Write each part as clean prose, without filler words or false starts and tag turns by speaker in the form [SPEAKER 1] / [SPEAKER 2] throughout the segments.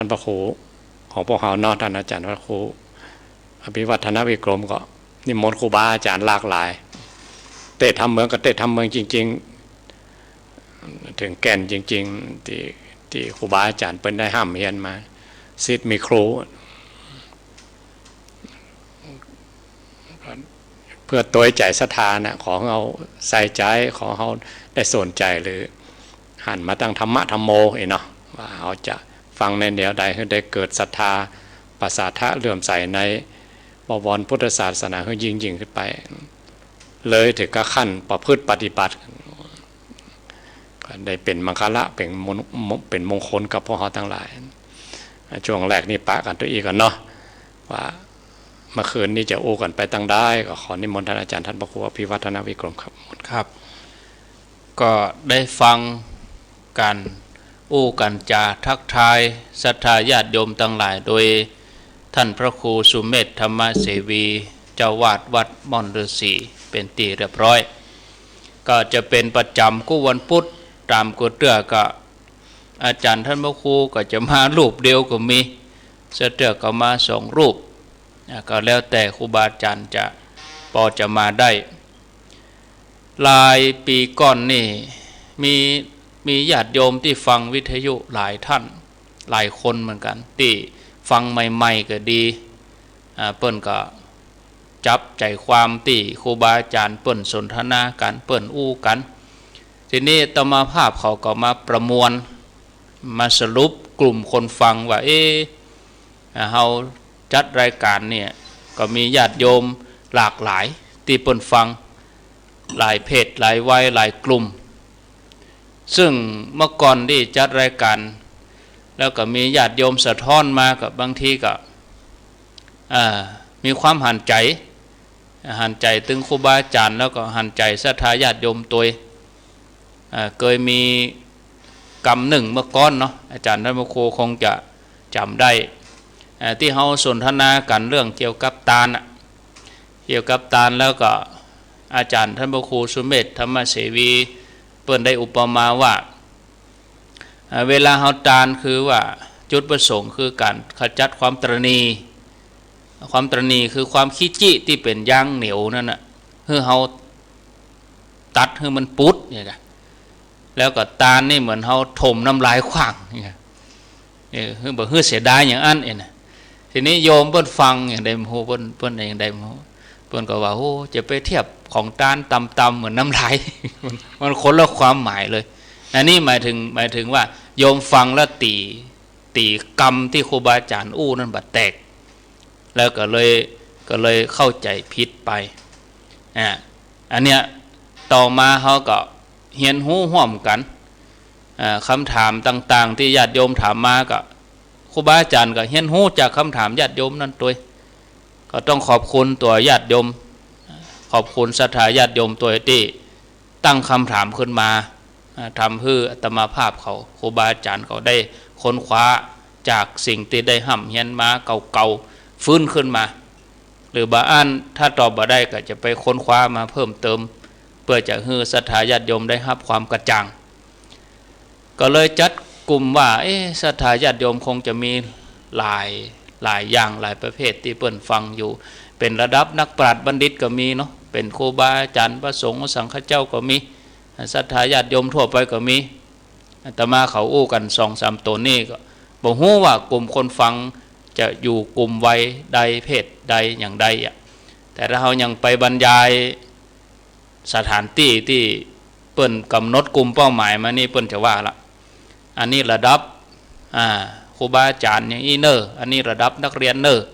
[SPEAKER 1] ท่านพระครูของพวกเราเนาะท่านอาจารย์พระครูอภิวัฒนวิกรมก็นิมนต์ครูบาอาจารย์หลากหลายเตะทำเมืองก็เตะทำเมืองจริงๆถึงแก่นจริงๆที่ครูบาอาจารย์เป็นได้ห้ามเฮียนมาศิษย์มีครูเพื่อตัวใจศรัทธานะขอเราใส่ใจขอเราได้สนใจหรือหันมาตั้งธรรมะธรรมโมเนาะว่าเราจะฟังในแนวใดให้ได้เกิดศรัทธาประสาทะเลื่อมใสในบวรพุทธศาสนาให้ยิ่งขึ้นไปเลยถึงกับขั้นประพฤติปฏิบัติได้เป็นมังคละเป็นมงคลกับพวกเราทั้งหลายช่วงแรกนี่ปะกันตัวอีกกันเนาะว่าเมื่อคืนนี้จะโอ้กันไปตั้งได้ก็ขอนิมนต์ท่านอาจารย์ท่านพระครูอภิวัฒนวิกรมครับ
[SPEAKER 2] ครับก็ได้ฟังกันอู้กันจาทักทายศรัทธาญาติโยมทั้งหลายโดยท่านพระครูสุเมธธรรมเสวีเจ้าวาดวัดม่อนฤาษีเป็นตีเรียบร้อยก็จะเป็นประจำกู้วันพุธตามกฎเตื้อก็อาจารย์ท่านพระครูก็จะมารูปเดียวก็มีเสด็จก็มา2 รูปก็แล้วแต่ครูบาอาจารย์จะมาได้หลายปีก่อนนี่มีญาติโยมที่ฟังวิทยุหลายท่านหลายคนเหมือนกันที่ฟังใหม่ๆก็ดีเปิ้นก็จับใจความที่ครูบาอาจารย์เปิ้นสนทนากันเปิ้นอู้กันทีนี้อาตมาภาพเขาก็มาประมวลมาสรุปกลุ่มคนฟังว่าเฮาจัดรายการเนี่ยก็มีญาติโยมหลากหลายที่เปิ้นฟังหลายเพศหลายวัยหลายกลุ่มซึ่งเมื่อก่อนที่จัดรายการแล้วก็มีญาติโยมสะท้อนมากับบางทีก็มีความหันใจถึงครูบาอาจารย์แล้วก็หันใจศรัทธาญาติโยมตัวเคยมีกรรมหนึ่งเมื่อก่อนเนาะอาจารย์ท่านพระครูคงจะจำได้ที่เขาสนทนากันเรื่องเกี่ยวกับตาลแล้วก็อาจารย์ท่านพระครูสุเมธธรรมเสวีเปิ้นได้อุปมาว่าเวลาเฮาตาลคือว่าจุดประสงค์คือการขจัดความตรณีคือความขี้จี้ที่เป็นย่างเหนียวนั่นน่ะคือเฮาตัดให้มันปุดเนี่ยนะแล้วก็ตาลนี่เหมือนเฮาถมน้ำลายขว้างเนี่ยคือบ่เสียดายอย่างอันน่ะทีนี้โยมเปิ้นฟังอย่างใดโหเปิ้นอย่างใดเปิ้นก็ว่าโอ้จะไปเทียบของตาลต่ำๆเหมือนน้ำลายมันคนละความหมายเลยอันนี้หมายถึงว่าโยมฟังแล้วตีกรรมที่ครูบาอาจารย์อู้นั่นบัดแตกแล้วก็เลยเข้าใจผิดไปอันเนี้ยต่อมาเขาก็เฮียนหู้ห่วมกันคำถามต่างๆที่ญาติโยมถามมาก็ครูบาอาจารย์ก็เฮียนหู้จากคำถามญาติโยมนั่นตัวก็ต้องขอบคุณตัวญาติโยมขอบคุณศรัทธาญาติโยมตัวที่ตั้งคำถามขึ้นมาทำให้อาตมาภาพเขาครูบาอาจารย์เขาได้ค้นคว้าจากสิ่งที่ได้ห่ำเฮียนมาเก่าๆฟื้นขึ้นมาหรือบางอันถ้าตอบบ่ได้ก็จะไปค้นคว้ามาเพิ่มเติมเพื่อจะให้ศรัทธาญาติโยมได้รับความกระจ่างก็เลยจัดกลุ่มว่าศรัทธาญาติโยมคงจะมีหลายอย่างหลายประเภทที่เปิ้นฟังอยู่เป็นระดับนักปราชญ์บัณฑิตก็มีเนาะเป็นครูบาอาจารย์พระสงฆ์สังฆเจ้าก็มีศรัทธาญาติโยมทั่วไปก็มีอาตมาเขาอู้กัน2-3ตัวนี้ก็บ่ฮู้ว่ากลุ่มคนฟังจะอยู่กลุ่มวัยใดเพศใดอย่างใดแต่ถ้าเรายังไปบรรยายสถานที่ที่เปิ้นกำหนดกลุ่มเป้าหมายมานี่เปิ้นจะว่าละอันนี้ระดับครูบาอาจารย์อย่างอีเนอร์อันนี้ระดับนักเรียนเนอร์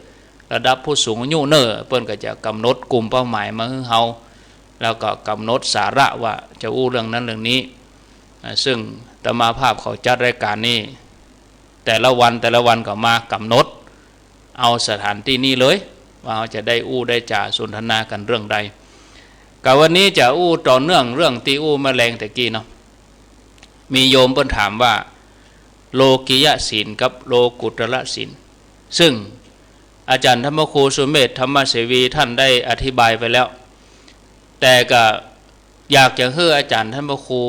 [SPEAKER 2] ระดับผู้สูงอายุเนอร์เปิ้นก็จะกำหนดกลุ่มเป้าหมายมาให้เฮาแล้วก็กำหนดสาระว่าจะอู้เรื่องนั้นเรื่องนี้ซึ่งอาตมาภาพเขาจัดรายการนี้แต่ละวันก็มากำหนดเอาสถานที่นี้เลยว่าเราจะได้อู้ได้จ่าสนทนากันเรื่องใดกับวันนี้จะอู้ต่อเนื่องเรื่องที่อู้แมลงตะกี้เนาะมีโยมเพิ่นถามว่าโลกิยศีลกับโลกุตระศีลซึ่งอาจารย์ธรรมครูสุเมธธรรมเสวีท่านได้อธิบายไปแล้วแต่ก็อยากจะให้อาจารย์ธรรมครู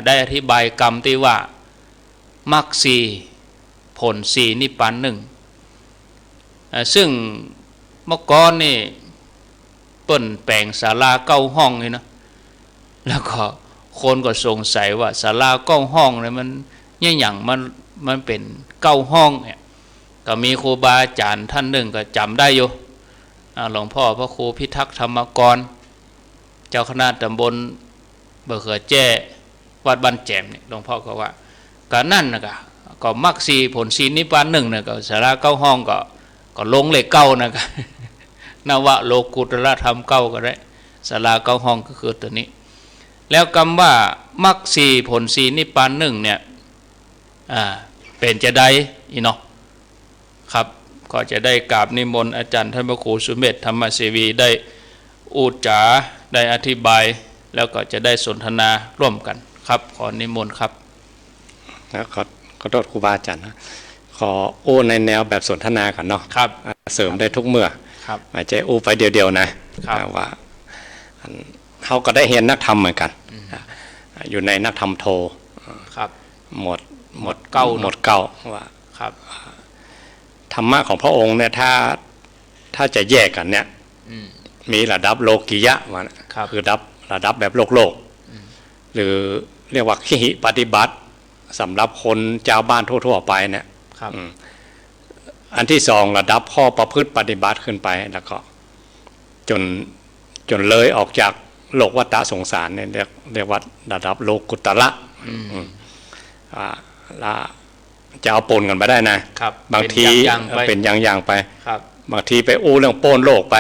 [SPEAKER 2] ได้อธิบายกรรมที่ว่ามรรคสี่ ผลสีนิพพานหนึ่งซึ่งเมื่อก่อนนี่เปิ้นแปลงศาลาเก้าห้องนี่นะแล้วก็คนก็สงสัยว่าศาลาเก้าห้องเนี่ยมันเนี่ยอย่างมันเป็นเก้าห้องเนี่ยก็มีครูบาอาจารย์ท่านหนึ่งก็จำได้อยู่หลวงพ่อพระครูพิทักษ์ธรรมกรเจ้าคณะตำบลเบอร์เขือแจ้วัดบ้านแจ่มเนี่ยหลวงพ่อก็ว่าก็นั่นนะก็มรรคสีผลสีนิพพานหนึ่งนะก็ศาลาเก้าห้องก็ลงเลขเก้านะก็นวะโลกุตระธรรมเก้าก็ได้ศาลาเก้าห้องก็คือตัวนี้แล้วคำว่ามรรคสีผลสีนิพพานหนึ่งเนี่ยเป็นจะได้อีเนาะครับก็จะได้กราบนิมนต์อาจารย์ท่านพระครูสุเมธธรรมเสวีได้อุจจาได้อธิบายแล้วก็จะได้สนทนาร่วมกันครับขอนิมนต์ครับ
[SPEAKER 1] แล้วขอโทษครูบาอาจารย์นะขอโอ้ในแนวแบบสนทนากันเนาะ
[SPEAKER 2] ครับ
[SPEAKER 1] เสริมได้ทุกเมื่อ
[SPEAKER 2] ครับ
[SPEAKER 1] ไม่ใช่โอ้ไปเดียวๆนะว่าเขาก็ได้เห็นนักธรรมเหมือนกันอยู่ในนักธรรมโท
[SPEAKER 2] ครับ
[SPEAKER 1] หมดเก้าว่า
[SPEAKER 2] ครับ
[SPEAKER 1] ธรรมะของพระองค์เนี่ยถ้าจะแยกกันเนี่ยมีระดับโลกิยะมันคือระดับแบบโลกหรือเรียกว่าขิหิปฏิบัติสำหรับคนชาวบ้านทั่วๆไปเนี่ยอันที่สองระดับข้อประพฤติปฏิบัติขึ้นไปแล้วก็จนเลยออกจากโลกวัฏสงสารเนี่ยเรียกว่าระดับโลกุตระจะเอาปนกันไปได้นะบางทีเป็นอย่างไปบางทีไปอู้เรื่องโปนโลกไป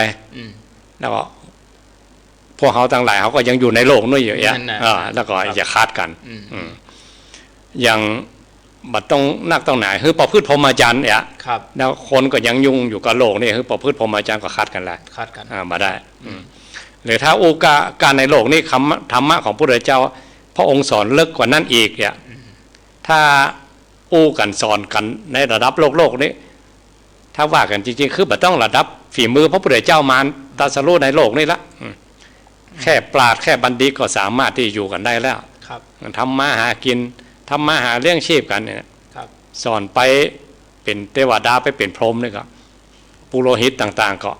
[SPEAKER 1] แล้วก็พวกเขาทั้งหลายเขาก็ยังอยู่ในโลกนู่นอยู่แล้วก็อย่าคาดกันอย่างบัดต้องไหนคือประพฤติพรหมจรรย์เนี่ยแล้วคนก็ยังยุ่งอยู่กับโลกนี่คือประพฤติพรหมจรรย์ก็คาดกันแหละมาได้หรือถ้าโอกาการในโลกนี้ธรรมะของพระพุทธเจ้าพระองค์สอนเลิกกว่านั้นอีกเนี่ยถ้าอู้กันสอนกันในระดับโลกนี้ถ้าว่ากันจริงๆคือบัดต้องระดับฝีมือพระพุทธเจ้ามาตรัสรู้ในโลกนี่ละแค่ปราชญ์แค่บัณฑิตก็สามารถที่อยู่กันได้แล้วทำมาหากินทำมาหาเลี้ยงชีพกันเนี่ยสอนไปเป็นเทวดาไปเป็นพรหมนี่ก็ปุโรหิตต่างๆก็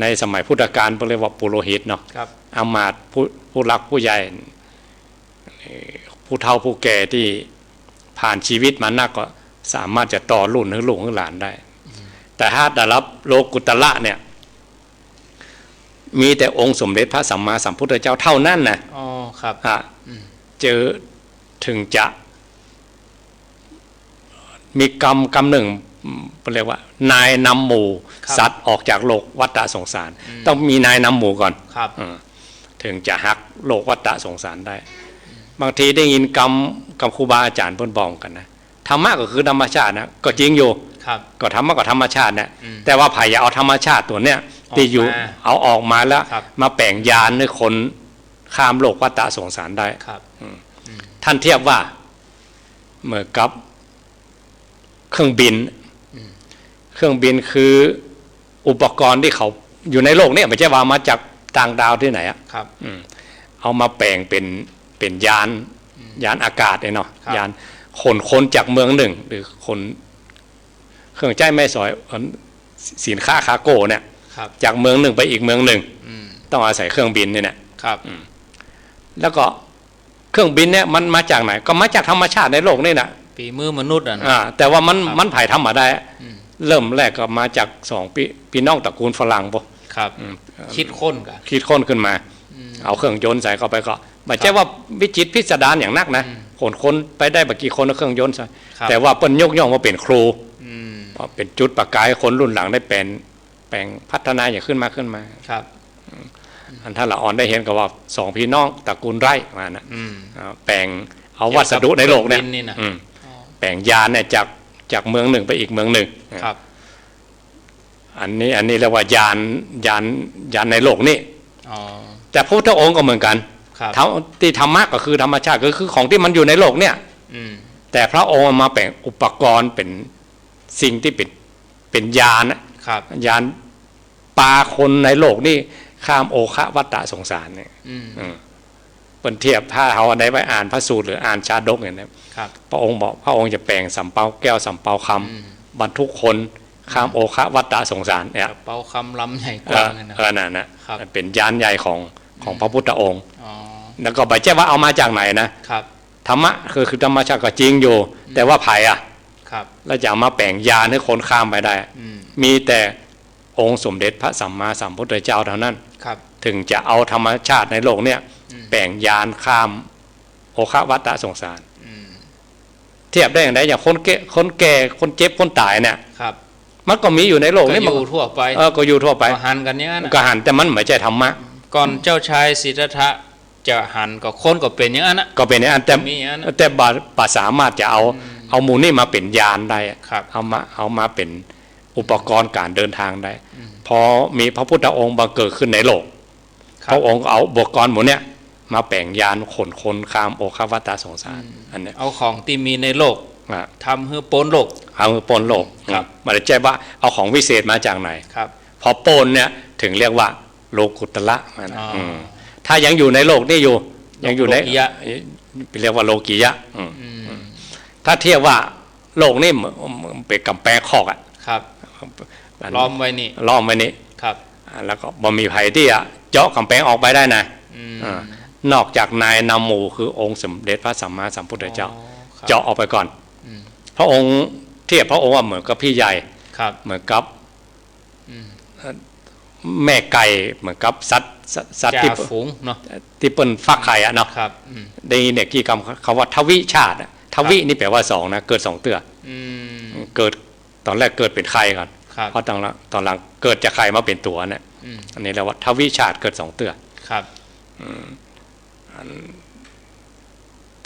[SPEAKER 1] ในสมัยพุทธกาลเรียกว่าปุโรหิตเนาะอามาตย์ผู้รักผู้ใหญ่ผู้เฒ่าผู้แก่ที่ผ่านชีวิตมานักก็สามารถจะต่อรุ่นให้ลูกให้หลานได้แต่ถ้าได้รับโลกุตระเนี่ยมีแต่องค์สมเด็จพระสัมมาสัมพุทธเจ้าเท่านั้นนะเจอถึงจะมีกรรมหนึ่งเรียกว่านายนำหมู่สัตว์ออกจากโลกวัฏสงสารต้องมีนายนำหมู่ก่อนถึงจะหักโลกวัฏสงสารได้บางทีได้ยินกรรมครูบาอาจารย์เพิ่นบอกกันนะธรรมะก็คือธรรมชาตินะก็จริงอยู่ก็ธรรมะก็ธรรมชาตินะแต่ว่าไผ่อย่าเอาธรรมชาติตัวเนี้ยที่อยู่เอาออกมาแล้วมาแปลงยานให้คนข้ามโลกวัฏสงสารได้ท่านเทียบว่าเหมือนกับเครื่องบินคืออุปกรณ์ที่เขาอยู่ในโลกนี้ไม่ใช่ว่ามาจากต่างดาวที่ไหนอ่ะเอามาแปลงเป็นยานอากาศเนาะยานคนจากเมืองหนึ่งหรือคนเครื่องใจไม่สอยสินค้าคาร์โก้เนี่ยจากเมืองหนึ่งไปอีกเมืองหนึ่งต้องอาศัยเครื่องบินเนี่ยแล้วก็เครื่องบินเนี่ยมันมาจากไหนก็มาจากธรรมชาติในโลกนี่นะ
[SPEAKER 2] ฝีมือมนุษย์
[SPEAKER 1] แต่ว่ามันผ่ายทำมาได้เริ่มแรกก็มาจากพี่น้องตระกูลฝรั่งปะ
[SPEAKER 2] คิด
[SPEAKER 1] ค้นขึ้นมาเอาเครื่องยนต์ใส่เข้าไปก็ไม่ใช่ว่าวิจิตรพิสดารอย่างนักนะคนไปได้บักกี่คนเครื่องยนต์ใส่แต่ว่าเปิ้นยกย่องว่าเป็นครูเป็นจุดประกายคนรุ่นหลังได้แปลงพัฒนาอย่างขึ้นมาอันท่านละอ่อนได้เห็นกับว่าสองพี่น้องตระกูลไร่มานะแปลงเอาวัสดุในโลกเนี่ยแปลงยานเนี่ยจากเมืองหนึ่งไปอีกเมืองหนึ่งอันนี้เรียกว่ายานในโลกนี่แต่พระพุทธองค์ก็เหมือนกันที่ธรรมะก็คือธรรมชาติก็คือของที่มันอยู่ในโลกเนี่ยแต่พระองค์มาแปลงอุปกรณ์เป็นสิ่งที่เป็นยานปาคนในโลกนี่ข้ามโอคะวัฏฏะสงสารเนี่ย เปิ่นเทียบถ้าเขาได้ไปอ่านพระสูตรหรืออ่านชาดกอย่างนี้
[SPEAKER 2] ครับ
[SPEAKER 1] พระองค์บอกพระองค์จะแปลงสำเปาแก้วสำเปาคำบรรทุกคนข้ามโอคะวัฏฏะสงสารเนี่ย
[SPEAKER 2] เป่าคำลำใหญ่กว้างเลยนะ
[SPEAKER 1] นั่นนะครับ เป็นยานใหญ่ของพระพุทธองค์
[SPEAKER 2] อ๋อ
[SPEAKER 1] แล้วก็ไปแจ้ว่าเอามาจากไหนนะครับ ธรรมะคือธรรมชาติก็จริงอยู่ แต่ว่าภัยอ่ะ
[SPEAKER 2] ครับ
[SPEAKER 1] แล้วจะเอามาแปลงยานให้คนข้ามไปได้ มีแต่องค์สมเด็จพระสัมมาสัมพุทธเจ้าเท่านั้น
[SPEAKER 2] ครับ
[SPEAKER 1] ถึงจะเอาธรรมชาติในโลกเนี่ยแปลงยานข้ามโอคะวัฏฏะสงสารเทียบได้อย่างไรอย่างคนแก่คนเจ็บคนตายเนี่ย
[SPEAKER 2] ครับ
[SPEAKER 1] มันก็มีอยู่ในโลก
[SPEAKER 2] ก็
[SPEAKER 1] นี่
[SPEAKER 2] อ
[SPEAKER 1] มัน
[SPEAKER 2] ยู่ทั่วไป
[SPEAKER 1] ก็อยู่ทั่วไป
[SPEAKER 2] ก็หันกันเนี้ยนะ
[SPEAKER 1] ก็หันแต่มันไม่ใช่ธรรมะ
[SPEAKER 2] ก่อนเจ้าชายสิทธัตถะจะหันก็คนก็เป็นอย่างนั้นนะ
[SPEAKER 1] ก็เป็นอย่างนั้นแต่
[SPEAKER 2] มีอย่างนั้น
[SPEAKER 1] แต่บาสามารถจะเอาหมูนี่มาเป็นยานได้
[SPEAKER 2] ครับ
[SPEAKER 1] เอามาเป็นอุปกรณ์การเดินทางได้พอมีพระพุทธองค์บังเกิดขึ้นในโลก
[SPEAKER 2] ครับ
[SPEAKER 1] พระองค์เอาอุปกรณ์หมูเนี่ยมาแปลงยานขนคนข้ามโอคะวัฏฏะสงสารอันเนี้ย
[SPEAKER 2] เอาของที่มีในโลกทำให้ปนโลก
[SPEAKER 1] เอามือปนโลก
[SPEAKER 2] ครับ
[SPEAKER 1] ไมันจะว่าเอาของวิเศษมาจากไหน
[SPEAKER 2] ครับ
[SPEAKER 1] พอปนเนี่ยถึงเรียกว่าโลกุตละมันนะ
[SPEAKER 2] อ๋อ
[SPEAKER 1] ถ้ายังอยู่ในโลกนี่อยู่ยังอยู่ใน
[SPEAKER 2] โลกิยะ
[SPEAKER 1] เรียกว่าโลกิยะถ้าเทียบว่าโลกนี่เป็นกำแพงคอกอ่ะ
[SPEAKER 2] ครับล้อมไว้นี่
[SPEAKER 1] ล้อมไว้นี่
[SPEAKER 2] ครับ
[SPEAKER 1] แล้วก็บ่มีภัยที่จะเจาะกำแพงออกไปได้นะนอกจากนายนำหมู่คือองค์สมเด็จพระสัมมาสัมพุทธเจ้า
[SPEAKER 2] ครับ
[SPEAKER 1] เจาะออกไปก่อนพระองค์เทียบพระองค์ว่าเหมือนกับพี่ใหญ่
[SPEAKER 2] ครับ
[SPEAKER 1] เหมือนกับแม่ไก่เหมือนกับสัตว์
[SPEAKER 2] จ่า
[SPEAKER 1] ที่
[SPEAKER 2] ฝูงเนาะ
[SPEAKER 1] ที่เปิ้นฟักไข่อะเนาะ
[SPEAKER 2] ครับ
[SPEAKER 1] ในเนี่ยกี่คำว่าทวิชาติอะทวินี่แปลว่าสองนะเกิดสองเตื้อเกิดตอนแรกเกิดเป็นไข่ก่อน
[SPEAKER 2] ครับ
[SPEAKER 1] เพราะตอนหลังเกิดจากไข่มาเป็นตัวเนี่ยอันนี้เรียกว่าทวิชาติเกิดสองเตื้อ
[SPEAKER 2] ครับ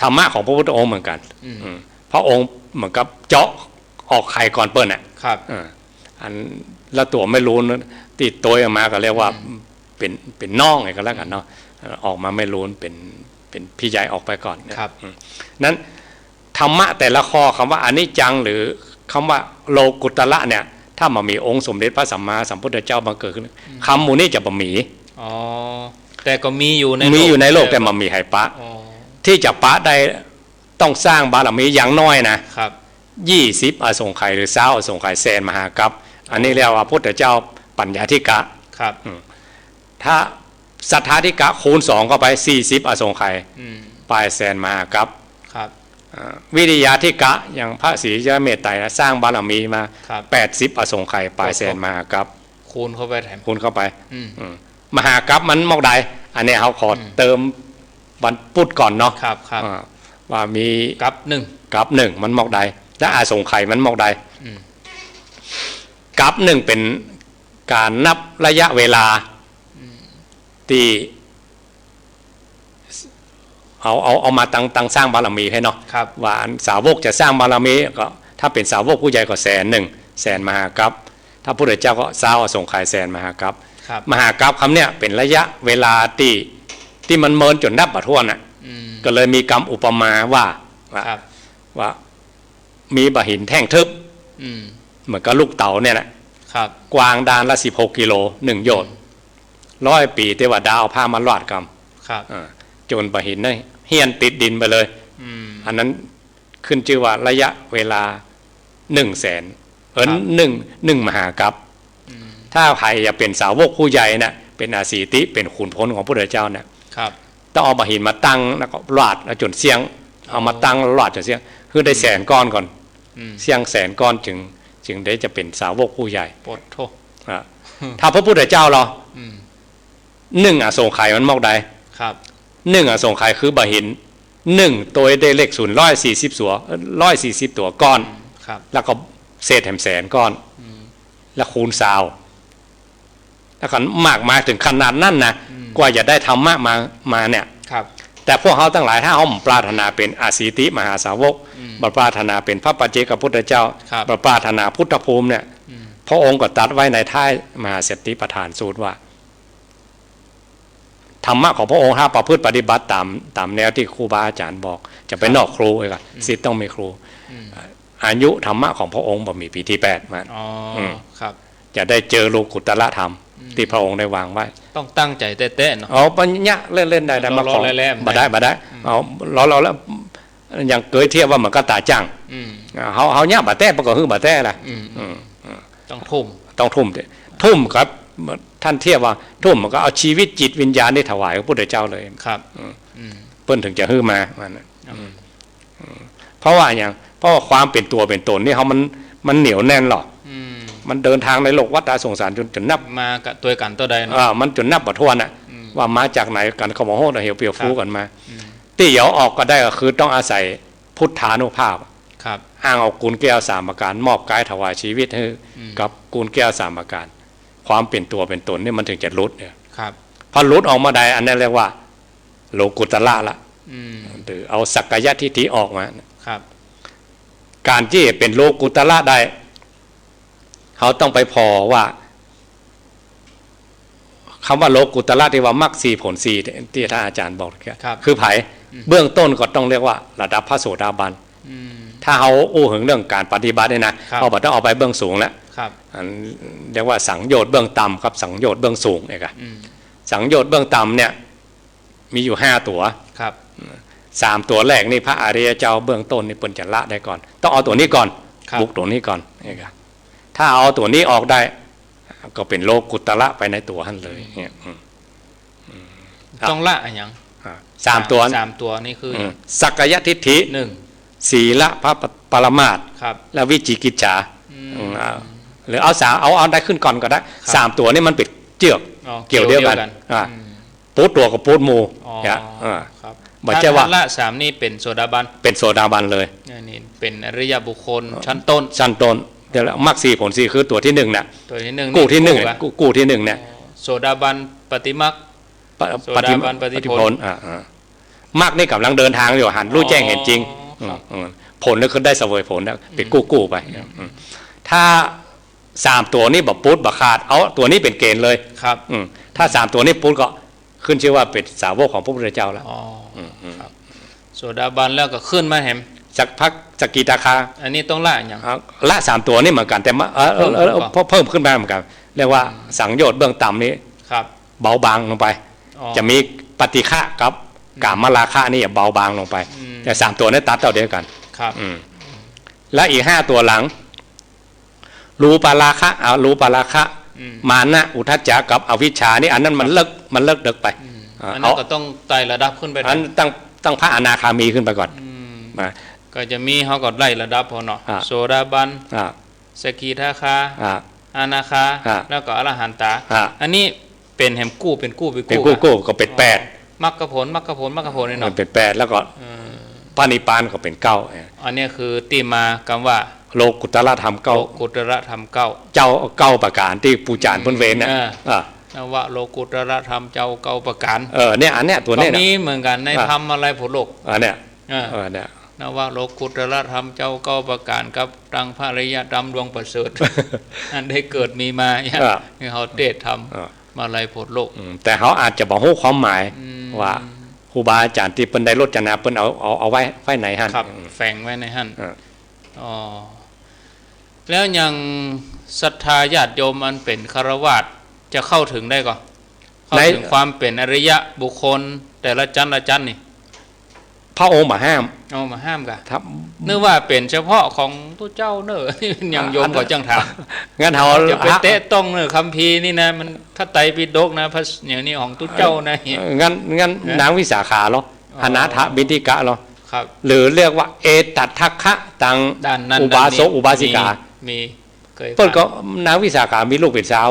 [SPEAKER 1] ธรรมะของพระพุทธองค์เหมือนกันพระองค์เหมือนกับเจาะออกไข่ก่อนเปิ้ลอ่ะ
[SPEAKER 2] ครับ
[SPEAKER 1] อันแล้วตัวไม่รู้นะติดตัวออกมาก็เรียกว่าเป็นน่องไงก็แล้วกันเนาะออกมาไม่รู้เป็นพี่ใหญ่ออกไปก่อนนะครับ นั้นธรรมะแต่ละข้อคำว่าอนิจจังหรือคำว่าโลกุตละเนี่ยถ้ามามีองค์สมเด็จพระสัมมาสัมพุทธเจ้าบังเกิดขึ้นคำหมูนี่จะบ่มี
[SPEAKER 2] อ๋อแต่ก็มีอยู่ใน
[SPEAKER 1] มีอยู่ในโลกแต่มันมีไหปะ
[SPEAKER 2] อ๋อ
[SPEAKER 1] ที่จะปะได้ต้องสร้างบารมีอย่างน้อยนะครับ 20อสงไขยหรือ20อสงไขยแสนมหากัปอันนี้เรียกว่าพุทธเจ้าปัญญาธิกะ
[SPEAKER 2] ครับ
[SPEAKER 1] ถ้าสัทธาธิกะคูณ2เข้าไป40อสงไขยปลายแสนมหากัป
[SPEAKER 2] ครับ
[SPEAKER 1] วิริยาธิกะอย่างพระศรีเจ้าเมตไตรนะสร้างบารมีมา
[SPEAKER 2] ครับ
[SPEAKER 1] 80อสงไขยปลายแสนมหากัป
[SPEAKER 2] คูณเข้าไปแถม
[SPEAKER 1] คูณเข้าไปมหากัปมันมอกใดอันนี้เขาขอเติมวันพุธก่อนเนาะ
[SPEAKER 2] ครับครับ
[SPEAKER 1] ว่ามี
[SPEAKER 2] กับหนึ่ง
[SPEAKER 1] กับหนึ่งมันมอกใดและอาสงไขยมันมอกใดกับหนึ่งเป็นการนับระยะเวลาที่เอามาตั้งสร้างบารมีให้เนาะ
[SPEAKER 2] ครับ
[SPEAKER 1] ว่าสาวกจะสร้างบารมีก็ถ้าเป็นสาวกผู้ใหญ่ก็100,000แสนมหากัปถ้าพระพุทธเจ้าก็20อสงไขยแสนมหากัป
[SPEAKER 2] ครับ
[SPEAKER 1] มหากัปคำเนี้ยเป็นระยะเวลาที่มันเมินจนนับบัดทวนอ่ะก็เลยมีกรรมอุปมาว่ามีบหินแท่งทึบเหมือนกับลูกเต๋าเนี่ยนะครับ กวางดานละ16 กิโล1 โยชน์100 ปีเทวดาเอาผ้ามาลอดกรรม
[SPEAKER 2] ครับ
[SPEAKER 1] จนบหินเนี่ยเฮียนติดดินไปเลยอันนั้นขึ้นชื่อว่าระยะเวลา100,000หนึ่งมหากัปถ้าใครอยากเป็นสาวกผู้ใหญ่นะเป็นอาสีติเป็นขุนพลของพระพุทธเจ้าเนี่ย
[SPEAKER 2] ครับ
[SPEAKER 1] ต้องเอาบหินมาตั้งแล้วก็ลอดแล้วจนเสียงเอามาตั้งแล้วลอดจนเสียงคือได้100,000 ก้อนก่อนเสียง100,000 ก้อนจึงได้จะเป็นสาวกผู้ใหญ่
[SPEAKER 2] ปดโท
[SPEAKER 1] ถ้าพระพุทธเจ้าเรา1อสงไขยมันมอกใด
[SPEAKER 2] ครับ
[SPEAKER 1] 1อสงไขยคือบหิน1ตัวได้เลข0 140 ตัวก้อน
[SPEAKER 2] ครับ
[SPEAKER 1] แล้วก็เศษแถม100,000 ก้อนแล้วคูณซาวแล้วก็มากมาถึงขนาดนั้นนะกว่าจะได้ธรรมะมาเนี่ย
[SPEAKER 2] ครับ
[SPEAKER 1] แต่พวกเขาทั้งหลายถ้าเขาปรารถนาเป็นอาสีติมหาสาวกปรารถนาเป็นพระปัจเจกพุทธเจ้าปรารถนาพุทธภูมิเนี่ยพระองค์ก็ตรัสไว้ในท้ายมหาเสติปัฏฐานสูตรว่าธรรมะของพระองค์ถ้าประพฤติปฏิบัติตามแนวที่ครูบาอาจารย์บอกจะไปนอกครูเลยค่ะศิษย์ต้องมีครูอายุธรรมะของพระองค์บ่มีปีที่8มา
[SPEAKER 2] อ๋อครับ
[SPEAKER 1] จะได้เจอโลกุตตรธรรม ที่พระองค์ได้วางไว้
[SPEAKER 2] ต้องตั้งใจเต้ๆเนาะ
[SPEAKER 1] เอาปัญญาเล่นๆได้มาของบ่ได้เอาเราแล้วอย่างเกยเทียบว่ามันก็ตาจังเฮาเนี่ยบ่แต้ประกอบคือบ่แต้ล่ะ
[SPEAKER 2] ต้องทุ่ม
[SPEAKER 1] ทุ่มครับท่านเทียบว่าทุ่มมันก็เอาชีวิตจิตวิญญาณนี่ถวายพระพุทธเจ้าเลย
[SPEAKER 2] ครับ
[SPEAKER 1] เพิ่นถึงจะฮื้อมาเพราะว่าอย่างเพราะว่าความเป็นตัวเป็นตนนี่เขามันเหนียวแน่นหรอกมันเดินทางในโลกวัฏสงสารจนนับ
[SPEAKER 2] มากับตัวกันตัวใดเนาะ
[SPEAKER 1] มันจนนับบ่ถ้วนน่ะว่ามาจากไหนกันเขาบอกโหดเหี่ยวเปียวฟูกันมาที่เหยาออกก็ได้ก็คือต้องอาศัยพุทธานุภาพ
[SPEAKER 2] ครับ
[SPEAKER 1] อ้างเอากุลแก้วสามประการมอบกายถวายชีวิตให้กับกุลแก้วสามประการความเป็นตัวเป็นตนนี่มันถึงจะลุดเนี่ย
[SPEAKER 2] ครับ
[SPEAKER 1] พอลุดออกมาได้อันนั้นเรียกว่าโลกุตละละหรือเอาสักกายทิฏฐิออกมา
[SPEAKER 2] ครับ
[SPEAKER 1] การที่เป็นโลกุตละได้เขาต้องไปพอว่าคำว่าโลกุตละที่ว่ามรรคสี่ผลสี่ที่ท่านอาจารย์บอกคือไผ่เบื้องต้นก็ต้องเรียกว่าระดับพระโสดาบันถ้าเขาอู้ถึงเรื่องการปฏิบัติเนี่ยนะเขาบอกต้องเอาไปเบื้องสูงแล้วเรียกว่าสังโยชน์เบื้องต่ำครับสังโยชน์เบื้องสูงเนี่ยครับสังโยชน์เบื้องต่ำเนี่ยมีอยู่5ตัว
[SPEAKER 2] ครับ
[SPEAKER 1] 3ตัวแรกนี่พระอริยเจ้าเบื้องต้นนี่เปิ่นจะละได้ก่อนต้องเอาตัวนี้ก่อนบุกตัวนี้ก่อนนี่ครับถ้าเอาตัวนี้ออกได้ก็เป็นโลกุตละไปในตัวท่านเลยเนี่ย
[SPEAKER 2] ต้องละอย่าง
[SPEAKER 1] 3ตัว
[SPEAKER 2] นี่คือ
[SPEAKER 1] สักกายทิฏฐิ1ศีละพระปรมาสและวิจิกิจฉาหรือเอาได้ขึ้นก่อนก็ได้3ตัวนี่มันเป็นเจือกเกี่ยวเดียวกันปูดตัวกับปูดมู
[SPEAKER 2] บอกเจ้าว่าละ3นี่เป็นโสดา
[SPEAKER 1] บันเลย
[SPEAKER 2] นี่เป็นอริยบุคคลชั้นต้น
[SPEAKER 1] เดี๋ยวมรรค4ผล4คือตัวที่1น่ะ
[SPEAKER 2] ตัวที่1
[SPEAKER 1] กู้ที่1กู้ที่1เนี่ย
[SPEAKER 2] โสดาบันปฏิมรรคโสดาบันปฏิผล
[SPEAKER 1] มรรคนี่กำลังเดินทางอยู่หันรู้แจ้งเห็นจริงผลนี่คือได้เสวยผลแล้วเป็นกู้ไปถ้า3ตัวนี้แบบปุ๊ดบะขาดเอาตัวนี้เป็นเกณฑ์เลย
[SPEAKER 2] ครับ
[SPEAKER 1] ถ้า3ตัวนี้ปุ๊ดก็ขึ้นชื่อว่าเป็นสาวกของพระพุทธเจ้าแล้ว
[SPEAKER 2] โสดาบันแล้วก็ขึ้นมาเห็น
[SPEAKER 1] สักพักสกิทาคา
[SPEAKER 2] อันนี้ต้องละอย่าง
[SPEAKER 1] ละ3ตัวนี่เหมือนกันแต่เพิ่มขึ้นมาเหมือนกันเรียกว่าสังโยชน์เบื้องต่ำนี้เบาบางลงไปจะมีปฏิฆะกับกามราคะนี่เบาบางลงไปแต่3ตัวนี้ตัดเท่าเดียวกัน
[SPEAKER 2] ครับ
[SPEAKER 1] และอีก5ตัวหลังรูปาราคะรูปาราคะมานะอุทธัจจะกับอวิชชานี่อันนั้นมันเลิกเด็กไป
[SPEAKER 2] อันนั้นก็ต้องไต่ระดับขึ้นไป
[SPEAKER 1] อันตั้งพระอนาคามีขึ้นไปก่อน
[SPEAKER 2] ก็จะมีเขาก็ไล่ระดับพอเนาะโสดาบันสกิทาคาอนาคาแล้วก็อรหันตาอันนี้เป็นแหมกู้เป็นกู้
[SPEAKER 1] ก็เป็น8
[SPEAKER 2] มรรคผลนี่เนาะ
[SPEAKER 1] เป็น8แล้วก็ปานิพานก็เป็น9
[SPEAKER 2] อันนี้คือที่มาคำว่า
[SPEAKER 1] โลกุตละธรรม9เจ้า9ประการที่ปูจานพ้นเวรเนี่ย
[SPEAKER 2] นวะโลกุตระธรรมเจ้า9ประการ
[SPEAKER 1] เนี่ยอันเนี้ยตัวนี้
[SPEAKER 2] เหมือนกันในธรรมอะไรผลโลก
[SPEAKER 1] เนี่ยเนี่ย
[SPEAKER 2] นวะโลกุตระธรรมเจ้า9ประการกับตังพระอริยธรรมดวงประเสริฐอันได้เกิดมีมาเนี่ยเขาเทศธรรมมาอะไรผลโลก
[SPEAKER 1] แต่เขาอาจจะบอกฮู้ความหมายว่าครูบาอาจารย์ที่เปิ้นได้รจนาเปิ้นเอาไว้ไหนหั่น
[SPEAKER 2] แฝงไว้ในหั่นแล้วยังศรัทธาญาติโยมมันเป็นฆราวาสจะเข้าถึงได้ก่อนเข้าถึงความเป็นอริยะบุคคลแต่ละชั้นนี่
[SPEAKER 1] พระองค์มาห้าม
[SPEAKER 2] กันนึกว่าเป็นเฉพาะของตัวเจ้าเนอะอย่างโยมก็จังถาม
[SPEAKER 1] งั้นเขา
[SPEAKER 2] จะไปเตะต้องเนอะคัมภีร์นี่นะมันพระไตรปิฎกนะพระอย่างนี้ของตัวเจ้านะ
[SPEAKER 1] งั้นนางวิสาขาเหรอหนาถบิณฑิกะเหรอหรือเรียกว่าเอตัทธัคคะตังอุบาสกอุบาสิกา
[SPEAKER 2] มี
[SPEAKER 1] เพิ่นก็นางวิสาขามีลูกเป็นสาว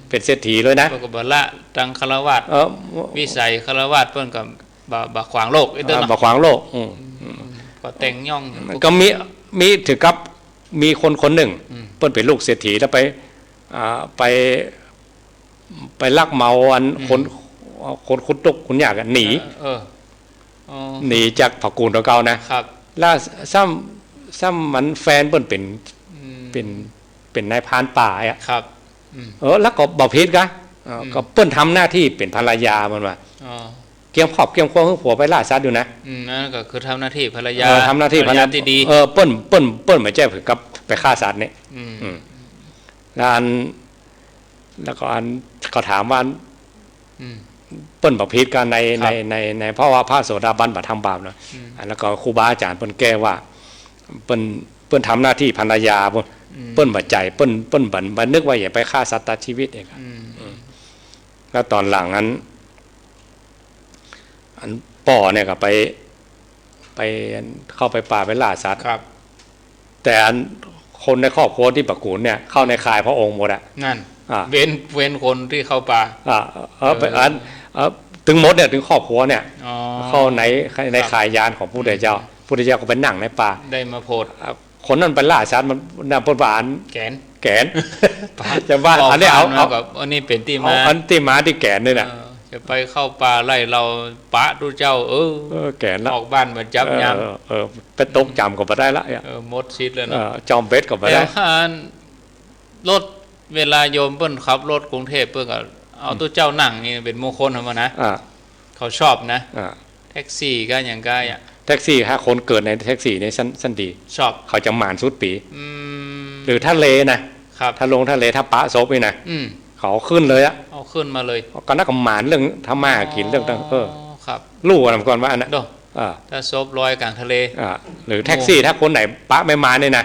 [SPEAKER 1] เป็นเศรษฐีเลยนะ
[SPEAKER 2] เพิ่นก็บ่ละตังฆราวาสวิสัยฆราวาสเพิ่นก็บ่ขวางโลกอีกเด้อ
[SPEAKER 1] บ่ขวางโลก
[SPEAKER 2] ก็แต่งย่อง
[SPEAKER 1] ก็มีถึงกับมีคนหนึ่งเพิ่นเป็นลูกเศรษฐีแล้วไปลักเมาอันคนคุดตกคุณอยากหนีจากผักกูลตัวเก่านะครับแล้วซ้ำมันแฟนเปิ้นเป็นนายพรานป่าอ่ะ
[SPEAKER 2] ครับ
[SPEAKER 1] แล้วก็บ่ผิดกะก็เปิ้นทำหน้าที่เป็นภรรยามันว่าเกี่ยมครอบเกี่ยมครัวผัวไปล่าสัตว์อยู่นะ
[SPEAKER 2] นั่นก็คือทำหน้าที่ภรรยา
[SPEAKER 1] ทำหน้าที่ภรรยา
[SPEAKER 2] ที่ดี
[SPEAKER 1] เปิ้นไม่ใช่กับไปฆ่าสัตว์เนี่ยแล้วก็อัน ก็ถามว่า
[SPEAKER 2] อืม
[SPEAKER 1] เปิ้นบ่ผิดกันใน
[SPEAKER 2] ครับ
[SPEAKER 1] ในเพราะว่าพระโสดาบันบ่ทำบาปเนาะแล้วก็ครูบาอาจารย์เปิ้นแก้ว่าเปิ้นทำหน้าที่ภรรยาเปิ้นบ่ใจเปิ้นบ่นึกว่าอย่าไปฆ่าสัตว์ตัดชีวิตเองครับแล้วตอนหลังนั้นอันป่อเนี่ยก็ไปเข้าไปป่าไปล่าสัตว์
[SPEAKER 2] ครับ
[SPEAKER 1] แต่อันคนในครอบครัวที่ประกูลเนี่ยเข้าในค่ายพระองค์หมดอะ
[SPEAKER 2] นั่น
[SPEAKER 1] อ่า
[SPEAKER 2] เว้นคนที่เข้าป่า
[SPEAKER 1] ไปถึงหมดเนี่ยถึงครอบครัวเนี่ย
[SPEAKER 2] อ๋อ
[SPEAKER 1] เข้าในข่ายยานของพระพุทธเจ้าพระพุทธเจ้าก็ไปนั่งในป่า
[SPEAKER 2] ได้มาโพด
[SPEAKER 1] คนนั้นไปล่าสัตว์มันนำปนบาน
[SPEAKER 2] แขน
[SPEAKER 1] แกนจะว่าอันนี้เอา
[SPEAKER 2] กับอันนี้เป็นที่มา
[SPEAKER 1] อันที่มาที่แกนนี่แหละ
[SPEAKER 2] จะไปเข้าป่าไล่เราปะดูเจ้า
[SPEAKER 1] แกนแล้ว
[SPEAKER 2] ออกบ้านมาจับยาม
[SPEAKER 1] ไปตกจำก็ไปได้ละ
[SPEAKER 2] มดชิดแล้วเนาะ
[SPEAKER 1] จอมเบ็ดก็ไป
[SPEAKER 2] แต่
[SPEAKER 1] ได้
[SPEAKER 2] ว่ารถเวลาโยมเปิ้นขับรถกรุงเทพเปิ้นก็เอาตัวเจ้านั่งนี่เป็นมงคลของมันนะเขาชอบนะแท็กซี่ก็อย่างก็อ่ะ
[SPEAKER 1] แท็กซี่ถ้าคนเกิดในแท็กซี่นี่สั้นดี
[SPEAKER 2] ชอบ
[SPEAKER 1] เขาจะหมานสุดปีหรือทะเลนะครับถ้าลงทะเลถ้าปะซบนี่นะเขาขึ้นเลยอะ
[SPEAKER 2] เอาขึ้นมาเลย
[SPEAKER 1] ก็นักหมานเรื่องทำมากินเรื่องต่าง
[SPEAKER 2] ครับ
[SPEAKER 1] รู้กันก่อนว่าอันนั้น
[SPEAKER 2] โดถ้าซบลอยกลางทะเล
[SPEAKER 1] หรือแท็กซี่ถ้าคนไหนปะไม่มาเนี่ยนะ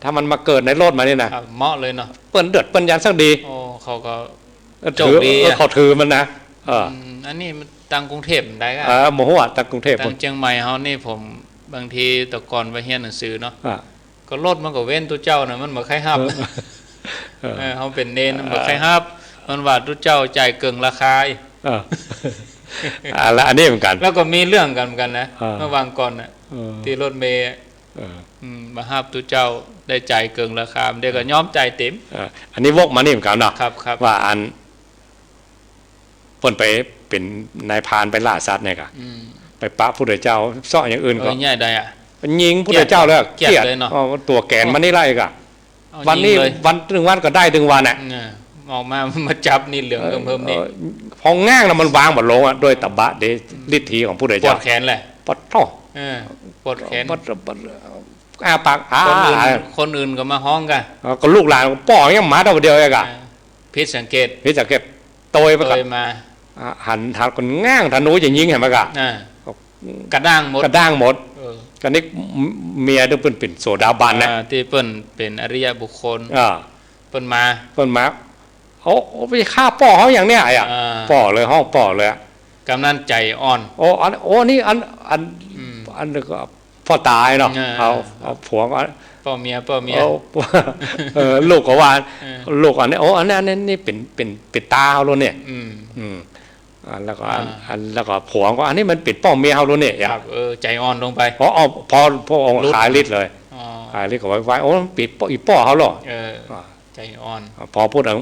[SPEAKER 1] ถ้ามันมาเกิดในรถมาเนี่ยนะ
[SPEAKER 2] เหมาะเลยเนาะ
[SPEAKER 1] เปิ้นเดือดเปิ้นยันสักดี
[SPEAKER 2] โอ้เขาก็
[SPEAKER 1] ถือเขาถือมันนะ
[SPEAKER 2] อันนี้มันตังกรุงเทพได้ก็
[SPEAKER 1] โมโหอ่ะตังกรุงเทพ
[SPEAKER 2] ตังเชียงใหม่เฮานี่ผมบางทีแต่ก่อนไปเรียนหนังสือเนาะก็รถมันก็เว้นตัวเจ้าน่ะมันบ่ใครฮับเฮาเป็นเนนมันบ่ใครฮับมันว่าตัวเจ้าจ่ายเกินราคา
[SPEAKER 1] แล้วอันนี้เหมือนกัน
[SPEAKER 2] แล้วก็มีเรื่องกันเหมือนกันนะเมื่อวานก่อนน่ะที่รถเมย์มาฮับตัวเจ้าได้จ่ายเกินราคาเด็กก็ยอมจ่ายเต็ม
[SPEAKER 1] อันนี้วกมานี่เหมือนกันเนาะ
[SPEAKER 2] ครับ
[SPEAKER 1] ว่าอันเปิ้นไปเป็นนายพรานไปล่าสัตว์เนี่ยก็ไปปะพุทธเจ้าซ่ออย่างอื่นก็
[SPEAKER 2] ง่ายได้อ่ะ
[SPEAKER 1] ยิงพุทธเจ้าแล้วเกลียดตัวแกนมันนี่ไล่ก็วันนี้วันถึงวันก็ได้ถึงวันน่ะ
[SPEAKER 2] ออกมาจับนี่เหลืองเพิ่มนี่
[SPEAKER 1] พอง่างแล้วมันวางบ่ลงอ่ะด้วยตบะเดฤทธิของพุทธเจ้า
[SPEAKER 2] ปวดแขนแหละ
[SPEAKER 1] ปวดท้อ
[SPEAKER 2] ปวดแขน
[SPEAKER 1] ปาก
[SPEAKER 2] คนอื่นก็มาห้องกัน
[SPEAKER 1] ก็ลูกหลานป้อยังหมาตัวเดียวเองอ่ะ
[SPEAKER 2] พิษสังเกต
[SPEAKER 1] โตย
[SPEAKER 2] มา
[SPEAKER 1] หันคนง่างธนูจะยิงเห็นไหมกะ
[SPEAKER 2] กระด้างหมด
[SPEAKER 1] กันนี้เมียต้องเป็นโสดาบันนะ
[SPEAKER 2] ที่เปิ้นเป็นอริยบุคคลเปิ้นมา
[SPEAKER 1] เขาไปฆ่าป่อเขาอย่างเนี้ยอ่ะป่อเลยห้องป่อเลย
[SPEAKER 2] กำนันใจอ่อน
[SPEAKER 1] นี่อันนึงก็พ่อตายเนาะเอาผัวก็
[SPEAKER 2] พ่อเมีย
[SPEAKER 1] ลูกก็ว่าลูกอันนี้อันนี้นี่เป็นตาเขาเลยเนี่ยแล้วก็ผัวก็อันนี้มันปิดป้องเมียเขาเลยเนี่ย
[SPEAKER 2] ใจอ่อนลงไป
[SPEAKER 1] พอองค์ขายฤทธิ์เลยขายฤทธิ์ก็ไว้ปิดอีป้อเขาหรอ
[SPEAKER 2] ใจอ่อน
[SPEAKER 1] พอพูดถึง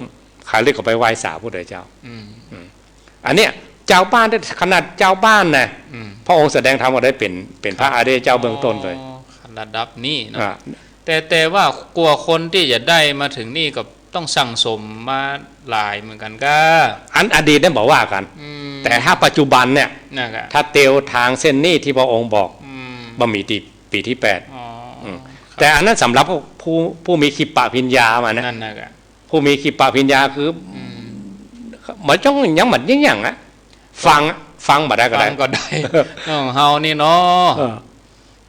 [SPEAKER 1] ขายฤทธิ์ก็ไปไหว้สาพุทธเจ้าอันเนี้ยเจ้าบ้านได้ขนาดเจ้าบ้านนะพระองค์แสดงธรรมก็ได้เป็นพระอริยเจ้าเบื้องต้นเลย
[SPEAKER 2] ระดับนี้นะแต่ว่ากลัวคนที่จะได้มาถึงนี่ก็ต้องสั่งสมมาหลายเหมือนกันก็
[SPEAKER 1] อันอดีตได้บอกว่ากันแต่ถ้าปัจจุบันเนี่ยถ้าเตียวทางเส้นนี้ที่พระองค์บอกบ่มีปีที่8แต่อันนั้นสำหรับผู้มีขิปปะพิญญามานะผู้มีขิปปะพิญญาคือเหมือนจ้องยังเหมือนอย่างนะฟังมาได้ก็ได้
[SPEAKER 2] เฮานี่เนาะ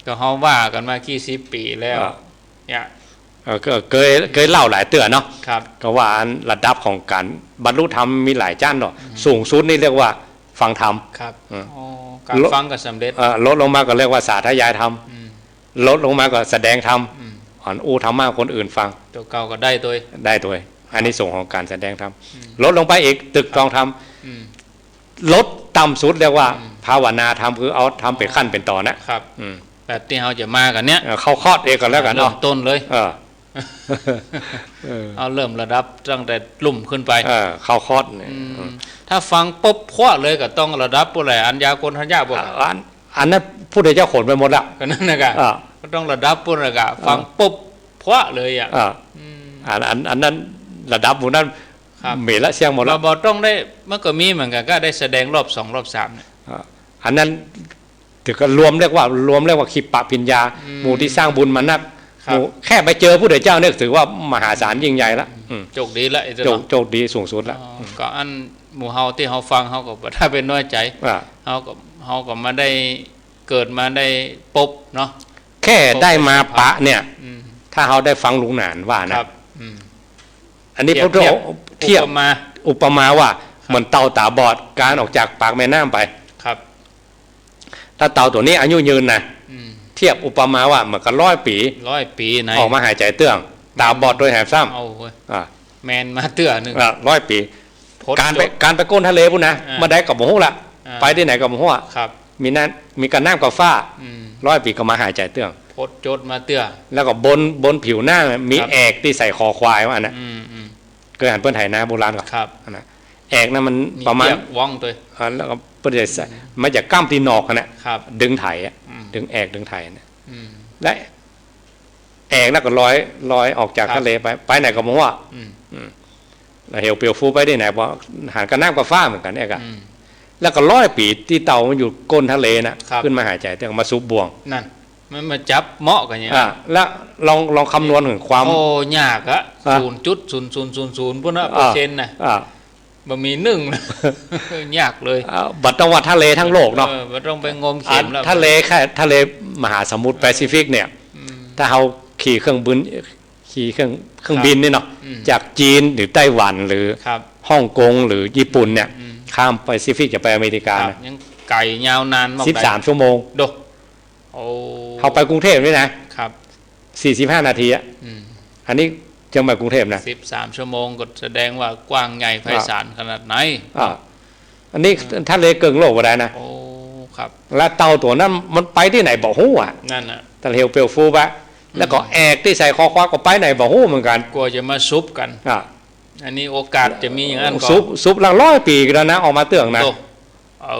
[SPEAKER 2] ก็เฮาว่ากันมากี่สิบปีแล้วเนี่ย
[SPEAKER 1] ก็เคยเล่าหลายเตือนเนาะก็ว่าระดับของการบรรลุธรรมมีหลายชั้นเนาะสูงสุดนี่เรียกว่าฟังธรรม
[SPEAKER 2] การฟังก็สำเร็จ
[SPEAKER 1] ลดลงมาก็เรียกว่าสาธยายธรรมลดลงมาก็แสดงธรรมอ่อนธรรมะคนอื่นฟัง
[SPEAKER 2] ตัวเก่าก็ได้ตัว
[SPEAKER 1] อันนี้ส่งของการแสดงธรรมลดลงไปอีกตึกตรองธรรมลดต่ำสุดเรียกว่าภาวนาธรรมคือเอาทำเป็นขั้นเป็นตอน
[SPEAKER 2] นะครับแบบที่เราจะมากันเนี้ย
[SPEAKER 1] เข้าคอดเองก่อนแล้วกัน
[SPEAKER 2] เริ่มต้นเลยเอาเริ่มระดับตั้งแต่ลุ่มขึ้นไป
[SPEAKER 1] เข้าคอด
[SPEAKER 2] ถ้าฟังปุ๊บพวเลยก็ต้องระดับอะไรอัญญากลทัญญาบอก
[SPEAKER 1] อันนั้นพูดให้เจ้าขนไปหมดละ
[SPEAKER 2] ก็นั่นนะกะก็ต้องระดับปุ๊บนะกะฟังปุ๊บพวเลยอ่ะ
[SPEAKER 1] อันนั้นระดับหมู่นั้นเมละเสียงหมดแล้ว
[SPEAKER 2] บอกต้องได้มันก็มีเหมือนกันก็ได้แสดงรอบ2รอบ3เนี่ย
[SPEAKER 1] อันนั้นถือก็รวมเรียกว่าขิปปะพิญญาหมู่ที่สร้างบุญมานัก
[SPEAKER 2] ครับ
[SPEAKER 1] แค่ไปเจอผู้เดชเจ้าเนี่ยถือว่ามหาศาลยิ่งใหญ่ละ
[SPEAKER 2] โชคดีละไอ้ตัว
[SPEAKER 1] โจกดีสูงสุดละ
[SPEAKER 2] ก็อันหมู่เฮาที่เฮาฟังเฮาก็บ่ถ้าเป็นน้อยใจ
[SPEAKER 1] อ่า
[SPEAKER 2] เฮาก็มาได้เกิดมาได้ปบเนาะ
[SPEAKER 1] แค่ได้มาปะเนี่ย
[SPEAKER 2] อืม
[SPEAKER 1] ถ้าเขาได้ฟังลุงหนานว่า
[SPEAKER 2] ค
[SPEAKER 1] นะ
[SPEAKER 2] รับอืม
[SPEAKER 1] อันนี้พระพุทธองค์เทียบ
[SPEAKER 2] มา
[SPEAKER 1] อุปมาว่าเหมือนเต่าตาบอดการออกจากปากแม่น้ำไป
[SPEAKER 2] ครับ
[SPEAKER 1] ถ้าเต่าตัวนี้อายุยืนนะ
[SPEAKER 2] อืม
[SPEAKER 1] เทียบอุปมาว่าเหมือนกับ100 ปี
[SPEAKER 2] 100 ปีไหน
[SPEAKER 1] ออกมาหายใจเตื้อง ตาบอดโดยแหบซ้
[SPEAKER 2] เอาเว้ย
[SPEAKER 1] ำอ่า
[SPEAKER 2] แมนมาเตื้อหนึง
[SPEAKER 1] 100 ปี
[SPEAKER 2] พด
[SPEAKER 1] การไป
[SPEAKER 2] จบ
[SPEAKER 1] การไปก้นทะเลพุ่นนะ
[SPEAKER 2] อ่า
[SPEAKER 1] มาได้กับหมูละ
[SPEAKER 2] อ่า
[SPEAKER 1] ไปที่ไหนกับหมูอ่ะ
[SPEAKER 2] ครับ
[SPEAKER 1] มีการน้ำกับฟ้า
[SPEAKER 2] อืม
[SPEAKER 1] 100 ปีก็มาหายใจเตื้อง
[SPEAKER 2] พดจดมาเตื้อ
[SPEAKER 1] แล้วก็บนผิวหน้ามี
[SPEAKER 2] ครับ
[SPEAKER 1] แอกที่ใส่คอควายว่านะ
[SPEAKER 2] อืม
[SPEAKER 1] เคยหันเปิ้นไถนาโบราณก่อน
[SPEAKER 2] ครับ
[SPEAKER 1] นะแอกนั้นมันประมาณ
[SPEAKER 2] เปียกว่องตัว
[SPEAKER 1] แล้วก็เปิ้นจะใส่มาจากกล้ามตีนอกอะนะครับ ดึงไถอะ
[SPEAKER 2] อืม
[SPEAKER 1] ดึงแอกดึงไถนะ
[SPEAKER 2] อืม
[SPEAKER 1] และแอกแล้วก็ลอยออกจาก
[SPEAKER 2] ครับ
[SPEAKER 1] ทะเลไปไหนกับหมูอ่ะ
[SPEAKER 2] อืม
[SPEAKER 1] แล้วเหวเปียวฟูไปได้ไหนบ่หันกับน้ำกับฟ้าเหมือนกันเนี่ยกะ
[SPEAKER 2] อืม
[SPEAKER 1] แล้วก็100 ปีที่เต่ามันอยู่ก้นทะเลนะครับ ขึ้นมาหายใจแต่มาซุบบ่วง
[SPEAKER 2] นั่นมันมาจับเหมาะกันเนี่ย
[SPEAKER 1] แล้วลองคำนวณถึงความ
[SPEAKER 2] โอ้ยากอะ
[SPEAKER 1] อ่ะ
[SPEAKER 2] 0.0000พุ่นน่ะเปอร์เซ็นต์น่ะ
[SPEAKER 1] อ่า
[SPEAKER 2] บ่มีหนึ่งนะ ยากเลย
[SPEAKER 1] บัดต้องว่าทะเลทั้งโลกเนาะ
[SPEAKER 2] บ่ต้องไปงมเข็มแล้ว
[SPEAKER 1] ทะเลแค่ทะเลมหาสมุทรแปซิฟิกเนี่ย
[SPEAKER 2] อืม
[SPEAKER 1] ถ้าเราขี่เครื่องบินนี่เนาะ
[SPEAKER 2] อืม
[SPEAKER 1] จากจีนหรือไต้หวันหรือ
[SPEAKER 2] ครับ
[SPEAKER 1] ฮ่องกงหรือญี่ปุ่นเนี่ย
[SPEAKER 2] อืม
[SPEAKER 1] ข้ามแปซิฟิกจะไปอเมริกา
[SPEAKER 2] ครับ
[SPEAKER 1] นะ
[SPEAKER 2] ยังไก่ยาวนานมาก
[SPEAKER 1] 13 ชั่วโมง
[SPEAKER 2] โดโอ้
[SPEAKER 1] เขาไปกรุงเทพนี่นะครับ 45 นาทีอ่ะ
[SPEAKER 2] อืม
[SPEAKER 1] อันนี้จังหวัดกรุงเทพนะ
[SPEAKER 2] 13 ชั่วโมงก็แสดงว่ากว้างใหญ่ไพศาลขนาดไหน
[SPEAKER 1] อ่าอันนี้ทะเลเกิงโลกว่าได้นะ
[SPEAKER 2] โอ้ครับ
[SPEAKER 1] และเต่าตัวนั้นมันไปที่ไหนบอกฮู้อ่ะ
[SPEAKER 2] นั่นน่ะ
[SPEAKER 1] ทะเลเปลวฟูบะแล้วก็แอกที่ใส่คอควายก็ไปไหนบอกฮู้เหมือนกัน
[SPEAKER 2] กลัวจะมาซุบกัน
[SPEAKER 1] อ่า
[SPEAKER 2] อันนี้โอกาสจะมีอย่างนั้นก็
[SPEAKER 1] ซุปหลัง100 ปีกันแล้วนะออกมาเตืองนะ
[SPEAKER 2] โตเอา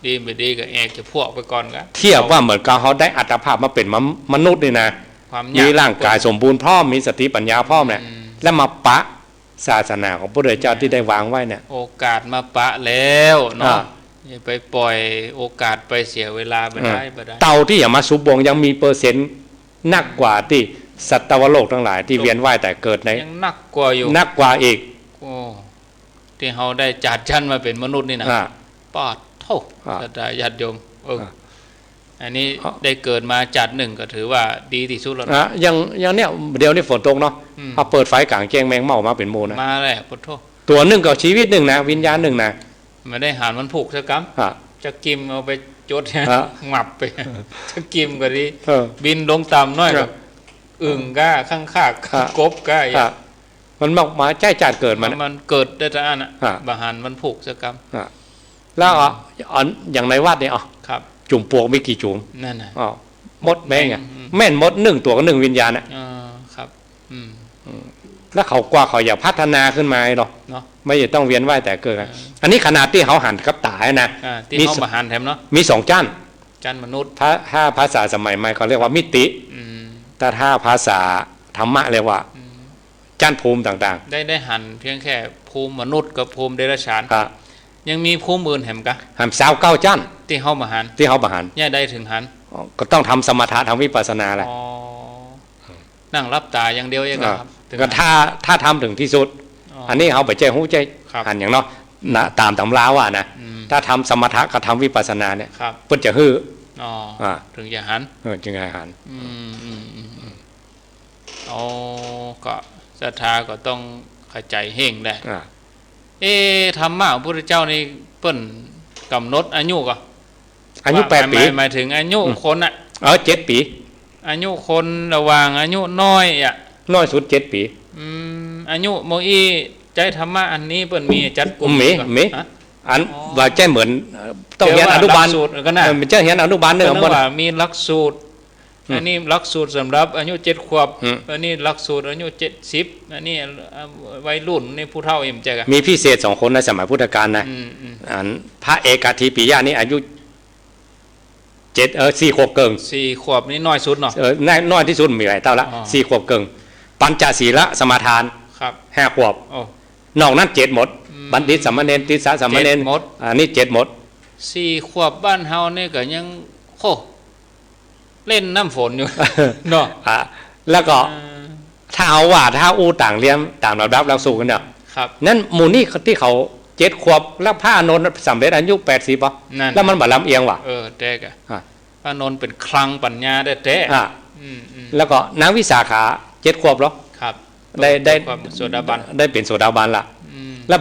[SPEAKER 2] ดีไม่ดีก็แอกจะพวกไปก่อนกัน
[SPEAKER 1] เทียบว่าเหมือนกับเขาได้อัตภาพมาเป็นมนุษย์นี่นะ
[SPEAKER 2] ความย
[SPEAKER 1] มีร่างกายสมบูรณ์พร้อมมีสติปัญญาพร้อมเนี่ยแล้วมาปะศาสนาของพระพุทธเจ้าที่ได้วางไว้เนี่ย
[SPEAKER 2] โอกาสมาปะแล้วเนาะ
[SPEAKER 1] อ่า
[SPEAKER 2] อย่าไปปล่อยโอกาสไปเสียเวลาไปได้ไปได้
[SPEAKER 1] เต่าที่อย่ามาซุบบวงยังมีเปอร์เซ็นต์นักกว่าที่สัตวโลกทั้งหลายที่เวียนว่ายแต่เกิดใน
[SPEAKER 2] ยังหนักกว่าอยู่
[SPEAKER 1] นักกว่าอีก
[SPEAKER 2] โอ้ที่เขาได้จัดชั้นมาเป็นมนุษย์นี่นะ
[SPEAKER 1] อ่า
[SPEAKER 2] ปอดเท่า
[SPEAKER 1] อ่า
[SPEAKER 2] สัตยาญาติโยม
[SPEAKER 1] อ่า
[SPEAKER 2] อันนี้
[SPEAKER 1] อ่า
[SPEAKER 2] ได้เกิดมาจัดหนึ่งก็ถือว่าดีที่สุดแล้วนะ
[SPEAKER 1] อย่างเนี้ยเดี๋ยวนี้ฝนตกเนาะ
[SPEAKER 2] อืม
[SPEAKER 1] เอาเปิดไฟกลางแจ้งแมงเม่ามาเป็นหมูนะ
[SPEAKER 2] มาแล้วพุทโธ
[SPEAKER 1] ตัวหนึ่งกับชีวิตหนึ่งนะวิญญาณหนึ่งนะ
[SPEAKER 2] ไม่ได้หารมันผูกสักก
[SPEAKER 1] อ่า
[SPEAKER 2] ำจะกิมเอาไปจด
[SPEAKER 1] อ่า
[SPEAKER 2] หมับไป จะกิมก็ดี
[SPEAKER 1] เออ
[SPEAKER 2] บินลงต่ำน้อย
[SPEAKER 1] ครั
[SPEAKER 2] กับบ อึ่งก้าข้างข้าง
[SPEAKER 1] อ่าก
[SPEAKER 2] บก้าอย่าง
[SPEAKER 1] อ่ะมันมาใจจัดเกิดมันนะ
[SPEAKER 2] มันเกิดได้แต่อันอ่ะ
[SPEAKER 1] อ่า
[SPEAKER 2] บาหารมันผูกสักก
[SPEAKER 1] แล้วอย่างในวัดเนี่ยอ๋อ
[SPEAKER 2] ำครับ
[SPEAKER 1] จุ่มปลวกมีกี่จุ่ม
[SPEAKER 2] นั่นน่ะ
[SPEAKER 1] อ๋อมดแม่งอ่ะ
[SPEAKER 2] อืม
[SPEAKER 1] แม่นมด1 ตัวกับ1 วิญญาณอ่ะ
[SPEAKER 2] ครับอืม
[SPEAKER 1] แล้วเขากว่าเขาอยากพัฒนาขึ้นมาหรอก
[SPEAKER 2] เนาะ
[SPEAKER 1] ไม่จะต้องเวียนว่ายแต่เกิดกันอันนี้ขนาดที่เขาหันกับตายนะ
[SPEAKER 2] ที่
[SPEAKER 1] มี
[SPEAKER 2] เขาบาหารแถมเนาะ
[SPEAKER 1] มี2จั้น
[SPEAKER 2] จันมนุษย์
[SPEAKER 1] ถ้าภาษาสมัยใหม่เขาเรียกว่ามิติ
[SPEAKER 2] อืม
[SPEAKER 1] แต่ถ้าภาษาธรรมะเรียกว่าจั้นภูมิต่าง
[SPEAKER 2] ได้หันเพียงแค่ภูมิมนุษย์กับภูมิเดรัจฉาน
[SPEAKER 1] ๆครับ
[SPEAKER 2] ยังมีภูมิอื่นแหมกะ
[SPEAKER 1] หัน29จั้น
[SPEAKER 2] ที่เขาบาหาร
[SPEAKER 1] ที่เขาบหัน
[SPEAKER 2] เนี่ยได้ถึงหัน
[SPEAKER 1] ก็ต้องทำสมถะทำวิปัสสนาแหละ
[SPEAKER 2] อ๋อนั่งรับตาอย่างเดียวเองนะครับถึง
[SPEAKER 1] ก็ถ้าทำถึงที่สุด อันนี้เขาไปใจหูใจ
[SPEAKER 2] ครับ
[SPEAKER 1] หันอย่างเนาะนะตามตำราว่านะ
[SPEAKER 2] อืม
[SPEAKER 1] ถ้าทำสมถะกับทำวิปัสสนาเนี่ย
[SPEAKER 2] ครับ
[SPEAKER 1] เพิ่นจะฮื้อ
[SPEAKER 2] อ๋อ
[SPEAKER 1] อ่า
[SPEAKER 2] ถึงจะหัน
[SPEAKER 1] จึงไงหัน
[SPEAKER 2] อ๋อก็ศรัทธาก็ต้องเข้าใจเฮงได้
[SPEAKER 1] อ่า
[SPEAKER 2] ธรรมะของพระพุทธเจ้านี่เปิ้นกำหนดอายุก็
[SPEAKER 1] อายุ
[SPEAKER 2] ว่า
[SPEAKER 1] 8 ปี
[SPEAKER 2] หมายถึงอายุคนอะ
[SPEAKER 1] 7 ปี
[SPEAKER 2] อายุคนระหว่างอายุน้อยอ่ะ
[SPEAKER 1] น้อยสุด7 ปี
[SPEAKER 2] อายุโมอีใจธรรมะอันนี้เปิ้นมีจัดกลุ่ม
[SPEAKER 1] มี
[SPEAKER 2] ก่อน
[SPEAKER 1] มี
[SPEAKER 2] ฮะ
[SPEAKER 1] อันว่าใจเหมือนต้องเรียนอนุบาล
[SPEAKER 2] หลักสูตรก็น่ะ
[SPEAKER 1] มันจะเรียนอนุบาลหนึ่ง
[SPEAKER 2] เปิ้น
[SPEAKER 1] บน
[SPEAKER 2] ว่ามีหลักสูตร อันนี้หลักสูตรสำหรับอายุ7 ขวบ
[SPEAKER 1] อืม
[SPEAKER 2] อันนี้หลักสูตรอายุ70อันนี้วัยรุ่นนี่ผู้เฒ่าเอ็มแจกอะ
[SPEAKER 1] มีพิเศษ2 คนในสมัยพุทธกาลนะ อันพระเอกาธีปิยะนี่อายุ4 ขวบเกิง
[SPEAKER 2] 4 ขวบนี่น้อยสุดเนาะ
[SPEAKER 1] น้อยที่สุดมีหลายเท่าละ
[SPEAKER 2] อ๋อ
[SPEAKER 1] 4 ขวบเกิงปัญจศีละสมาทาน
[SPEAKER 2] ครับ
[SPEAKER 1] 5 ขวบ
[SPEAKER 2] โอ้
[SPEAKER 1] นอกนั้น7 หมด บัณฑิตสามเณรติสาสามเณร
[SPEAKER 2] 7 หมด
[SPEAKER 1] อันนี้7 หมด
[SPEAKER 2] 4 ขวบบ้านเฮานี่ก็ยังโคเล่นน้ำฝนอยู่ เนาะ
[SPEAKER 1] อ่า แล้วก็ถ้าเอาว่าถ้าอู้ต่างเลี้ยงต่างระดับหลักสูตรกันเนี่ย
[SPEAKER 2] ครับ
[SPEAKER 1] นั่นหมู่นี่ที่เขา7 ขวบแล้วพระอานนท์สำเร็จอายุ80ป่ะ
[SPEAKER 2] นั่น
[SPEAKER 1] แล้วมันบ่ลำเอียงว่ะ
[SPEAKER 2] แท้กะ
[SPEAKER 1] อ่ะ
[SPEAKER 2] พระนนท์เป็นคลังปัญญาได้แท้
[SPEAKER 1] อ่ะ
[SPEAKER 2] อืม
[SPEAKER 1] แล้วก็นางวิสาขา7 ขวบเหรอ
[SPEAKER 2] ครับ
[SPEAKER 1] ได้
[SPEAKER 2] ความโสดาบัน
[SPEAKER 1] ได้เป็นโสดาบันละ
[SPEAKER 2] อืม
[SPEAKER 1] แล้ว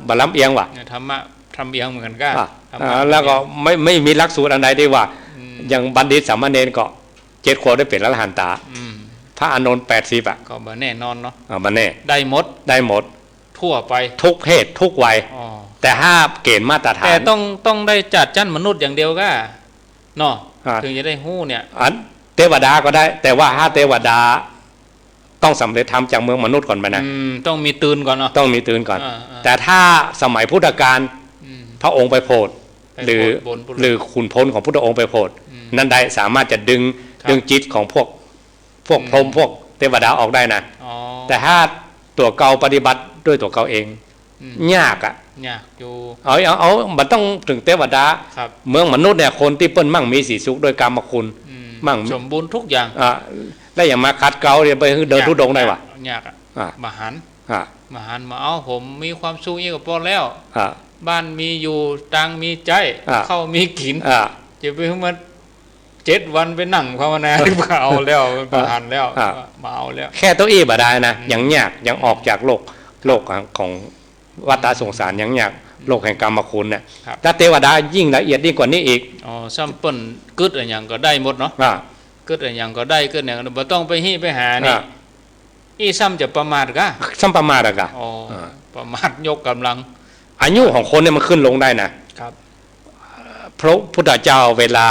[SPEAKER 1] บ่ลำเอียงว่ะ
[SPEAKER 2] เนี่ยธรรมะทำเอียงเหมือนกันก็
[SPEAKER 1] อ่ะ
[SPEAKER 2] ธรรมะ
[SPEAKER 1] แล้วก็ไม่มีหลักสูตรอันใดที่ว่า
[SPEAKER 2] อืม
[SPEAKER 1] อย่างบัณฑิตสามเณรก็7 ขวบได้เป็นอรหันตา
[SPEAKER 2] อืม
[SPEAKER 1] พระอานนท์80อ่ะ
[SPEAKER 2] ก็บ่แน่นอนเนาะ
[SPEAKER 1] มันแน่
[SPEAKER 2] ได้หมด
[SPEAKER 1] ได้หมด
[SPEAKER 2] ทั่วไป
[SPEAKER 1] ทุกเพศทุกวัย
[SPEAKER 2] อ๋อ
[SPEAKER 1] แต่ถ้าเกณฑ์มาตรฐาน
[SPEAKER 2] แต่ต้องได้จัดจันมนุษย์อย่างเดียวก็เนาะ
[SPEAKER 1] อ่า
[SPEAKER 2] ถึงจะได้หู้เนี่ย
[SPEAKER 1] อันเทวดาก็ได้ แต่ว่าถ้าเทวดาต้องสำเร็จทำจากเมืองมนุษย์ก่อนไปนะ
[SPEAKER 2] ต้องมีตื่นก่อนเนาะ
[SPEAKER 1] ต้องมีตื่นก่อน
[SPEAKER 2] อ่า
[SPEAKER 1] แต่ถ้าสมัยพุทธกาล
[SPEAKER 2] อืม
[SPEAKER 1] พระองค์ไปโพธิ
[SPEAKER 2] ไป
[SPEAKER 1] หรือ
[SPEAKER 2] โพธิบนบุรุษ
[SPEAKER 1] หรือขุนพลของพุทธองค์ไปโพธิ
[SPEAKER 2] อืม
[SPEAKER 1] นั่นได้สามารถจะดึง
[SPEAKER 2] ครับ
[SPEAKER 1] ดึงจิตของพวกพรหมพวกเทวดาออกได้นะ
[SPEAKER 2] อ๋อ
[SPEAKER 1] แต่ถ้าตัวเก่าปฏิบัติด้วยตัวเก่าเอง
[SPEAKER 2] อืม
[SPEAKER 1] ยากอ่ะ
[SPEAKER 2] ยากอยู่
[SPEAKER 1] เอามันต้องถึงเทวดา
[SPEAKER 2] ครับ
[SPEAKER 1] เมืองมนุษย์เนี่ยคนที่เปิ้นมั่งมีสีสุขโดยกรรมคุณ
[SPEAKER 2] อืม
[SPEAKER 1] มั่ง
[SPEAKER 2] สมบูรณ์ทุกอย่าง
[SPEAKER 1] แล้วอย่ามาคัดเกลาเดี๋ยวไปเดินทุดงค์ได้วะ
[SPEAKER 2] ยากอะ
[SPEAKER 1] อ่ะ
[SPEAKER 2] มหันต์
[SPEAKER 1] อ่ะ
[SPEAKER 2] มหันต์มาเอาผมมีความสุขยิ่งกว่าพอแล้ว
[SPEAKER 1] อ่ะ
[SPEAKER 2] บ้านมีอยู่ตังค์มีใจ
[SPEAKER 1] อ่ะ
[SPEAKER 2] เข้าวมีกิน
[SPEAKER 1] อ่ะ
[SPEAKER 2] จะไปให้มัน7 วันไปนั่งภาวนาหรือเปล่าเอาแล้วมหันต์แล้ว
[SPEAKER 1] อ่ะ
[SPEAKER 2] มาเอาแล้ว
[SPEAKER 1] แค่ตัวอี้บ่ได้นะยังยากยังออกจากโลกของวัฏสงสารยังยากโลกแห่งกรรมคุณเนี่ย
[SPEAKER 2] ครับ
[SPEAKER 1] ถ้าเทวดายิ่งละเอียดยิ่งกว่านี้อีก
[SPEAKER 2] อ๋อซัมเปิลกึดอะไรอย่างก็ได้หมดเนาะ
[SPEAKER 1] อ่ะ
[SPEAKER 2] กึดอะไรอย่างก็ได้กึดอย่างก็บ่ต้องไปฮี่ไปหานี่
[SPEAKER 1] อ่ะ
[SPEAKER 2] อีซ้ำจะประมาทกะ
[SPEAKER 1] สัมปมาตอะกะ
[SPEAKER 2] อ๋อประมาทยกกำลัง
[SPEAKER 1] อายุของคนเนี่ยมันขึ้นลงได้นะครับ พระพุทธเจ้าเวลา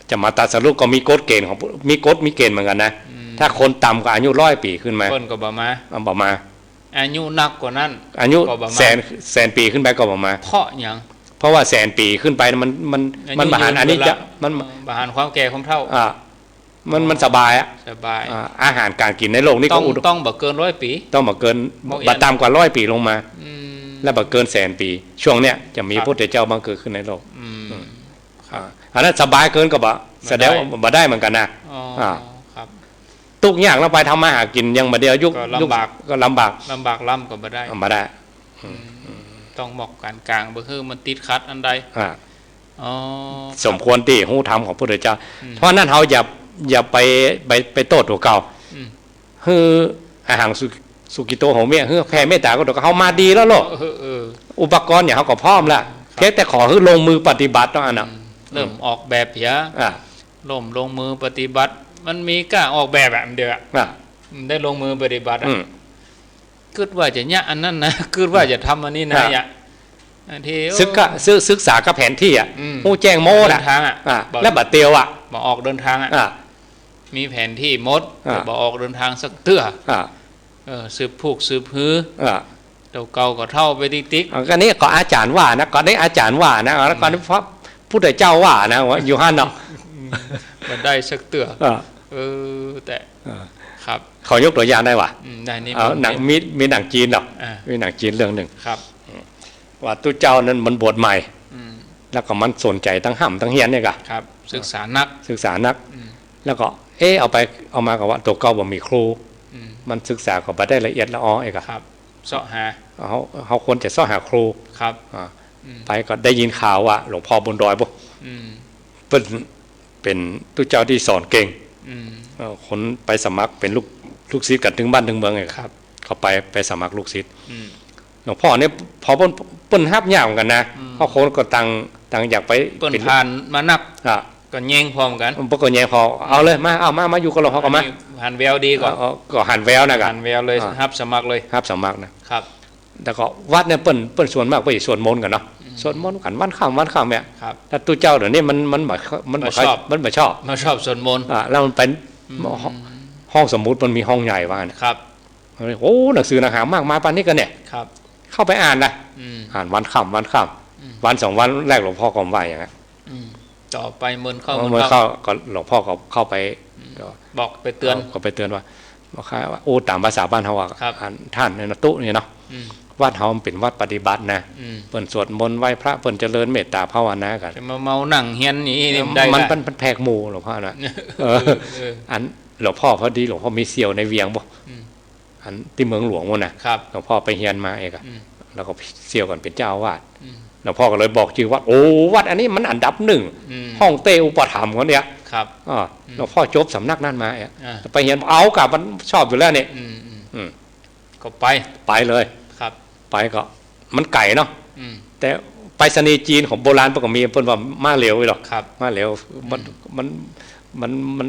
[SPEAKER 1] จะมาตรัสรู้ก็มีกฎเกณฑ์ของมีกฎมีเกณฑ์เหมือนกันนะ ถ้าคนต่ำกว่าอายุ100 ปีขึ้นมา
[SPEAKER 2] เพิ่นก็บ่มา
[SPEAKER 1] บอกมา
[SPEAKER 2] อายุนักกว่านั้น
[SPEAKER 1] อายุ
[SPEAKER 2] ก็ประมาณ
[SPEAKER 1] แสนปีขึ้นไปก็บอกมา
[SPEAKER 2] เพราะหยัง
[SPEAKER 1] เพราะว่า100,000 ปีขึ้นไปมันมหาอันนี้จะมัน
[SPEAKER 2] บาหารความแก่ความเฒ่า
[SPEAKER 1] มันสบายอะ
[SPEAKER 2] สบาย
[SPEAKER 1] อาหารการกินในโลกนี้
[SPEAKER 2] ต้
[SPEAKER 1] ก็
[SPEAKER 2] อง
[SPEAKER 1] อุดม
[SPEAKER 2] ต้องบ่เกิน100 ปี
[SPEAKER 1] ต้องมาเกิน
[SPEAKER 2] บอกอีก
[SPEAKER 1] บัต่ำกว่า100 ปีลงมา
[SPEAKER 2] อืม
[SPEAKER 1] และบัเกิน100,000 ปี ช่วงเนี้ยจะมี
[SPEAKER 2] ครับ
[SPEAKER 1] พุทธเจ้าบังเกิดขึ้นในโลก
[SPEAKER 2] อืมครับ
[SPEAKER 1] อันนั้นสบายเกินก็บ่แสดงว่าบ่ได้เหมือนกันนะ
[SPEAKER 2] อ๋อ
[SPEAKER 1] อ่า
[SPEAKER 2] ครับ
[SPEAKER 1] ทุกอย่างเราไปทำมาหากินยังบ่เดียวยุค
[SPEAKER 2] ก็ลำบาก
[SPEAKER 1] ก็ลำบาก
[SPEAKER 2] ลำบากล่ำก็บ่ได้
[SPEAKER 1] บ่ได้
[SPEAKER 2] ต้องบอกการกลางบ่คือมันติดขัดอันใด
[SPEAKER 1] อ่า
[SPEAKER 2] อ๋อ
[SPEAKER 1] สมควรที่หูธรรมของพระพุทธเจ้า
[SPEAKER 2] อืม
[SPEAKER 1] เพราะนั้นเราอย่าไปโทษตัวเก่า
[SPEAKER 2] อืม
[SPEAKER 1] คืออาหารสุกิโตโหเมียคือแผ่เมตตาก็ตัวเขามาดีแล้วโลก อุปกรณ์เนี่ยเขาก็พร้อมแล้วเพียงแต่ขอให้ลงมือปฏิบัติต้องอันน่ะ
[SPEAKER 2] เริ่มออกแบบเหีย
[SPEAKER 1] อ่า
[SPEAKER 2] ลงมือปฏิบัติ มันมีกล้าออกแบบแบบเดียวอะ
[SPEAKER 1] อ่า
[SPEAKER 2] ได้ลงมือปฏิบัติอะ
[SPEAKER 1] อืม
[SPEAKER 2] คิดว่าจะเนี่ยอันนั้นนะคิดว่าจะทำอันนี้นะ
[SPEAKER 1] อ่ะ
[SPEAKER 2] อย่าอันที่
[SPEAKER 1] ศึกษากับแผนที่อ่ะ
[SPEAKER 2] อืม
[SPEAKER 1] ผู้แจ้งโมด
[SPEAKER 2] เดิ
[SPEAKER 1] อ่ะ
[SPEAKER 2] นทางอ่ะ
[SPEAKER 1] อ่า
[SPEAKER 2] บอก
[SPEAKER 1] และบัดเตียวอ่ะ
[SPEAKER 2] บอกออกเดินทางอ่ะ
[SPEAKER 1] อ่า
[SPEAKER 2] มีแผนที่มด
[SPEAKER 1] อ่ะ
[SPEAKER 2] แต่บอกออกเดินทางสักเตื้อ
[SPEAKER 1] อ่า
[SPEAKER 2] สืบผูกสืบฮื้อ
[SPEAKER 1] อ่า
[SPEAKER 2] เต่าเก่าก็เท่าไปติ๊ก
[SPEAKER 1] ก็นี้ก็อาจารย์ว่านะก็ได้อาจารย์ว่านะแล้วก็พระพุทธเจ้าว่านะว่าอยู่ฮั่นเนาะ
[SPEAKER 2] ๆมันได้สักเตื้อ
[SPEAKER 1] อ่า
[SPEAKER 2] แต่
[SPEAKER 1] อ่า
[SPEAKER 2] ครับ
[SPEAKER 1] เขายกตัวอย่างได้ว่ะ
[SPEAKER 2] ได้นี่
[SPEAKER 1] เอาหนังมีหนังจีนหรอก
[SPEAKER 2] อ่า
[SPEAKER 1] มีหนังจีนเรื่องหนึ่ง
[SPEAKER 2] ครับ
[SPEAKER 1] ว่าตู้เจ้านั้นมันบวชใหม่
[SPEAKER 2] อืม
[SPEAKER 1] แล้วก็มันสนใจทั้งห้ำทั้งเฮียนเนี่ยกะ
[SPEAKER 2] ครับ ศึกษานัก
[SPEAKER 1] ศึกษานัก
[SPEAKER 2] อืม
[SPEAKER 1] แล้วก็เอามากับว่าตัวเก่าบ่มีครู
[SPEAKER 2] อืม
[SPEAKER 1] มันศึกษาก็บ่ได้ละเอียดละออเอกอะ
[SPEAKER 2] ครับเสาะหา
[SPEAKER 1] เขาควรจะเสาะหาครู
[SPEAKER 2] ครับ
[SPEAKER 1] อ่า
[SPEAKER 2] อืม
[SPEAKER 1] ไปก็ได้ยินข่าวว่าหลวงพ่อบนดอยบ่
[SPEAKER 2] อืม
[SPEAKER 1] เป็นตู้เจ้าที่สอนเก่ง
[SPEAKER 2] อืม
[SPEAKER 1] คนไปสมัครเป็นลูกศิษย์กันถึงบ้านถึงเมืองไง
[SPEAKER 2] ครับ
[SPEAKER 1] เขาไปสมัครลูกศิษย์
[SPEAKER 2] อืม
[SPEAKER 1] หลวงพ่อเนี่ยพอเปิ้นฮับยากเหมือนกันนะเพราะคนก็ตังอยากไป
[SPEAKER 2] เปิ้นผ่านมานัก
[SPEAKER 1] อ่ะ
[SPEAKER 2] ก็แย่งพร้อมกัน
[SPEAKER 1] ปกติพอเอาเลยมาอยู่กับหลวงพ่อก็มา
[SPEAKER 2] หันแววดีก่อน
[SPEAKER 1] ก็หันแววนะกั
[SPEAKER 2] หั
[SPEAKER 1] น
[SPEAKER 2] นแววเลยรับสมัครเลย
[SPEAKER 1] ฮับสมัครนะครับ แล้วก็วัดเนี่ยเปิ้นส่วนมากไปสวดมนต์กันเนาะสวดมนต์กันวันข้ามเนี่ย
[SPEAKER 2] ครับ
[SPEAKER 1] แต่ตู้เจ้าเดี๋ยวนี้มันบ่ชอบมันบ่ชอบ
[SPEAKER 2] มาชอบสวดมนต์
[SPEAKER 1] แล้วมันเป็นห้องสมุดมันมีห้องใหญ่ว่าเนี่ย
[SPEAKER 2] ครับ
[SPEAKER 1] โอ้หนังสือหนังหามากมายปานนี้กันเนี่ย
[SPEAKER 2] ครับ
[SPEAKER 1] เข้าไปอ่านนะ
[SPEAKER 2] อืม
[SPEAKER 1] อ่านวันค่ำวัน2 วันแรกหลวงพ่อก็ว่าอย่างนั้น
[SPEAKER 2] อืมต่อไปเมินเข้า
[SPEAKER 1] เมื่อเข้าก็หลวงพ่อก็เข้าไปก็
[SPEAKER 2] บอกไปเตือน
[SPEAKER 1] ก็ไปเตือนว่าโอ้ตามภาษาบ้านเขาว่า
[SPEAKER 2] ครับ
[SPEAKER 1] ท่านในนตุเนี่ยเนาะ
[SPEAKER 2] อืม
[SPEAKER 1] วัดเฮามันเป็นวัดปฏิบัตินะ
[SPEAKER 2] อืม
[SPEAKER 1] เปิ่นสวดมนต์ไหว้พระเปิ่นเจริญเมตตาภาวนากัน
[SPEAKER 2] จะมาเมาหนังเฮียนนี่ได้
[SPEAKER 1] มัน
[SPEAKER 2] ละ
[SPEAKER 1] เป็นแพกหมู่หลวงพ่อนะ
[SPEAKER 2] เออ
[SPEAKER 1] อัน หลวงพ่อพอดีหลวงพ่อมีเสี่ยวในเวียงบ่
[SPEAKER 2] อืม
[SPEAKER 1] อันที่เมืองหลวงมันนะครับ หลวงพ่อไปเฮียนมาเองอะ
[SPEAKER 2] อืม
[SPEAKER 1] แล้วก็เสี่ยวก่อนเป็นเจ้าอาวาส
[SPEAKER 2] อืม
[SPEAKER 1] หลวงพ่อก็เลยบอกชื่อวัดโอ้วัดอันนี้มันอันดับหนึ่ง
[SPEAKER 2] อืม
[SPEAKER 1] ห้องเต้อุปถัมภ์เขาเนี่ย
[SPEAKER 2] ครับ
[SPEAKER 1] หลวงพ่อจบสำนักนั้นมาอ่ะ
[SPEAKER 2] อ่า
[SPEAKER 1] ไปเฮียนเอากับมันชอบอยู่แล้วเนี่ย
[SPEAKER 2] อืมอืม
[SPEAKER 1] อืม
[SPEAKER 2] ก็ไป
[SPEAKER 1] ไปเลย
[SPEAKER 2] ครับ
[SPEAKER 1] ไปก็มันไก่เนาะ
[SPEAKER 2] อืม
[SPEAKER 1] แต่ไปรษณีย์จีนของโบราณปก็มีเพิ่นว่ามาเหลวอีหรอก
[SPEAKER 2] ครับ
[SPEAKER 1] มาเหลวมัน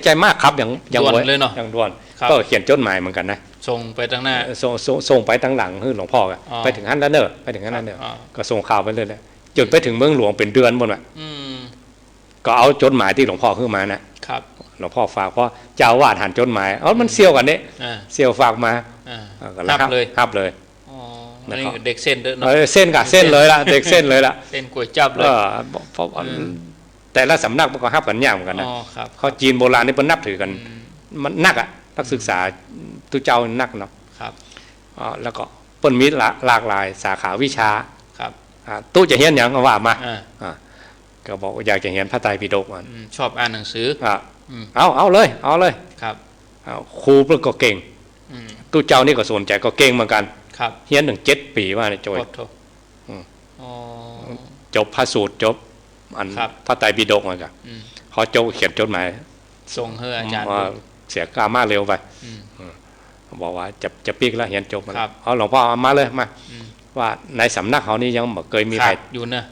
[SPEAKER 1] ใจมากครับอย่าง
[SPEAKER 2] ด่วนเลยเนาะ
[SPEAKER 1] อย่างด่วน
[SPEAKER 2] ครับ
[SPEAKER 1] ก็เขียนจดหมายเหมือนกันนะ
[SPEAKER 2] ส่งไปตั้งหน้า
[SPEAKER 1] ส่งไปตั้งหลังคือหลวงพ่ออะ
[SPEAKER 2] อ๋อ
[SPEAKER 1] ไปถึงฮั่นแล้วเนอะไปถึงฮั่นแล้วเนอะ
[SPEAKER 2] อ๋อ
[SPEAKER 1] ก็ส่งข่าวไปเลยแหละจนไปถึงเมืองหลวงเป็นเดือนหมดอ่ะ
[SPEAKER 2] อืม
[SPEAKER 1] ก็เอาจดหมายที่หลวงพ่อขึ้นมานะครับ หลวงพ่อฝากเพราะเจ้าอาวาดหันจดหมายมันเซี่ยวกันนี่
[SPEAKER 2] อ่า
[SPEAKER 1] เซี่ยวฝากมา
[SPEAKER 2] อ่า
[SPEAKER 1] ก็
[SPEAKER 2] รับเลย
[SPEAKER 1] ครับเลย
[SPEAKER 2] อ๋ออันนี้เด็กเส้นเด้อเนาะ
[SPEAKER 1] เส้นกับเส้นเลยล่ะเด็กเส้นเลยล่ะ
[SPEAKER 2] เส้นก๋วยจับเลย
[SPEAKER 1] เพราะแต่ละสำนักมันก็ฮับกันยากเหมือนกันนะ
[SPEAKER 2] อ๋อครับ
[SPEAKER 1] เขาจีนโบราณนี่เป็นนับถือกัน
[SPEAKER 2] อืม
[SPEAKER 1] มันนักอ่ะนักศึกษาตุเจ้านักเนาะ
[SPEAKER 2] ครับ
[SPEAKER 1] แล้วก็เปิ้นมีหลากหลายสาขาวิชา
[SPEAKER 2] ครับ
[SPEAKER 1] ตู้จะเฮียนอย่างก็ว่ามา
[SPEAKER 2] อ่า
[SPEAKER 1] ก็บอกว่าอยากจะเฮียนพระไตรปิฎกมัน
[SPEAKER 2] อืมชอบอ่านหนังสือ อืม
[SPEAKER 1] เอาเลย
[SPEAKER 2] ครับ
[SPEAKER 1] ครูเพิ่นก็เก่ง
[SPEAKER 2] อืม
[SPEAKER 1] ตู้เจ้านี่ก็สนใจก็เก่งเหมือนกัน
[SPEAKER 2] ครับ
[SPEAKER 1] เฮียนถึง7 ปีว่าเนี่ยโจย
[SPEAKER 2] โทษโทษ
[SPEAKER 1] อืม
[SPEAKER 2] อ๋อ
[SPEAKER 1] จบพระสูตรจบอัน
[SPEAKER 2] ครับ
[SPEAKER 1] พระไตรปิฎกมันก็
[SPEAKER 2] อืม
[SPEAKER 1] เขาโจเขียนจดหมาย
[SPEAKER 2] ส่งให้อาจารย์
[SPEAKER 1] ว่าเสียกามาเร็วไป
[SPEAKER 2] อืม
[SPEAKER 1] บอกว่าจะปีกแล้วเฮียนจบมา
[SPEAKER 2] ครับ
[SPEAKER 1] เอาหลวงพ่อเอามาเลยมา
[SPEAKER 2] อืม
[SPEAKER 1] ว่าในสำนักเขานี่ยังบ่เคยมี
[SPEAKER 2] ขา
[SPEAKER 1] ใคร
[SPEAKER 2] ดอยู่นะ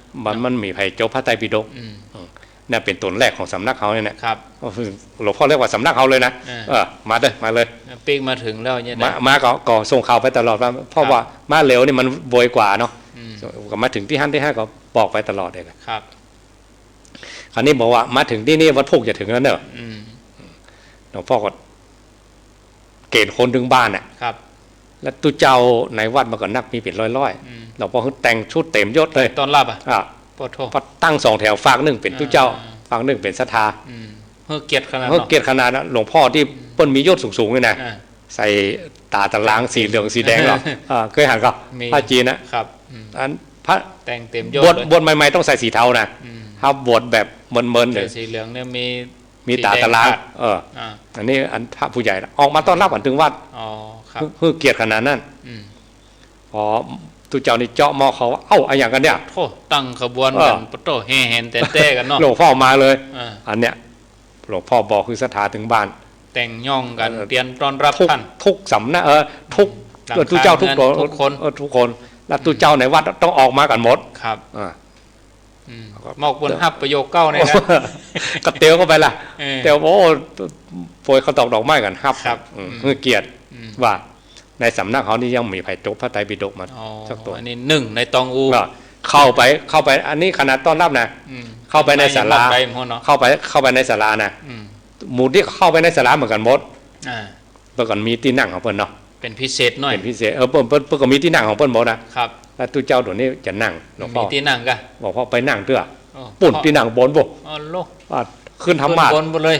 [SPEAKER 1] มันมีใครจบพระไตรปิฎก
[SPEAKER 2] อืม
[SPEAKER 1] เนี่ยเป็นต้นแรกของสำนักเขาเนี่ยนะครับ ก็คือหลวงพ่อเรียกว่าสำนักเขาเลยนะ
[SPEAKER 2] อ่า
[SPEAKER 1] มาเลย
[SPEAKER 2] ปีกมาถึงแล้วเนี่ย
[SPEAKER 1] มาก็ส่งข่าวไปตลอดว่าเพราะว่ามาเร็วนี่มันโวยกว่าเนาะ
[SPEAKER 2] อืม
[SPEAKER 1] ก็มาถึงที่ห้าก็บอกไปตลอดเลย
[SPEAKER 2] ครับ
[SPEAKER 1] คราวนี้บอกว่ามาถึงที่นี่วัดพุกจะถึงแล้วเนอะ
[SPEAKER 2] อืม
[SPEAKER 1] หลวงพ่อก็เกณฑ์คนถึงบ้านน่ะ
[SPEAKER 2] ครับ
[SPEAKER 1] แล้วตุเจ้าในวัดมาก็นักมีเป็นร้อย
[SPEAKER 2] อืม
[SPEAKER 1] หลวงพ่อเขาแต่งชุดเต็มยศเลย
[SPEAKER 2] ตอนรับอ่ะ
[SPEAKER 1] อ่ะ
[SPEAKER 2] ปโทษ
[SPEAKER 1] พอตั้ง2 แถวฝากหนึ่งเป็นตุเจ้า
[SPEAKER 2] อ่า
[SPEAKER 1] ฝากหนึ่งเป็นศรัทธา
[SPEAKER 2] อืมเพื่อเกียรติขนาด
[SPEAKER 1] เมื่อ
[SPEAKER 2] เนาะ
[SPEAKER 1] เกียรติขนาดนั้นหลวงพ่อที่เปิ้นมียศสูงๆเลยนะ
[SPEAKER 2] อ่า
[SPEAKER 1] ใส่ตาตะลางสีเหลืองสีแดงหรอเคยหันก็
[SPEAKER 2] มี
[SPEAKER 1] พระจีนนะครับ
[SPEAKER 2] อืม
[SPEAKER 1] อันพระ
[SPEAKER 2] แต่งเต็มยศ
[SPEAKER 1] บวช
[SPEAKER 2] เลย
[SPEAKER 1] บวชใหม่ๆต้องใส่สีเทานะ
[SPEAKER 2] อืม
[SPEAKER 1] ถ้าบวชแบบเมินๆเล
[SPEAKER 2] แต่
[SPEAKER 1] ย
[SPEAKER 2] สีเหลืองเนี่ยมี
[SPEAKER 1] มีตาตะลาง
[SPEAKER 2] สีแดง อ่า
[SPEAKER 1] อันนี้อันพระผู้ใหญ่นะออกมาต้อนรับอันถึงวัด
[SPEAKER 2] อ๋อครับ
[SPEAKER 1] เพื่อเกียรติขนาดนั้น
[SPEAKER 2] อืม
[SPEAKER 1] พอตุเจ้านี่เจาะมอเขาว่าเอ้าอะไรอย่างกันเนี่ย
[SPEAKER 2] โทษตั้งขบวนกันปโตแห่แหนแต่เต้กันเนาะ
[SPEAKER 1] หลวงพ่อมาเลย
[SPEAKER 2] อ่า
[SPEAKER 1] อันเนี้ยหลวงพ่อบอกคือศรัทธาถึงบ้าน
[SPEAKER 2] แต่งย่องกันเตรียมต้อนรับ
[SPEAKER 1] ทุก
[SPEAKER 2] ท่าน
[SPEAKER 1] ทุกสำนักทุก
[SPEAKER 2] หลังคา
[SPEAKER 1] ตุเจ้าทุก
[SPEAKER 2] เงินทุกคน
[SPEAKER 1] ทุกคนแล้วตุเจ้าในวัดต้องออกมากันหมด
[SPEAKER 2] ครับ
[SPEAKER 1] อ่า
[SPEAKER 2] อืม
[SPEAKER 1] ครับ
[SPEAKER 2] มอกบนฮับประโยคเก้าเนี่ยนะ
[SPEAKER 1] ก็เตียวเข้าไปล่ะ
[SPEAKER 2] เออ
[SPEAKER 1] เตียวโอ้โปรยเขาตอกดอกไม้กันครับ
[SPEAKER 2] ครับ
[SPEAKER 1] คือเกียรติ
[SPEAKER 2] อืม
[SPEAKER 1] ว่าในสำนักเขานี่ยังมีไผ่จบพระไตรปิฎกมา
[SPEAKER 2] อ๋อ
[SPEAKER 1] สักตัว
[SPEAKER 2] อันนี้หนึ่งในตองอู
[SPEAKER 1] ก็เข้าไปอันนี้ขนาดต้อนรับนะ
[SPEAKER 2] อืม
[SPEAKER 1] เข้าไปในศาลา
[SPEAKER 2] ไปหมดเนาะ
[SPEAKER 1] เข้าไปในศาลานะ
[SPEAKER 2] อืม
[SPEAKER 1] หมู่ที่เข้าไปในศาลาเหมือนกันหมด
[SPEAKER 2] อ่า
[SPEAKER 1] เพิ่นก็มีที่นั่งของเพิ่นเนาะ
[SPEAKER 2] เป็นพิเศษหน่อย
[SPEAKER 1] เป็นพิเศษเพิ่นก็มีที่นั่งของเพิ่นหมดนะครับ แล้วตุเจ้าตัวนี้จะนั่งหลวงพ่
[SPEAKER 2] มี
[SPEAKER 1] อ
[SPEAKER 2] ที่นั่งกะ
[SPEAKER 1] บอกพ่อไปนั่งเตื้อ
[SPEAKER 2] อ๋อ
[SPEAKER 1] ปุ่นที่นั่งบนบ่
[SPEAKER 2] อ๋อโลก
[SPEAKER 1] ว่าขึ้นธรรมะ
[SPEAKER 2] บนหมดเลย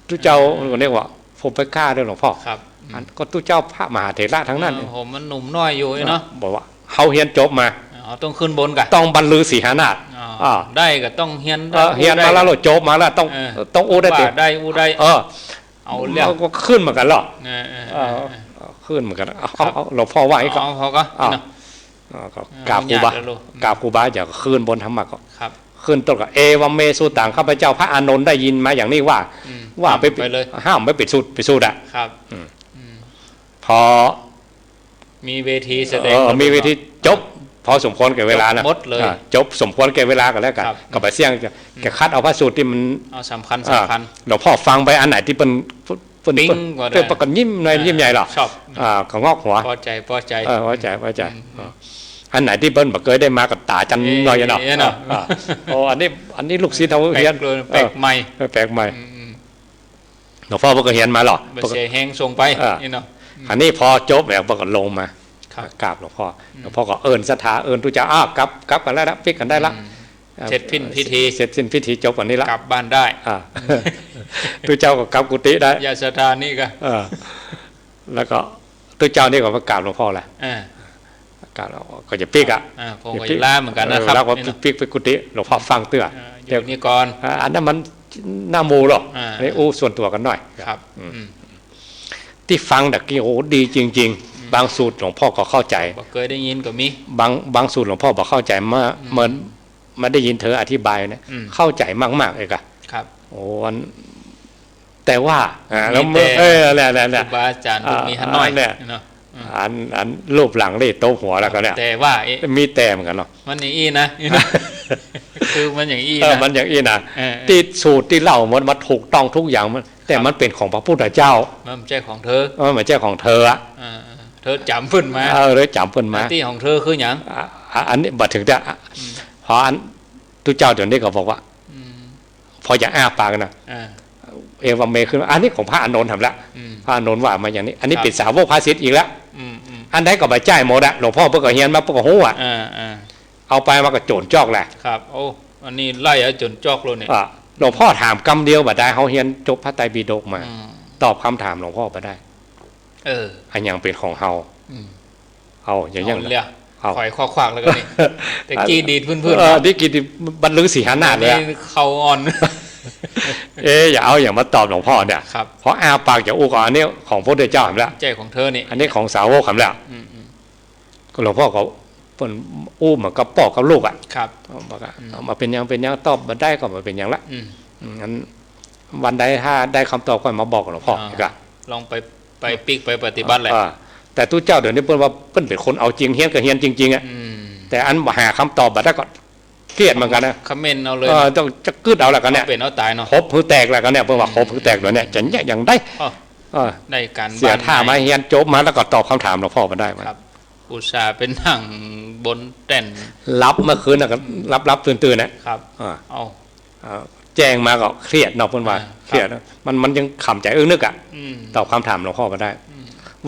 [SPEAKER 1] ตุเจ้าก็เรียกว่าผมไปฆ่าด้วยหลวงพ่อ
[SPEAKER 2] ครับ
[SPEAKER 1] อันก็ตุเจ้าพระมหาเถระทั้งนั้น
[SPEAKER 2] โอ้โหมันหนุ่มน้อยอยู่เนาะ
[SPEAKER 1] บอกว่าเฮาเฮียนจบมา
[SPEAKER 2] อ๋อต้องขึ้นบนกะ
[SPEAKER 1] ต้องบรรลือสีหานาฏ
[SPEAKER 2] อ๋อ
[SPEAKER 1] อ่า
[SPEAKER 2] ได้ก็ต้องเฮียน
[SPEAKER 1] เฮียนมาแล้วเราจบมาแล้วต้องอู้ได้เต็ม
[SPEAKER 2] ว่าได้อูได้ เอาเรื่อง
[SPEAKER 1] ก็ขึ้นเหมือนกันหรอ
[SPEAKER 2] เออ
[SPEAKER 1] ขึ้นเหมือนกันเอาหลวงพ่อว่าอีกก็
[SPEAKER 2] เอาเขาก็
[SPEAKER 1] อ้าว
[SPEAKER 2] เนาะ
[SPEAKER 1] ก็กราบครูบา
[SPEAKER 2] ญติแล้วลูก
[SPEAKER 1] กราบครูบาอย่าขึ้นบนธรรมะก็
[SPEAKER 2] ครับ
[SPEAKER 1] ขึ้นต้นก็เอวัมเมสุตังข้าพเจ้าพระอานนท์ได้ยินมาอย่างนี้ว่า
[SPEAKER 2] อืม
[SPEAKER 1] ว่าไป
[SPEAKER 2] ไปเลย
[SPEAKER 1] ห้ามไม่ปิดสูตรอ่ะ
[SPEAKER 2] ครับ
[SPEAKER 1] พอ
[SPEAKER 2] มีเวทีแสดง
[SPEAKER 1] มีวิธีจบ พอสมควรแก่เวลานะ
[SPEAKER 2] หมดเลย
[SPEAKER 1] จบสมควรแก่เวลากันแล้วกัน
[SPEAKER 2] ครับ
[SPEAKER 1] ก็ไปเสี่ยงแกคัดเอาพระสูตรที่มัน
[SPEAKER 2] เอาสำคัญ
[SPEAKER 1] หลวงพ่อฟังไปอันไหนที่เป็น
[SPEAKER 2] ปิ๊งกว่าได้
[SPEAKER 1] เป็นประกันยิ้มหน่อยยิ้มใหญ่หรอ
[SPEAKER 2] ชอบ
[SPEAKER 1] ของงอกหัว
[SPEAKER 2] พอใจพอใจ
[SPEAKER 1] ไว้ใจอันไหนที่เปิ้ลบอกเคยได้มากับตาจันหน่อยเนาะ
[SPEAKER 2] เนาะ
[SPEAKER 1] โอ้อันนี้ลูกศิษย์เขา
[SPEAKER 2] แปล
[SPEAKER 1] เฮียน
[SPEAKER 2] กเลยแปลกใหม่
[SPEAKER 1] แปลกใหม่หลวงพ่อบอกเฮียนมาหรอ
[SPEAKER 2] ไปเสียแห้งส่งไป
[SPEAKER 1] อ่า
[SPEAKER 2] นี่เนาะ
[SPEAKER 1] อันนี้พอจบแล้วบอกก็ลงมา
[SPEAKER 2] ครับ
[SPEAKER 1] กราบหลวงพ่อก็เอิญศรัทธาเอิญตุเจ้าอ้าวกลับกันแล้วนะฟิกกันได้ละ
[SPEAKER 2] เสร็จสิ้นพิธี
[SPEAKER 1] เสร็จสิ้นพิธีจบวันนี้ละ
[SPEAKER 2] กลับบ้านได้
[SPEAKER 1] ตุเจ้าก็กลับกุฏิได้
[SPEAKER 2] ยาสถานนี่ก็
[SPEAKER 1] แล้วก็ตุเจ้านี่ก็มากราบหลวงพ่อแหละ
[SPEAKER 2] อ่าก
[SPEAKER 1] ราบแล้วก็จะปิกอ่ะ
[SPEAKER 2] ผมก็ล่าเหมือนกันนะครับ
[SPEAKER 1] แล้วก็
[SPEAKER 2] นี่เนาะ
[SPEAKER 1] ปิกไปกุฏิหลวงพ่อฟังเตื้อ
[SPEAKER 2] อยู่นี่ก่อน
[SPEAKER 1] อันนั้นมัน หน้ามูหรอก
[SPEAKER 2] อ่า
[SPEAKER 1] นี่อู้ส่วนตัวกันหน่อย
[SPEAKER 2] ครับอืม
[SPEAKER 1] ที่ฟังตะกี้โอ้ดีจริง ๆ บางสูตรหลวงพ่อก็เข้าใจ
[SPEAKER 2] บ่เคยได้ยินก็มี
[SPEAKER 1] บางสูตรหลวงพ่อบอกเข้าใจเมื่อเหมือนมาได้ยินเธออธิบายเนี่ย
[SPEAKER 2] อืม
[SPEAKER 1] เข้าใจมากๆเลยกะ
[SPEAKER 2] ครับ
[SPEAKER 1] โอ้อันแต่ว่าแล้ว
[SPEAKER 2] มีแต่
[SPEAKER 1] แหละ
[SPEAKER 2] ครูบาอาจารย์พวกนี้ฮะน้อย
[SPEAKER 1] เนี่ย
[SPEAKER 2] เนาะ
[SPEAKER 1] อันรูปหลังเลยโต๊ะหัวแล้วก็เนี่ย
[SPEAKER 2] แต่ว่าเอ๊ะ
[SPEAKER 1] มีแต่เหมือนกันเนาะ
[SPEAKER 2] มันอย่างอี้นะ คือมันอย่างอี้
[SPEAKER 1] เออ
[SPEAKER 2] นะ
[SPEAKER 1] มันอย่างนี้นะ
[SPEAKER 2] เออ
[SPEAKER 1] ที่สูตรที่เล่ามันถูกต้องทุกอย่างมันแต่มันเป็นของพระพุทธเจ้า
[SPEAKER 2] มันไม่ใช่ของเธอ
[SPEAKER 1] มันไม่ใช่ของเธออะ
[SPEAKER 2] เธอจำเพิ่นมา
[SPEAKER 1] เลยจำเพิ่น
[SPEAKER 2] ห
[SPEAKER 1] มา
[SPEAKER 2] น้าที่ของเธอคืออย่าง
[SPEAKER 1] อันนี้บัดถึงจะเพราะอันตุเจ้าเดี๋ยวนี้ก็บอกว่า
[SPEAKER 2] อืม
[SPEAKER 1] พอจะอ้าปากนะ
[SPEAKER 2] อ่า
[SPEAKER 1] เอวาเมขึ้นอันนี้ของพระอานนท์ทำละ
[SPEAKER 2] อืม
[SPEAKER 1] พระอานนท์ว่ามาอย่างนี้ อันนี้
[SPEAKER 2] ครับ
[SPEAKER 1] ปิดสาวกพระศิษย์อีกแล้ว
[SPEAKER 2] อืมอืม
[SPEAKER 1] อันใดก็ไปจ่ายหมดอะหลวงพ่อเพิ่งก็เฮียนมาเพิ่งก็ฮู้อะ
[SPEAKER 2] อ่า
[SPEAKER 1] เอาไปมาก็โจรจอกแหละ
[SPEAKER 2] ครับโอ้อันนี้ไล่เอาจนจอกเลยเนี่ย
[SPEAKER 1] หลวงพ่อถามคำเดียวบัดได้เขาเฮียนจบพระไตรปิฎกมา
[SPEAKER 2] อืม
[SPEAKER 1] ตอบคำถามหลวงพ่อไปได้
[SPEAKER 2] เออ
[SPEAKER 1] อันยังเป็นของเฮา
[SPEAKER 2] อืม
[SPEAKER 1] เอาอย่างยัง
[SPEAKER 2] เเลย
[SPEAKER 1] เอา
[SPEAKER 2] ข่อยควักๆแล้วก็นี่แต่กี้ดีดพื้น
[SPEAKER 1] ที่กินบรรลือสีหานาดเลยอะ
[SPEAKER 2] นี่เขาอ่อน
[SPEAKER 1] อย่าเอาอย่างมาตอบหลวงพ่อเนี่ย
[SPEAKER 2] ครับ
[SPEAKER 1] เพราะอาปากจะอู้ก่อนอันนี้ของพระพุทธเจ้าทำแล้ว
[SPEAKER 2] ใจของเธอนี่
[SPEAKER 1] อันนี้ของสาวกทำแล้ว
[SPEAKER 2] อืม
[SPEAKER 1] ก็หลวงพ่อเขาเปิ้นอู้เหมือนกับปอกกับลูกอ่ะ
[SPEAKER 2] ครับ
[SPEAKER 1] บอกว่าเอามาเป็นยังตอบมาได้ก็มาเป็นยังละ
[SPEAKER 2] อืม
[SPEAKER 1] งั้นวันใดถ้าได้คำตอบก็มาบอกกับหลวงพ่ออีกอะ
[SPEAKER 2] ลองไปปิกไปปฏิบัติแหละ
[SPEAKER 1] แต่ตู้เจ้าเดี๋ยวนี้เปิ้นว่าเปิ้นเป็นคนเอาจริงเฮียนกับเฮียนจริงๆอ่ะ
[SPEAKER 2] อืม
[SPEAKER 1] แต่อันหาคำตอบมาได้ก็เครียดเหมือนกันนะ
[SPEAKER 2] คอมเมนต์เอาเลย
[SPEAKER 1] ต้องจะกึดเอาแล้วกันเนี่ย
[SPEAKER 2] เอาเป็นเอาตายเนาะ
[SPEAKER 1] ครบพื้นแตกแล้วกันเนี่ยเปิ้นว่าครบพื้นแตกแล้วเนี่ยจะเนี่ยยังได้
[SPEAKER 2] อ้อ
[SPEAKER 1] เออ
[SPEAKER 2] ได้การ
[SPEAKER 1] เสียท่ามา
[SPEAKER 2] บ้น
[SPEAKER 1] เฮียนจบมาแล้วก็ตอบคำถามหลวงพ่อมาได้มา
[SPEAKER 2] ครับ อุตส่าห์เป็นนั่งบนแต่น
[SPEAKER 1] รับเมื่อคืนนะก็รับตื่นๆนะครับ อ่า
[SPEAKER 2] เอา
[SPEAKER 1] แจ้งมาก็เครียดเนาะเพิ่นว่า
[SPEAKER 2] ครับ
[SPEAKER 1] เครียดนะมันยังขำใจนึกอ่ะ
[SPEAKER 2] อืม
[SPEAKER 1] ตอบคำถามหลวงพ่อมาได้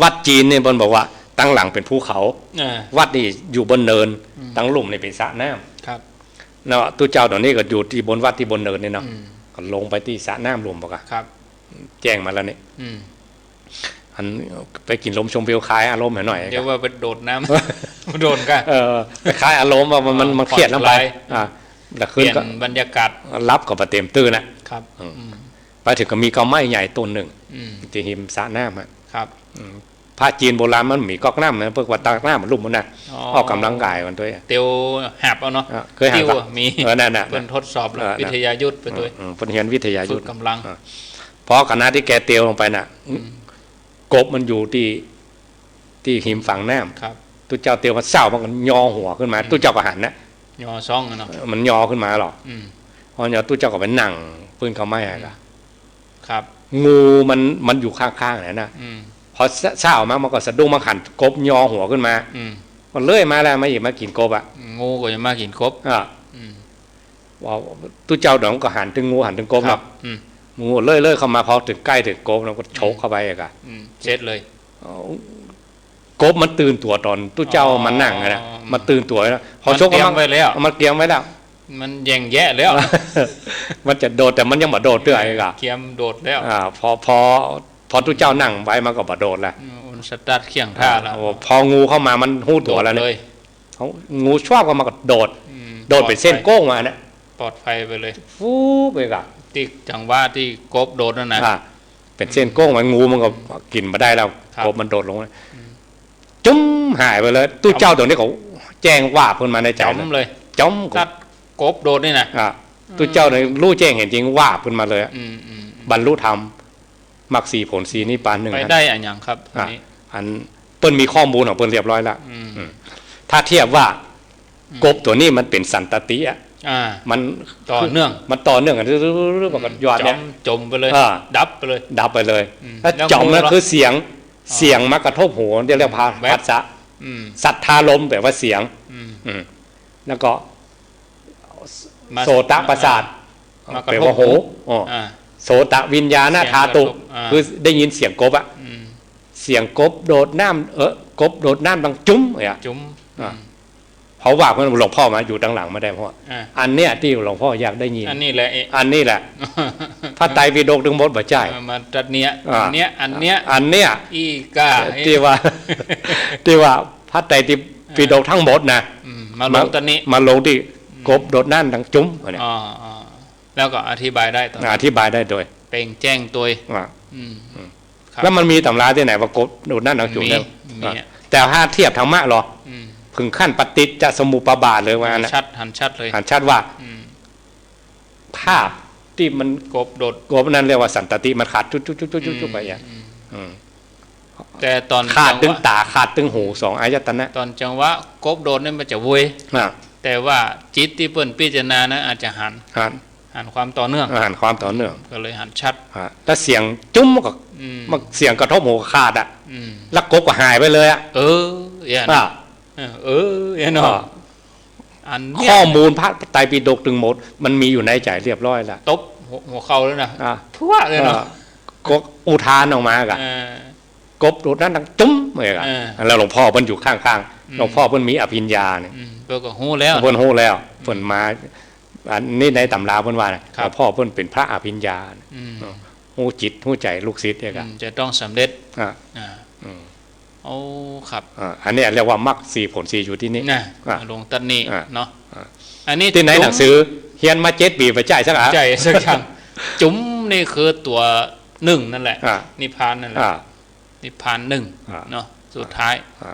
[SPEAKER 1] วัดจีนเนี่ยเพิ่นบอกว่าตั้งหลังเป็นภูเขา
[SPEAKER 2] อ่า
[SPEAKER 1] วัดนี่อยู่บนเนินตั้งหลุมนี่เป็นสระน้ำ
[SPEAKER 2] ครับ
[SPEAKER 1] เนาะตู้เจ้าตอนนี้ก็อยู่ที่บนวัดที่บนเนินนี่เนาะ
[SPEAKER 2] อืม
[SPEAKER 1] ก็ลงไปที่สระน้ำหลุมบอกอะ
[SPEAKER 2] ครับ
[SPEAKER 1] แจ้งมาแล้วนี่
[SPEAKER 2] อืม
[SPEAKER 1] อันไปกินลมชมวิวคลายอารมณ์หน่อย
[SPEAKER 2] เดี๋ยวว่าไปโดดน้ำ โดนกัน
[SPEAKER 1] ไปคลายอารมณ์ว่ามันเครียดลำไป
[SPEAKER 2] ผ่อนคลาย
[SPEAKER 1] แต่
[SPEAKER 2] เป
[SPEAKER 1] คืน
[SPEAKER 2] ลี่ยน
[SPEAKER 1] ก็
[SPEAKER 2] บรรยากาศ
[SPEAKER 1] รับกับประเต็มตื้อนะครับ
[SPEAKER 2] อืม
[SPEAKER 1] ไปถึงก็มีเกาไม้ใหญ่ต้นหนึ่ง
[SPEAKER 2] อืม
[SPEAKER 1] ที่หิมสระน้ำอะ
[SPEAKER 2] ครับ
[SPEAKER 1] พระจีนโบราณมันมีก๊อกน้ำนะเพื่อว่าตากน้ำมันลุ่มมันนะออกกำลังกายมันด้วย
[SPEAKER 2] เตียวแหบเอาเนาะ
[SPEAKER 1] เคยหา
[SPEAKER 2] ติ้ว
[SPEAKER 1] ปะ
[SPEAKER 2] อะมี
[SPEAKER 1] นั่นน่ะ
[SPEAKER 2] เป็นทดสอบแล้ว
[SPEAKER 1] นั่น
[SPEAKER 2] วิทยายุทธไปด้วย
[SPEAKER 1] เพิ่นเรียนวิทยา
[SPEAKER 2] ฝึ
[SPEAKER 1] ยุท
[SPEAKER 2] ก
[SPEAKER 1] ธ
[SPEAKER 2] กำลัง
[SPEAKER 1] เพราะคณะที่แกเตียวลงไปน่ะกบมันอยู่ที่หิมฝั่งน้ำ
[SPEAKER 2] ครับ
[SPEAKER 1] ตู้เจ้าเตียวมันเศร้ามันก็ยอหัวขึ้นมาตู้เจ้าก็หันนะ
[SPEAKER 2] ยอซ่องอะเนาะ
[SPEAKER 1] มันยอขึ้นมาหรอก
[SPEAKER 2] อืม
[SPEAKER 1] พอยอตู้เจ้าก็ไปนั่งปืนเขาไม่อะ
[SPEAKER 2] ครับ
[SPEAKER 1] งูมันอยู่ข้างๆน่ะนะ
[SPEAKER 2] อืม
[SPEAKER 1] พอเศร้ามามันก็สะดุ้งมันหันกบยอหัวขึ้นมา
[SPEAKER 2] อืม
[SPEAKER 1] มันเลื่อยมาแล้วมาอีกมากินกบอ่ะ
[SPEAKER 2] งูก็จะมากินกบ อืม
[SPEAKER 1] ว่าตู้เจ้าเดี๋ยวมันก็หันถึงงูหันถึงกบ
[SPEAKER 2] ครั
[SPEAKER 1] เนาะ
[SPEAKER 2] อืม
[SPEAKER 1] งูเลื่อยเข้ามาพอถึงใกล้ถึงกบแล้วก็ชกเข้าไปอะ
[SPEAKER 2] อืมเช็ดเลย
[SPEAKER 1] กบมันตื่นตัวตอนตู้เจ้ามันนั่งอะนะ
[SPEAKER 2] อ๋อ
[SPEAKER 1] มันตื่นตัวแล้วพอ
[SPEAKER 2] มัน
[SPEAKER 1] ชก
[SPEAKER 2] เตรียมไว้แล้ว
[SPEAKER 1] มันเตรียมไว้แล้ว
[SPEAKER 2] มันแย่งแยะแล้ว
[SPEAKER 1] มันจะโดดแต่มันยังบ่โดดเตื้อยกะ
[SPEAKER 2] เกียมโดดแล้ว
[SPEAKER 1] พอตู้เจ้านั่งไว้มันก็บ่โดดแล้ว
[SPEAKER 2] อุนสตาร์ทเคียงท่าแล้ว
[SPEAKER 1] พองูเข้ามามันหู้ตัวแล้ว
[SPEAKER 2] เล
[SPEAKER 1] เนี่ย
[SPEAKER 2] ย
[SPEAKER 1] เขางูชอบก็มันก็โดด
[SPEAKER 2] อืม
[SPEAKER 1] โดดเป็นเส้นโก้งมาเนี่ย
[SPEAKER 2] ปลอดภัยไปเลย
[SPEAKER 1] ฟูไปกะ
[SPEAKER 2] ที่จังหว่าที่กบโดดนั่นนะ
[SPEAKER 1] เป็นเส้นโก้งมันงูมันก็กินมาได้แล้ว
[SPEAKER 2] ครับ
[SPEAKER 1] กบมันโดดลงเลยจุ้มหายไปเลย ตู้เจ้าตัวนี้เขาแจ้งว่าเพิ่นมาในใจ
[SPEAKER 2] จอม
[SPEAKER 1] เลย
[SPEAKER 2] เลย
[SPEAKER 1] จ้อม
[SPEAKER 2] ถ้ากบโดดนี่นะ
[SPEAKER 1] ตู้เจ้าเนี่ยรู้แจ้งเห็นจริงว่าเพิ่นมาเลย
[SPEAKER 2] อืมอืม
[SPEAKER 1] บรรลุธรรมมรรคสีผลสีนิพพานหนึ่ง
[SPEAKER 2] ไป
[SPEAKER 1] นะ
[SPEAKER 2] ได้อันยังครับอันนี้
[SPEAKER 1] อันเปิ้นมีข้อมูลของเปิ้นเรียบร้อยแล้ว
[SPEAKER 2] อืม
[SPEAKER 1] ถ้าเทียบว่ากบตัวนี้มันเป็นสันตติอ่ะ
[SPEAKER 2] อ่า
[SPEAKER 1] มัน
[SPEAKER 2] ต่อเนื่อง
[SPEAKER 1] มันต่อเนื่องกันเรื่อยๆมันก็ยอด
[SPEAKER 2] จ
[SPEAKER 1] เนี่
[SPEAKER 2] อย มจมไปเลย
[SPEAKER 1] อ่า
[SPEAKER 2] ดับไปเลย
[SPEAKER 1] ดับไปเลย
[SPEAKER 2] อืม
[SPEAKER 1] ถ้า
[SPEAKER 2] แล้ว
[SPEAKER 1] จอม
[SPEAKER 2] งู
[SPEAKER 1] นั่น
[SPEAKER 2] เหรอ
[SPEAKER 1] คือเสียงมากระทบหูเรียกว่า
[SPEAKER 2] แวบ
[SPEAKER 1] พัสสะ
[SPEAKER 2] อืม
[SPEAKER 1] สัทธาลมแปลว่าเสียง
[SPEAKER 2] อืม
[SPEAKER 1] อืมแล้วก็
[SPEAKER 2] มา
[SPEAKER 1] โสตประสาท
[SPEAKER 2] มากระ
[SPEAKER 1] แปล
[SPEAKER 2] ทบ
[SPEAKER 1] ว่าหู
[SPEAKER 2] หู
[SPEAKER 1] อ๋อ
[SPEAKER 2] อ่า
[SPEAKER 1] โสตวิญญาณธาตุ
[SPEAKER 2] เสียงกระทบอ่า
[SPEAKER 1] คือได้ยินเสียงกบอะ
[SPEAKER 2] อืม
[SPEAKER 1] เสียงกบโดดน้ำกบโดดน้ำดังจุ้มเนี่ย
[SPEAKER 2] จุ้ม
[SPEAKER 1] อ่า เพราะว่าเพื่อนหลวงพ่อมาอยู่ดังหลังไม่ได้เพราะ
[SPEAKER 2] อ่า
[SPEAKER 1] อันเนี้ยที่หลวงพ่ออยากได้ยิน
[SPEAKER 2] อันนี้แหละ
[SPEAKER 1] อันนี้แหละพระไตรปิฎกถึงหมดบ่ใจ
[SPEAKER 2] มาจัดเนี้ย
[SPEAKER 1] อ่า
[SPEAKER 2] อันเนี้ยอันเนี้ย
[SPEAKER 1] อันเนี้ย
[SPEAKER 2] อีกา
[SPEAKER 1] ที่ว่า ที่ว่าพระไตรปิฎกทั้งหมดนะ
[SPEAKER 2] มาลงตอนนี้
[SPEAKER 1] มาลงที่กบโดดน้ำดังจุ้มเนี่ย
[SPEAKER 2] อ๋อแ แล้วก็อธิบายได้ตอน
[SPEAKER 1] อธิบายได้โดย
[SPEAKER 2] เปล่งแจ้งตัว
[SPEAKER 1] อ่า
[SPEAKER 2] อืมครับ
[SPEAKER 1] แล้วมันมีตำราที่ไหนว่ากบดูนั่นหนังจุ่ม
[SPEAKER 2] มี
[SPEAKER 1] เนี่ย
[SPEAKER 2] มี
[SPEAKER 1] แต่ถ้าเทียบธรรมะหรอ
[SPEAKER 2] อืม
[SPEAKER 1] ถึงขั้นปฏิจจสมุปบาทเลยว่านะ
[SPEAKER 2] ชัดหันชัดเลย
[SPEAKER 1] อ่านชัดว่า
[SPEAKER 2] อืม
[SPEAKER 1] ภาพที่มัน
[SPEAKER 2] กบโดด
[SPEAKER 1] กบนั้นเรียกว่าสันตติมันขาดจุดๆๆๆๆไปอย่าง
[SPEAKER 2] แต่ตอน
[SPEAKER 1] ขาด
[SPEAKER 2] จั
[SPEAKER 1] ตึ
[SPEAKER 2] ง
[SPEAKER 1] ง
[SPEAKER 2] หวะ
[SPEAKER 1] ตาขาดตึงหูสองอายตนะ
[SPEAKER 2] ตอนจังหวะกบโดดนี่มันจะเวย
[SPEAKER 1] อ่า
[SPEAKER 2] แต่ว่าจิตที่เปิ้นพิจารณานะอาจจะหัน
[SPEAKER 1] อ่าน
[SPEAKER 2] ความต่อเนื่อง
[SPEAKER 1] อ่านความต่อเนื่อง
[SPEAKER 2] ก็เลยหันชัด
[SPEAKER 1] แล้วเสียงจุ้มมันก็
[SPEAKER 2] อืม
[SPEAKER 1] มันเสียงกระทบหูขาดอ่ะ
[SPEAKER 2] อืม
[SPEAKER 1] แล้วกบก็หายไปเลยอ่ะ
[SPEAKER 2] อย่าง
[SPEAKER 1] อ่า
[SPEAKER 2] อย่างเนาะอันเนี้ย
[SPEAKER 1] ข้อมูลพระไตรปิฎกถึงหมด มันมีอยู่ในใจเรียบร้อยแล้ว
[SPEAKER 2] ตบหัวเข่าแล้วนะ
[SPEAKER 1] อ่า
[SPEAKER 2] ทั่วเลยเนาะ
[SPEAKER 1] ก็อุทานออกมากะ
[SPEAKER 2] เออก
[SPEAKER 1] บโดดนั้นดังจุ้มเลยอ่ะ แล้วหลวงพ่อเพิ่นอยู่ข้างๆหลวงพ่อเพิ่นมีอภิญญาเนี่ย
[SPEAKER 2] เพื่อก็หู้แล้ว
[SPEAKER 1] เพิ่นฮู้แล้วเพิ่นมาอันนี้ในตำราเพิ่นว่านะหลวงพ่อเพิ่นเป็นพระอภิญญา
[SPEAKER 2] อืม
[SPEAKER 1] ฮู้จิตฮู้ใจลูกศิษย์เนี่ยครับ
[SPEAKER 2] จะต้องสำเร็จ
[SPEAKER 1] อ่า
[SPEAKER 2] อ่า
[SPEAKER 1] อืม
[SPEAKER 2] โอ้ครับ
[SPEAKER 1] อันนี้เรียกว่ามรรคสี่ผลสี่อยู่ที่นี่
[SPEAKER 2] นะ
[SPEAKER 1] อ่ะ
[SPEAKER 2] ลงตันนี้
[SPEAKER 1] อ่ะ
[SPEAKER 2] เนาะ
[SPEAKER 1] อ่ะ
[SPEAKER 2] อันนี้
[SPEAKER 1] ที่ไหนหนังสือเฮียนมา7 ปีไปจ่ายสักอ่ะ
[SPEAKER 2] ใจสักครั้งจุ๋มนี่คือตัวหนึ่งนั่นแหละ
[SPEAKER 1] อ่า
[SPEAKER 2] นิพพานนั่นแหละ
[SPEAKER 1] อ่า
[SPEAKER 2] นิพพานหนึ่ง
[SPEAKER 1] อ่ะ
[SPEAKER 2] เนาะสุดท้าย
[SPEAKER 1] อ่า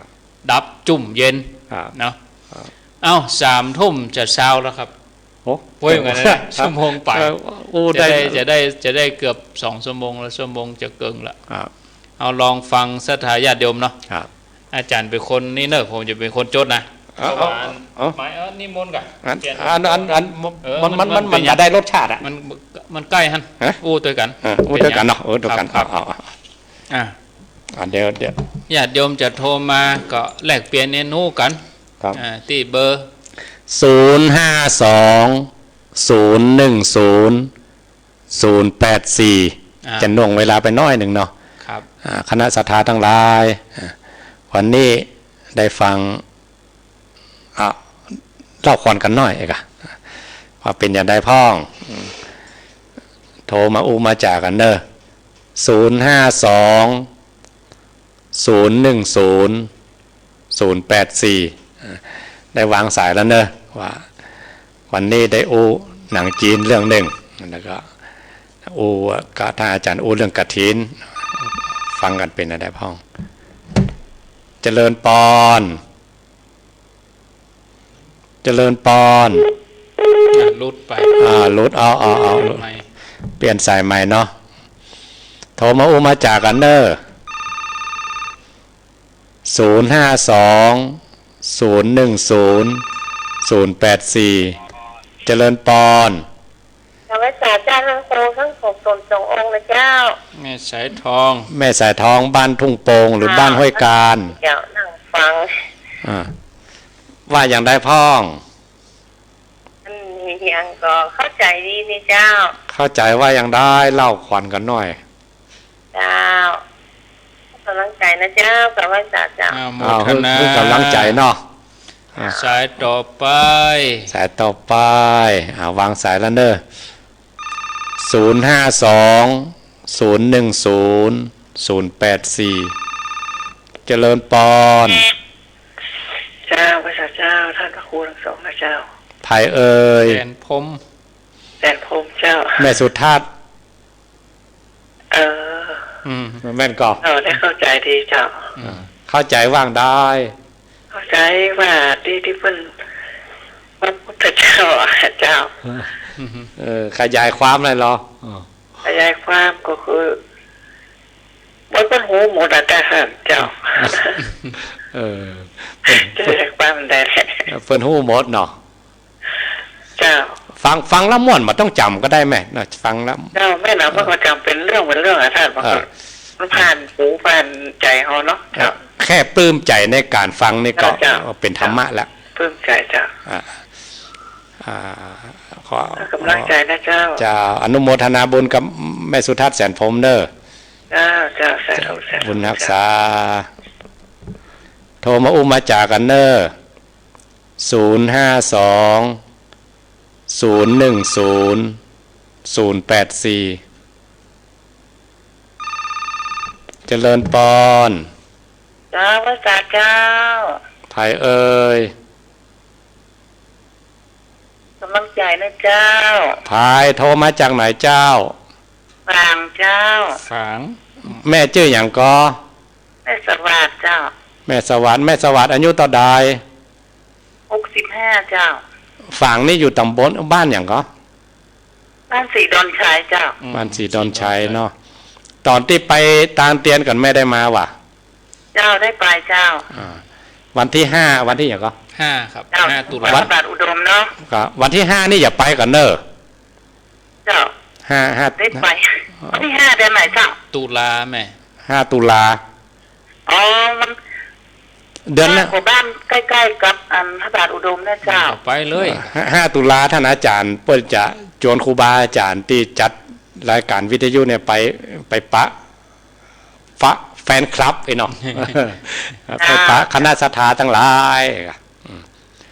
[SPEAKER 2] ดับจุ่มเย็น
[SPEAKER 1] อ่า
[SPEAKER 2] เนาะเอ้า3 ทุ่มจะเช้าแล้วครับ
[SPEAKER 1] โอ้
[SPEAKER 2] เว้ยเหมือนกันนะชั่วโมงไป
[SPEAKER 1] โอ้
[SPEAKER 2] จะ
[SPEAKER 1] ได้
[SPEAKER 2] ได้เกือบ2 ชั่วโมงแล้วชั่วโมงจะเกินละ
[SPEAKER 1] ครับ
[SPEAKER 2] เอาลองฟังสถาญาติโยมเนาะ
[SPEAKER 1] ครับ
[SPEAKER 2] อาจารย์เป็นคนนี่เนอะผมจะเป็นคนจดนะ
[SPEAKER 1] เอา
[SPEAKER 2] เพราะ
[SPEAKER 1] เอา
[SPEAKER 2] ว่าหมายนิมนต์กัน
[SPEAKER 1] อัน
[SPEAKER 2] เขียน
[SPEAKER 1] อัน
[SPEAKER 2] เออ
[SPEAKER 1] มัน
[SPEAKER 2] มันเป็น
[SPEAKER 1] อย่าได้รสชาติอ่ะ
[SPEAKER 2] มันใกล้ฮัน
[SPEAKER 1] ฮะ
[SPEAKER 2] อู้ตัวกัน
[SPEAKER 1] โอ้เดียวกันเนาะโอ้เดียวกัน
[SPEAKER 2] ครับ
[SPEAKER 1] เอา
[SPEAKER 2] อ่ะ
[SPEAKER 1] เดี๋ยว
[SPEAKER 2] ญาติโยมจะโทรมาก็แลกเปลี่ยนเรียนรู้กัน
[SPEAKER 1] ครับ
[SPEAKER 2] ที่เบอร์
[SPEAKER 1] 052 010 084จะหน่วงเวลาไปน้อยหนึ่งเนาะ
[SPEAKER 2] ครับ
[SPEAKER 1] คณะศรัทธาทั้งหลายวันนี้ได้ฟังเล่าขวัญกันหน่อยเอกะว่าเป็นอย่างใดพ้องโทรมามาจากกันเนอะ052 010 084ได้วางสายแล้วเนอะว่าวันนี้ได้หนังจีนเรื่องหนึ่งแล้วก็กับท่านอาจารย์เรื่องกฐินฟังกันเป็นอะไรพ้องเจริญปอนเจริญปอน
[SPEAKER 2] ลุดไป
[SPEAKER 1] รุดเอา
[SPEAKER 2] ไม่
[SPEAKER 1] เปลี่ยนสายใหม่เนาะโทรมาจากกันเนอร์052 010 084เจริญปอน
[SPEAKER 3] ธรรมศาสตร์เจ้าทั้งโตทั้งหกตนทรงองค์นะเจ้า
[SPEAKER 2] แม่สายทอง
[SPEAKER 1] แม่สายทองบ้านทุ่งโป่งหรือบ้านห้วยการ
[SPEAKER 3] เดี๋ยวนั่งฟัง
[SPEAKER 1] ว่าอย่างได้พ้อง
[SPEAKER 3] อันนี้ยังก็เข้าใจดีนี่เจ้า
[SPEAKER 1] เข้าใจว่าอย่างได้เล่าขวัญกันหน่อย
[SPEAKER 3] เจ้ากำลังใจนะเจ้าธรรมศาสตร์เจ้า
[SPEAKER 2] โม
[SPEAKER 1] เอา
[SPEAKER 2] ทนา
[SPEAKER 1] คือกำลังใจเนาะ
[SPEAKER 2] สายต่อไป
[SPEAKER 1] สายต่อไปวางสายแล้วเนอะ052 010 084เจริญปอน
[SPEAKER 3] เจ้าพระเจ้าท่านพระครูทั้งสองนะเจ้า
[SPEAKER 1] ไผ่เอ่ย
[SPEAKER 2] แทนพม
[SPEAKER 3] แสนพรหมเจ้า
[SPEAKER 1] แม่สุทัศน์ แม่นก่อ
[SPEAKER 3] เราได้เข้าใจดีเจ้า
[SPEAKER 1] เข้าใจว่างได้
[SPEAKER 3] เข้าใจว่าที่เพิ่นพระพุทธเจ้าเจ้า
[SPEAKER 1] ขยายความเลยเหรอ
[SPEAKER 3] ขยายความก็คือมันเป็นหูหมดอาจารย์เจ้า
[SPEAKER 1] เออ
[SPEAKER 3] จะขยายความได้แหละ
[SPEAKER 1] เพิ่นหู้หมดเนาะ
[SPEAKER 3] เจ้า
[SPEAKER 1] ฟังแล้วม่วนมาต้องจำก็ได้ไหมนะฟังแล้ว
[SPEAKER 3] เจ้าแม่นำว่าเขาจำเป็นเรื่องอะท่านบางคนมันผ่านหูผ่านใจเขาเนาะเจ้า
[SPEAKER 1] แค่ปลื้มใจในการฟังนี่ก็
[SPEAKER 3] เจ้า
[SPEAKER 1] เป็นธรรมะแล้ว
[SPEAKER 3] ปลื้มใจเจ้า
[SPEAKER 1] ขอก
[SPEAKER 3] ำลังใจนะเจ้า
[SPEAKER 1] จะอนุโมทนาบุญกับแม่สุทัศน์แสนพรหมเด้อ
[SPEAKER 3] เจ้าสาธุสาธุ
[SPEAKER 1] บุญรักษาโทรมามาจากกันเนอร์052 010 084เจริญปอน
[SPEAKER 3] เจ้าพระสาเจ้า
[SPEAKER 1] ไผ่เอ่ย
[SPEAKER 3] ส กำลังใจนะเจ้า
[SPEAKER 1] พายโทรมาจากไหนเจ้า
[SPEAKER 3] ฟางเจ้า
[SPEAKER 2] ฝาง
[SPEAKER 1] แม่ชื่ออย่างก็
[SPEAKER 3] แม่สวัสดิ์เจ้า
[SPEAKER 1] แม่สวัสดิ์แม่สวัสดิ์อายุต่อใด
[SPEAKER 3] 65เจ้า
[SPEAKER 1] ฝั่งนี่อยู่ตำบลบ้านอย่างก็
[SPEAKER 3] บ้านสีดอนชัยเจ้า
[SPEAKER 1] บ้านสีดอนชัยเนาะตอนที่ไปตางเตียนกันแม่ได้มาว่ะ
[SPEAKER 3] เจ้าได้ไปเจ้า
[SPEAKER 1] วันที่5วันที่อย่างก็
[SPEAKER 2] 5ครับ
[SPEAKER 3] เจ้า
[SPEAKER 2] 5 ตุลา
[SPEAKER 3] วัดบาทอุดมเนาะ
[SPEAKER 1] ก็วันที่5นี่อย่าไปกันเนอะ
[SPEAKER 3] เจ้า ได้ไปวันที่5เดือนไหนเจ้า
[SPEAKER 2] ตุลาแม่
[SPEAKER 1] 5ตุลา
[SPEAKER 3] อ๋อมัน
[SPEAKER 1] เดือนหน้า
[SPEAKER 3] ของบ้านใกล้ๆกับพระบาทอุดมนะเจ้า
[SPEAKER 2] ไปเลย
[SPEAKER 1] 5ตุลาท่านอาจารย์เปิ้นจะโจรครูบาอาจารย์ที่จัดรายการวิทยุเนี่ยไปปะแฟนคลับไอ้เนาะ ไปปะคณะศรัทธาทั้งหลาย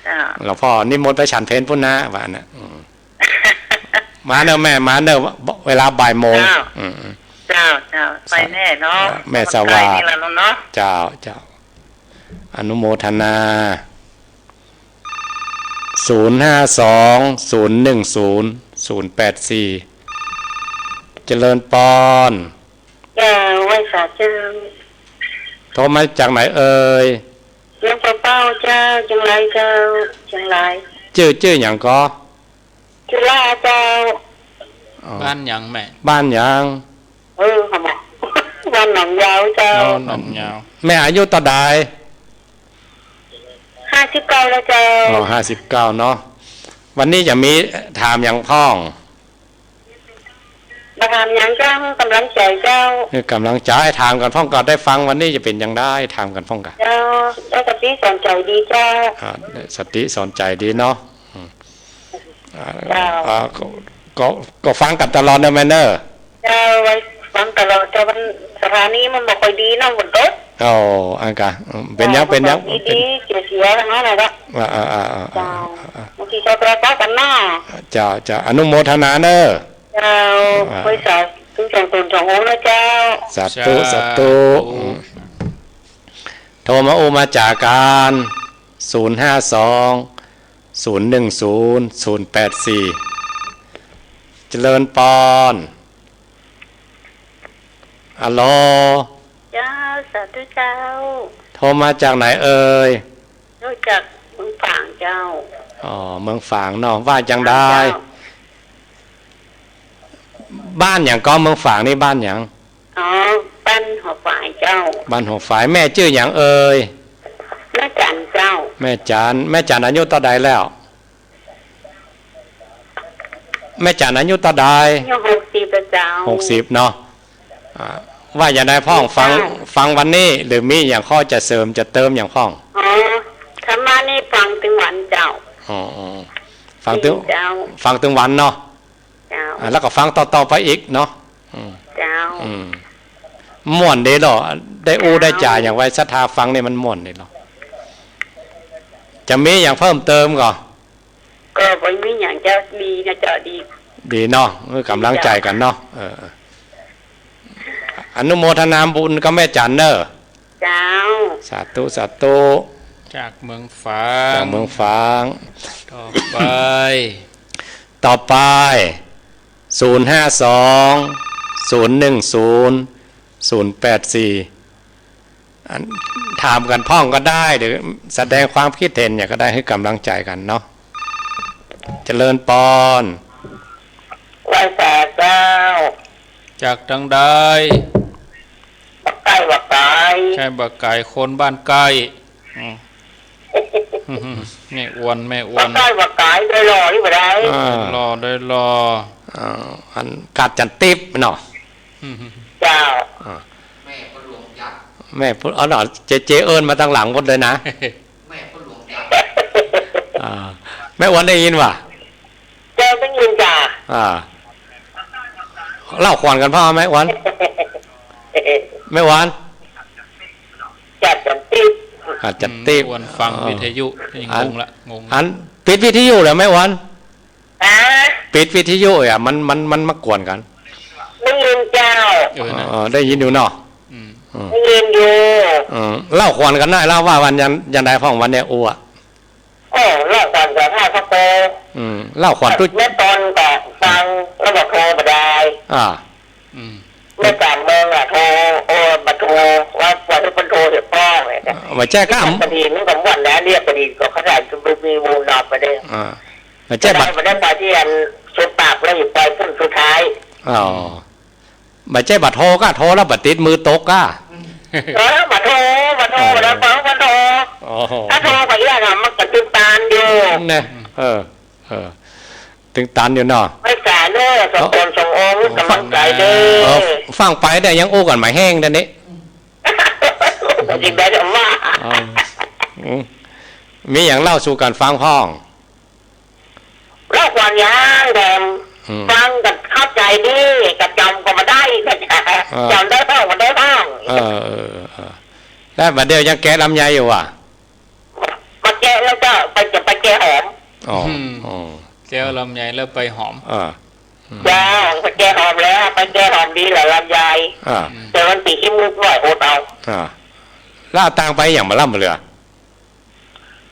[SPEAKER 3] เจ้า
[SPEAKER 1] หลวงพ่อนิมนต์ไปฉันเพลพุ่นนะว่านะมาเนอะแม่มาเนอะเวลาบ่ายโมง
[SPEAKER 3] เจ้าไปแน่เนาะ
[SPEAKER 1] แม่สวัสดิ์
[SPEAKER 3] นี่แหละเนาะ
[SPEAKER 1] เจ้าอนุโมทนา052-010-084เจริญปอน
[SPEAKER 3] เจ้าไว้สาเจ้า
[SPEAKER 1] โทรมาจากไหนเอ่ย
[SPEAKER 3] เลี้ยงเป้าเจ้าจังไรเจ้าจังไร
[SPEAKER 1] ชื่ออย่างก็
[SPEAKER 3] จุฬาเจ้า
[SPEAKER 2] บ้านหยังแม่
[SPEAKER 1] บ้านอย่าง
[SPEAKER 3] เขาบอกวันหนองยาวเจ้า
[SPEAKER 2] หนองยาว
[SPEAKER 1] แม่อายุต่อใด
[SPEAKER 3] 59แล้วเจ้า
[SPEAKER 1] 59เนาะวันนี้จะมีถามอย่างพ้อง
[SPEAKER 3] มาทำยังเจ้ากำลังใจเจ้า
[SPEAKER 1] นี่กำลังจะให้ถามกันพ้องก่อนได้ฟังวันนี้จะเป็นอย่างได้ถามกันพ้องกัน
[SPEAKER 3] เจ้าได้กับพี่สอนใจดีเจ้า
[SPEAKER 1] สติสอนใจดีเนาะ
[SPEAKER 3] จ้า
[SPEAKER 1] ก็ฟังกันตลอดนะแม่เนอร์
[SPEAKER 3] เจ้าไว้ฟังตลอดเจ้ามันสถานีมันบอกค่อยดีเนาะบนรถ
[SPEAKER 1] โอ้อันกะเป็นยัง
[SPEAKER 3] ดีเสียทั้งนั้นเลยว่าเจ้าบางทีเจ้าแปลป้ากันหน้า
[SPEAKER 1] จะอนุโมทนาเนอร์
[SPEAKER 3] เจ้าไว้สาถึง2 ตน 2 องค์นะเจ้า
[SPEAKER 1] สัตตุโทรมามาจากการ052-010-084เจริญปอนอัลโหล
[SPEAKER 3] เจ้าสาธุเจ้า
[SPEAKER 1] โทรมาจากไหนเอ่ย
[SPEAKER 3] รู้จักเมืองฝางเจ้า
[SPEAKER 1] เมืองฝางเนาะว่าจังได้ บ้านอย่างก็เมืองฝางนี่บ้านอย่าง
[SPEAKER 3] บ้านหัวฝายเจ้า
[SPEAKER 1] บ้านหัวฝายแม่ชื่ออย่างเอ่ย
[SPEAKER 3] แม่จันเจ้า
[SPEAKER 1] แม่จันอายุต่อใดแล้ว แม่จันอายุต่อใด
[SPEAKER 3] ยัง60เจ้า
[SPEAKER 1] 60เนาะว่าอย่างไรพ่องฟังวันนี้หรือมีอย่างข้อจะเสริมจะเติมอย่างพ่อง
[SPEAKER 3] ธรรมะนี่ฟังถึงวันเจ้า
[SPEAKER 1] ฟังถึงวันเนาะ
[SPEAKER 3] เจ้า
[SPEAKER 1] แล้วก็ฟังต่อไปอีกเนาะ
[SPEAKER 3] เจ้า
[SPEAKER 1] ม่วนเด้หรอได้ได้จ่ายอย่างไว้ศรัทธาฟังเนี่ยมันม่วนเด้หรอจะมีอย่างเพิ่มเติมก่อน
[SPEAKER 3] ก็ไม่มีอย่างเจ้าดีนะเจ้าดี
[SPEAKER 1] เนาะกำลังใจกันเนาะอนุโมทนาบุญก็แม่จันเนอร์
[SPEAKER 3] เจ้า
[SPEAKER 1] สาธุ
[SPEAKER 2] จากเมืองฝา
[SPEAKER 1] จาง กเมืองฝาง
[SPEAKER 2] ต่อไป
[SPEAKER 1] 052-010-084ถามกันพ้องก็ได้หรือแสดงความคิดเห็นอย่างก็ได้ให้กำลังใจกันเนาะเจริญปอน
[SPEAKER 3] ไหว้สาเจ้า
[SPEAKER 2] จากดังใด
[SPEAKER 3] บักไก่
[SPEAKER 2] ใช่บักไก่คนบ้านใกล้แม่อ้วน
[SPEAKER 3] บักไก่ได้รอที่บ่ได้
[SPEAKER 2] รอได้รอ
[SPEAKER 1] อันกัดจันติบเนาะ
[SPEAKER 3] เจ้า
[SPEAKER 1] แม่พูดเนาะเจเอิญมาตั้งหลังหมดเลยนะแม่อ้วนได้ยินว่ะ
[SPEAKER 3] เจ้าต้องยินจ้า
[SPEAKER 1] เล่าขวัญกันพ่อแม่อ้วนแม่อ้วน
[SPEAKER 3] จัดจันติบ
[SPEAKER 1] กัดจันติบ
[SPEAKER 2] อ้วนฟังวิทยุงงละ
[SPEAKER 1] อันปิดวิทยุเหรอแม่อ้วน
[SPEAKER 3] ปิ
[SPEAKER 1] ปิดวิทยุอ่ะมันมากวนกัน
[SPEAKER 3] ได้ยินเจ้า
[SPEAKER 1] ได้ยินอยู่เนาะ
[SPEAKER 3] ได้ยินอยู่
[SPEAKER 1] เล่าขวัญกันได้เล่าว่าวันยันใดพ่องวันเนี้ยอ้ว
[SPEAKER 3] เล่าก่อนจะท่าพระโก
[SPEAKER 1] เล่าขวัญตุ้ย
[SPEAKER 3] เมื่อตอนก็ฟังแล้วก็โทรมาได้
[SPEAKER 2] อืม
[SPEAKER 3] เมื่อต่างเมืองโทรมาโทรว่าทุกคนโทรเดี๋ยวป้องเลยนะ
[SPEAKER 1] มาแจ้ก็
[SPEAKER 3] คดีนี่ผมวันแล้วเรียกคดีก็ขนาดจะมีมูลนำไปได้
[SPEAKER 1] มาแจ้บัตร
[SPEAKER 3] มาได้ไปที่อันสุดปากแล้วอยู่ไปพุ่นสุดท้าย
[SPEAKER 1] มาแจ้บัตรโทรก็โทรแล้วบัตรติดมือตกก็
[SPEAKER 3] มาโทรแล้วฟังมาโทรถ้าโทรไปยังมันก็ตึงตานอยู่
[SPEAKER 1] เนี่ยตึงตันอยู่เนาะ
[SPEAKER 3] ไม่จ่ายเน้อสองคนสององค์กำลังใจเด้อ
[SPEAKER 1] ฟังไปแต่ยังโอ้กันหมายแห้งเดี๋ยวนี้
[SPEAKER 3] จริงได้จะว่า
[SPEAKER 1] มีอย่างเล่าสู่กันฟังพ้อง
[SPEAKER 3] เล่าความยางแดงฟังกันเข้าใจดีกับจำก็มาได้จำได้บ้างมาได้บ้าง
[SPEAKER 1] แล้วบัดเดียวยังแกะลำไยอยู่อ่ะ
[SPEAKER 3] มาแกะแล้วก็ไปแกะหอม
[SPEAKER 2] แก้วลำไยแล้วไปหอม
[SPEAKER 3] จ้าไปแกะหอมแล้วไปแกะหอมดีแหละลำไยแต่มันตีขี้มุกหน่อยโหดเอา
[SPEAKER 1] แล้วเอาตังไปอย่างมาล่ำมาเรือ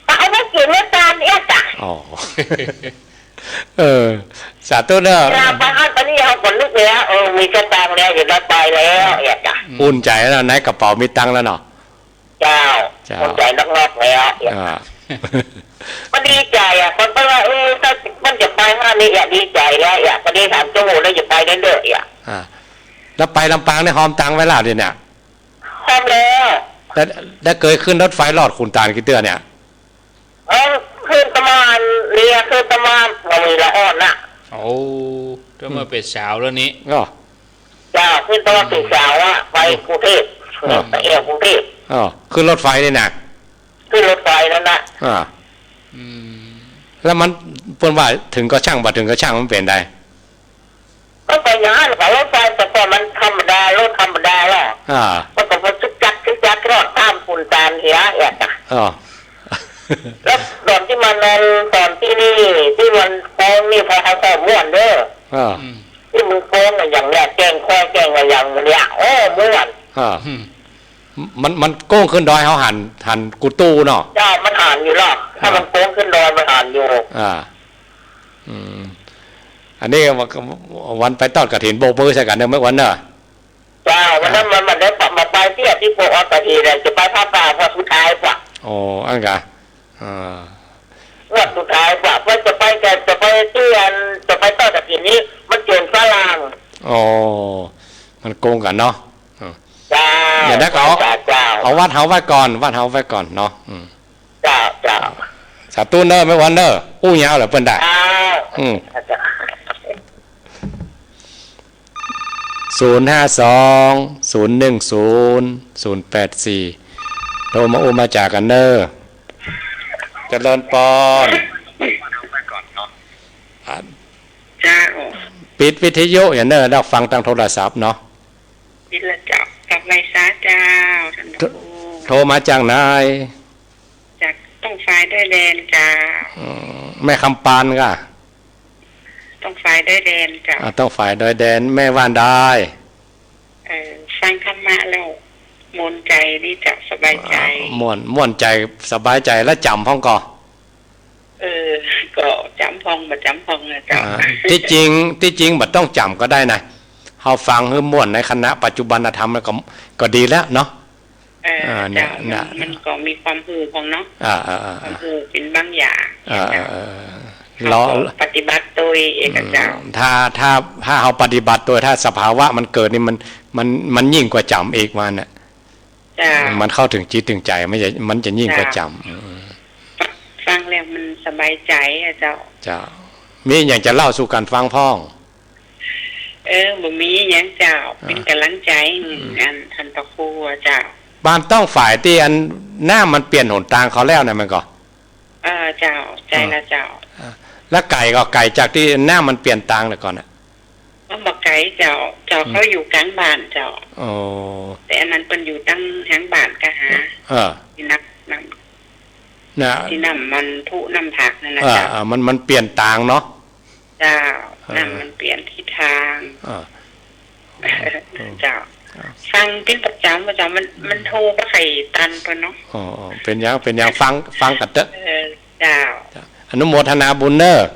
[SPEAKER 3] เอาไม่กินไม่ตามเนี่ยจ้ะ
[SPEAKER 1] สาธุเด้อ
[SPEAKER 3] เวลาไปอันตอนนี้เขาคนลึกแล้วมีกระตังแล้วอยู่ได้ไปแล้วเนี่ยจ้ะ
[SPEAKER 1] อุ่นใจแล้วในกระเป๋ามีตังแล้วเนาะ
[SPEAKER 3] เจ้าคนใจนักแล้วมันดีใจคนไปว่าถ้ามันจะไปห้านี่ดีใจแล้วพอดีถามเจ้าหูแล้วจะไปได้เด้อ
[SPEAKER 1] แล้วไปลำปางได้หอมตังไว้ล่ะเดี๋ยวนี้
[SPEAKER 3] พร้อมแล้ว
[SPEAKER 1] ได้เคยขึ้นรถไฟหลอดขุนตาลกี่เตือนเนี่ย
[SPEAKER 3] ขึ้นประมาณเรียขึ้นประมาณมีละอ่อนน่ะ
[SPEAKER 2] โอ้จะมาเป็นสาวแล้วนี้
[SPEAKER 3] จ้าขึ้นประมาณสี่สาวไปกรุงเทพไปกรุงเทพ
[SPEAKER 1] ขึ้นรถไฟเลยนะ
[SPEAKER 3] ขึ้นรถไฟนั่นนะ
[SPEAKER 1] แล้วมันเพิ่นว่าถึงก็ช่างบ่ถึงก็ช่างมันเป็นได้
[SPEAKER 3] ก็ไปอย่างนั้นแต่รถไฟแต่ก่อนมันธรรมดารถธรรมดาหรอมันก็มันชุกจักรอดข้ามขุนตาลเหี้ยจ้ะแล้วตอนที่มันตอนที่นี่ที่มันโค้งนี่พอเขาแค่ม้วนเด้อที่มึงโค้งอย่างเนี้ยแกงค่อยแกงอะไรอย่างเนี้ยม้วน
[SPEAKER 1] มันโก้งขึ้นดอยเขาหันกุตู้เนาะ
[SPEAKER 3] จ้ามันหันอยู่หรอกถ้ามันโค้งขึ้นดอยมันหันอยู่
[SPEAKER 1] อันนี้วันไปทอดกฐินโบกมือใส่กันเนอะเมื่อวันเนอะ
[SPEAKER 3] จ้าวันนั้นมันได้ปรับมาไปเที่ยที่โปรอัตตีเลยจะไปภาคกลางพอสุดท้ายกว่า
[SPEAKER 1] อันกะ
[SPEAKER 3] ว่าสุดท้ายกว่าเพื่อจะไปเที่ยนจะไปทอดกฐินนี้มันเกินฝรั่ง
[SPEAKER 1] มันโกงกันเนาะ
[SPEAKER 3] จ้า
[SPEAKER 1] อย่าได้เอาวัดเฮาไว้ก่อนเนาะ
[SPEAKER 3] จ้า
[SPEAKER 1] สาธุเนอะไม่วันเนอะอู้ยาวเหรอเปิ้นได้052-010-084โทรมามาจากกันเนอะเจริญปอน
[SPEAKER 3] จ้า
[SPEAKER 1] ปิดวิทยุอย่างเนอะเราฟังทางโทรศัพท์เนาะ
[SPEAKER 3] ปิดแล้วจ้ากับไรซาเจ้า
[SPEAKER 1] โทรมาจากไหน
[SPEAKER 3] จากต้องไฟได้แดนจ้า
[SPEAKER 1] แม่คำปานก็
[SPEAKER 3] ต้องไฟได้แดนจ้า
[SPEAKER 1] ต้องฝ่ายโดยแดนแม่ว่านได้
[SPEAKER 3] ฟังธรรมะแล้วมนใจนี่จะสบายใจ
[SPEAKER 1] ม่วนใจสบายใจแล้วจำพ้องก็
[SPEAKER 3] ก็จำพองมาจำพองนะจ๊ะ
[SPEAKER 1] ที่จริงบัดต้องจำก็ได้นะเฮาฟังให้ม่วนในคณะปัจจุบันธรรมแล้วก็ดีแล้วเนาะ
[SPEAKER 3] เนี่ยมันก็มีความหือของเนาะความหือเป็นบางอย่างเราปฏิบัติโดยเอกเจ้า
[SPEAKER 1] ถ้าเฮาปฏิบัติโดยถ้าสภาวะมันเกิดนี่มันยิ่งกว่าจำอีกมันน่ะมันเข้าถึงจิตถึงใจมันจะยิ่งกว่าจำ
[SPEAKER 3] ฟังแล้วมันสบายใจเจ้า
[SPEAKER 1] มีอย่างจะเล่าสู่กันฟังพ้อง
[SPEAKER 3] บ่มีอย่างเจ้าเป็นกำลังใจอันท่านพระครูเจ้า
[SPEAKER 1] บ้านต้องฝ่ายที่อันหน้ามันเปลี่ยนหนทางเขาแล้วนะมันก็
[SPEAKER 3] เจ้าใจละเจ้า
[SPEAKER 1] แล้วไก่จากที่หน้ามันเปลี่ยนทางเลยก่อน
[SPEAKER 3] บอกไก่เจ้าเขาอยู่กลางบ้านเจ้าแต่อันนั้นเป็นอยู่ตั้งทางบ้านกะหาที่นักนำที่นำมันทุนำผักนั่นนะเจ้า
[SPEAKER 1] มันเปลี่ยนทางเนาะ
[SPEAKER 3] เจ้านั่นมันเปลี่ยนทิศทางเจ้าฟังเป็นประจำมันโทรก็ไข่ตันไปเนาะ
[SPEAKER 1] เป็นอย่างฟังกันเถอะ
[SPEAKER 3] เจ้า
[SPEAKER 1] อนุโมทนาบุญเนอร์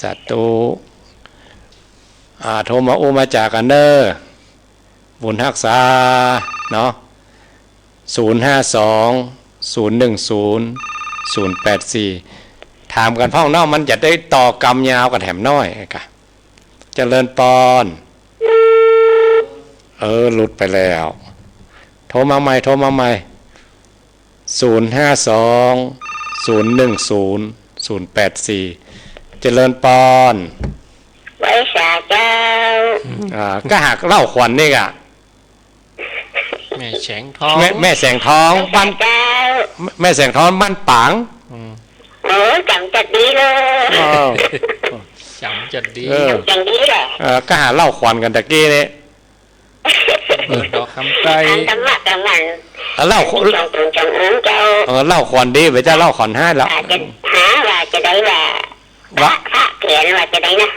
[SPEAKER 1] ศัตรูโทรมาโอมาจากกันเนอร์บุญรักษาเนาะ052-010-084ถามกันพ่องนอกมันจะได้ต่อกรรมยาวกับแถมน้อยกะเจริญปอนหลุดไปแล้วโทรมาใหม่052-010-084เจริญปอน
[SPEAKER 3] ไว้สาเจ้า
[SPEAKER 1] ก็หักเล่าขวัญนี่กะ
[SPEAKER 2] แม่แสงทอง
[SPEAKER 1] แม่แสงทองบ้านแม่แสงทองบ้านปัง
[SPEAKER 3] จำจัดดีเลย
[SPEAKER 2] จำจัดดี
[SPEAKER 3] จัดดีแหละ
[SPEAKER 1] ก็หาเล่าขวัญกันตะกี้นี่
[SPEAKER 2] ดอกคำไก่
[SPEAKER 3] ธรรมะธรรมัน
[SPEAKER 1] เล่าเล่าขวัญดีไปจะเล่าขวัญให้แล้ว
[SPEAKER 3] จะหาว่าจะได้ว่าพระเขียนว่าจะได้นะ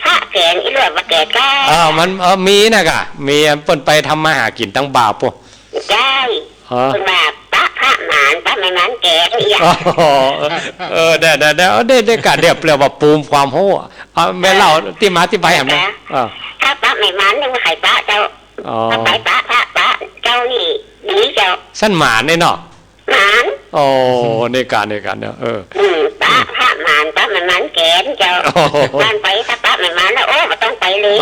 [SPEAKER 3] พระเขียนอีหลวงมาแก่ก้า
[SPEAKER 1] มันมีนะกะมีเปิ้นไปทำมาหากินตั้งบาปปุ๊
[SPEAKER 3] ได้คุณบาปพระหมานไม่หมานแก่ทุกอย่าง
[SPEAKER 1] ได้กะเรียบเรียกว่าปูมความโหแม่เล่าที่มาที่ไปอ่ะมั้ย
[SPEAKER 3] ถ้าพระไม่หมานยังไข่พระเจ้าถ้าไปพระเจ้านี่ดีเจ้า
[SPEAKER 1] สั้นหมานเนี่ยเนาะ
[SPEAKER 3] หมาน
[SPEAKER 1] ในการเนี่ย
[SPEAKER 3] พระหมานไม่หมานแก่เจ้าบ้านไปถ้าพระไม่หมานแล้วไม่ต้องไปเลย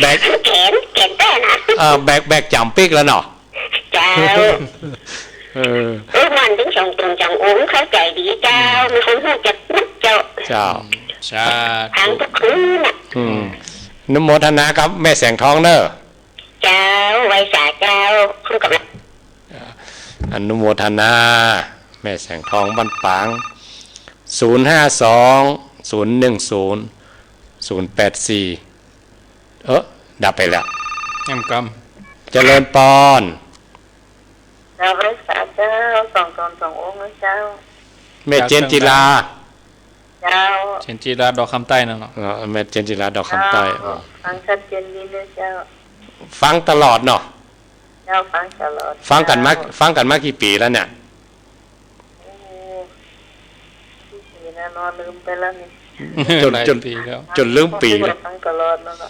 [SPEAKER 1] แบก
[SPEAKER 3] แขนแต่นะ
[SPEAKER 1] แบกจำปิกแล้วเนาะ
[SPEAKER 3] เจ้ามันถึงส่งตรงจังอุ้งเข้าใจดีเจ้ามีคนพูดจัดนักเจ้าทางทุกคืน
[SPEAKER 1] นโมทนาครับแม่แสงทองเนอะ
[SPEAKER 3] เจ้าไว้สาเจ้าคุณกับ
[SPEAKER 1] อนุโมทนาแม่แสงทองบ้านปาง052-010-084ดับไปแล้ว
[SPEAKER 2] กำ
[SPEAKER 1] เจริญปอน
[SPEAKER 3] เราไว้สาเจ้าสององค์เจ้า
[SPEAKER 1] แม่เจนจิลา
[SPEAKER 3] เจ้า
[SPEAKER 2] เจนจิลาดอกคำใต้นั่นเนาะ
[SPEAKER 1] แม่เจนจิลาดอกคำใต้
[SPEAKER 3] ฟังชัดเจนดีเลยเจ้า
[SPEAKER 1] ฟังตลอดเนาะ
[SPEAKER 3] เจ้าฟังตลอด
[SPEAKER 1] ฟังกันมากี่ปีแล้วเนี่ย
[SPEAKER 3] นอนลืมไปแล้วนี่
[SPEAKER 1] จนลืมปีแล้ว
[SPEAKER 3] ฟังตลอดนั่นแหละ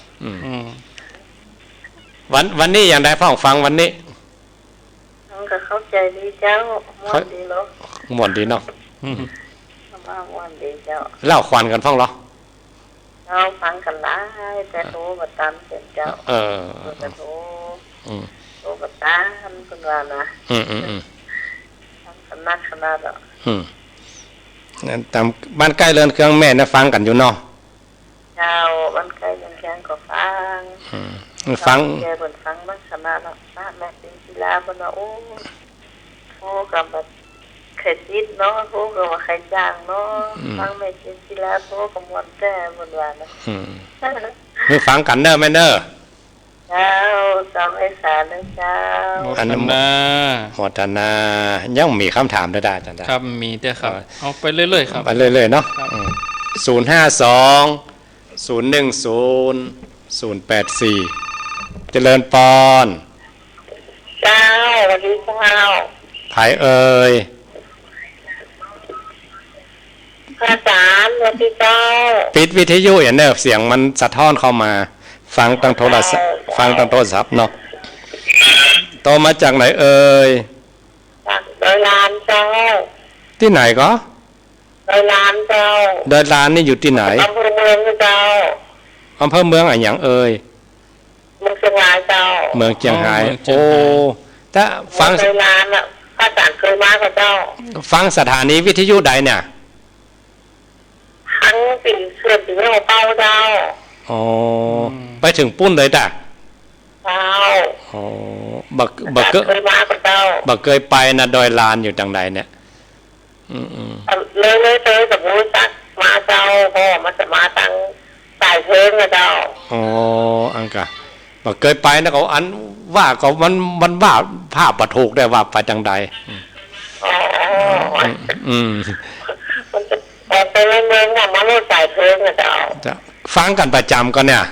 [SPEAKER 1] วันนี้อย่างไรพ่อฟังวันนี้
[SPEAKER 3] ก็เข้าใจดีเจ้าม่วนดีเนาะ
[SPEAKER 1] ม่วนดีเนาะ
[SPEAKER 3] ม่วนดีเจ้า
[SPEAKER 1] เล่าควันกันพ่องเหรอ
[SPEAKER 3] เราฟังกันได้แต่โทรมาตามเสียงเจ้าแต่โทรมาตามคนว่านะทำกันนักขนาดอ่ะ
[SPEAKER 1] ตามบ้านใกล้เรือนเครื่องแม่นะฟังกันอยู่เนาะ
[SPEAKER 3] เจ้าบ้านใกล้เรือนเครื่องก็ฟังแกบนฟังนักขนาดอ่ะแม่เป็นศิลาบนว่าโอ้กับแบบไข่ซิดเนาะโอ้กับว่าไข่จางเนาะฟังแม่เป็นศิลาโอ้กับมวนแต่บนว่านะ
[SPEAKER 1] คือฟังกันเนอะแม่เนอะ
[SPEAKER 3] เจ้าจำไอ้สารนะเจ้า
[SPEAKER 1] อันนั้นโมทนายังมีคำถามได้อาจารย์
[SPEAKER 2] ครับมีแต่ครับเอาไปเรื่อยๆครับ
[SPEAKER 1] ไปเรื่อยๆเนาะ052-010-084เจริญปอน
[SPEAKER 3] เจ้าสวัสดีเจ้า
[SPEAKER 1] ไผเอ่ย
[SPEAKER 3] อาจารย์สวัสดีเจ้า
[SPEAKER 1] ปิดวิทยุอย่างเนอะเสียงมันสะท้อนเข้ามาฟังทางโทรศัพท์เนาะโตมาจากไหนเอ่ย
[SPEAKER 3] จากดอยลานเจ้า
[SPEAKER 1] ที่ไหนก็
[SPEAKER 3] ดอยลานเจ้า
[SPEAKER 1] ดอยลานนี่อยู่ที่ไหน
[SPEAKER 3] อำเภอเมืองเจ้า
[SPEAKER 1] อำเภอเมืองอะไรอย่างเอ่ย
[SPEAKER 3] เมืองเชียงรายเจ้า
[SPEAKER 1] เมืองเชียงรายโอ้ถ้าฟัง
[SPEAKER 3] ดอยลานอ่ะอาจารย์เคยมากับเจ้า
[SPEAKER 1] ฟังสถานีวิทยุใดเนี่ย
[SPEAKER 3] ทั้งปีเสื่อมถึงเราเป้าเจ้า
[SPEAKER 1] ไปถึงปุ้นเลยจ้ะ
[SPEAKER 3] เจ้า
[SPEAKER 1] บัก
[SPEAKER 3] เคยมากับเจ้า
[SPEAKER 1] บักเคยไปนะดอยลานอยู่จังใดเนี่ย
[SPEAKER 3] เลยสมมติจักมาเจ้าพ่อมาจะมาตั้งสายเพลงนะเจ้า
[SPEAKER 1] อังกะบักเคยไปนะเขาอันว่าก็มันว่าภาพประถูกได้ว่าไปจังใด
[SPEAKER 3] มันจะไปเมืองเนี่ยมาโลดสายเพลงนะเจ้า
[SPEAKER 1] ฟังกันประจำก็เนี่ย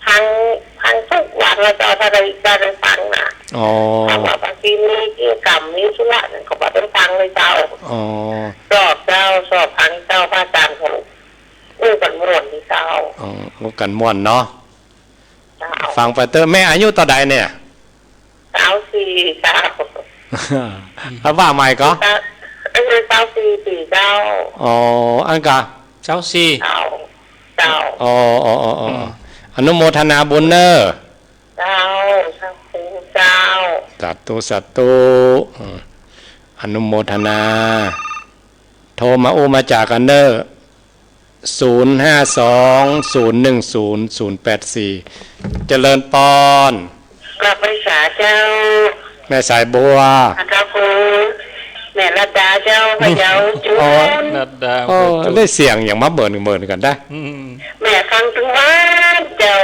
[SPEAKER 3] ทั้งทุกวันเราจะได้ฟังนะ
[SPEAKER 1] อ๋อ
[SPEAKER 3] กินมีกิจกรรมมีธุระนั่นเขาบอกต้องฟังเลยเจ้า
[SPEAKER 1] อ๋อ
[SPEAKER 3] สอบเจ้าสอบพังเจ้าพระอาจารย์เขากันม่วนนี่เจ้า
[SPEAKER 1] อ๋อกันม่วนเนาะฟังไปเตอแม่อายุต่อใดเนี่ย
[SPEAKER 3] 24เจ้า
[SPEAKER 1] ถ้าว่าใหม่ก็
[SPEAKER 3] 24ปีเจ้า
[SPEAKER 1] อ๋ออันกะ
[SPEAKER 2] เจ้าซี่
[SPEAKER 3] เจ้า
[SPEAKER 1] อ๋ออนุโมทนาบุญเนอ
[SPEAKER 3] เจ้าสาธุเจ้า
[SPEAKER 1] สาธุอนุโมทนาโทรมามาจากกันเนอ052010084เจริญปอน
[SPEAKER 3] กลับไปสาเจ้า
[SPEAKER 1] แม่สายบัว
[SPEAKER 3] พระคุณแม่รัตดาเจ้าพระเจ้าจุน
[SPEAKER 2] รัตดา
[SPEAKER 1] ได้เสียงอย่างมาเบิ่นกันได้
[SPEAKER 3] แม่ฟังทุกวันเจ้า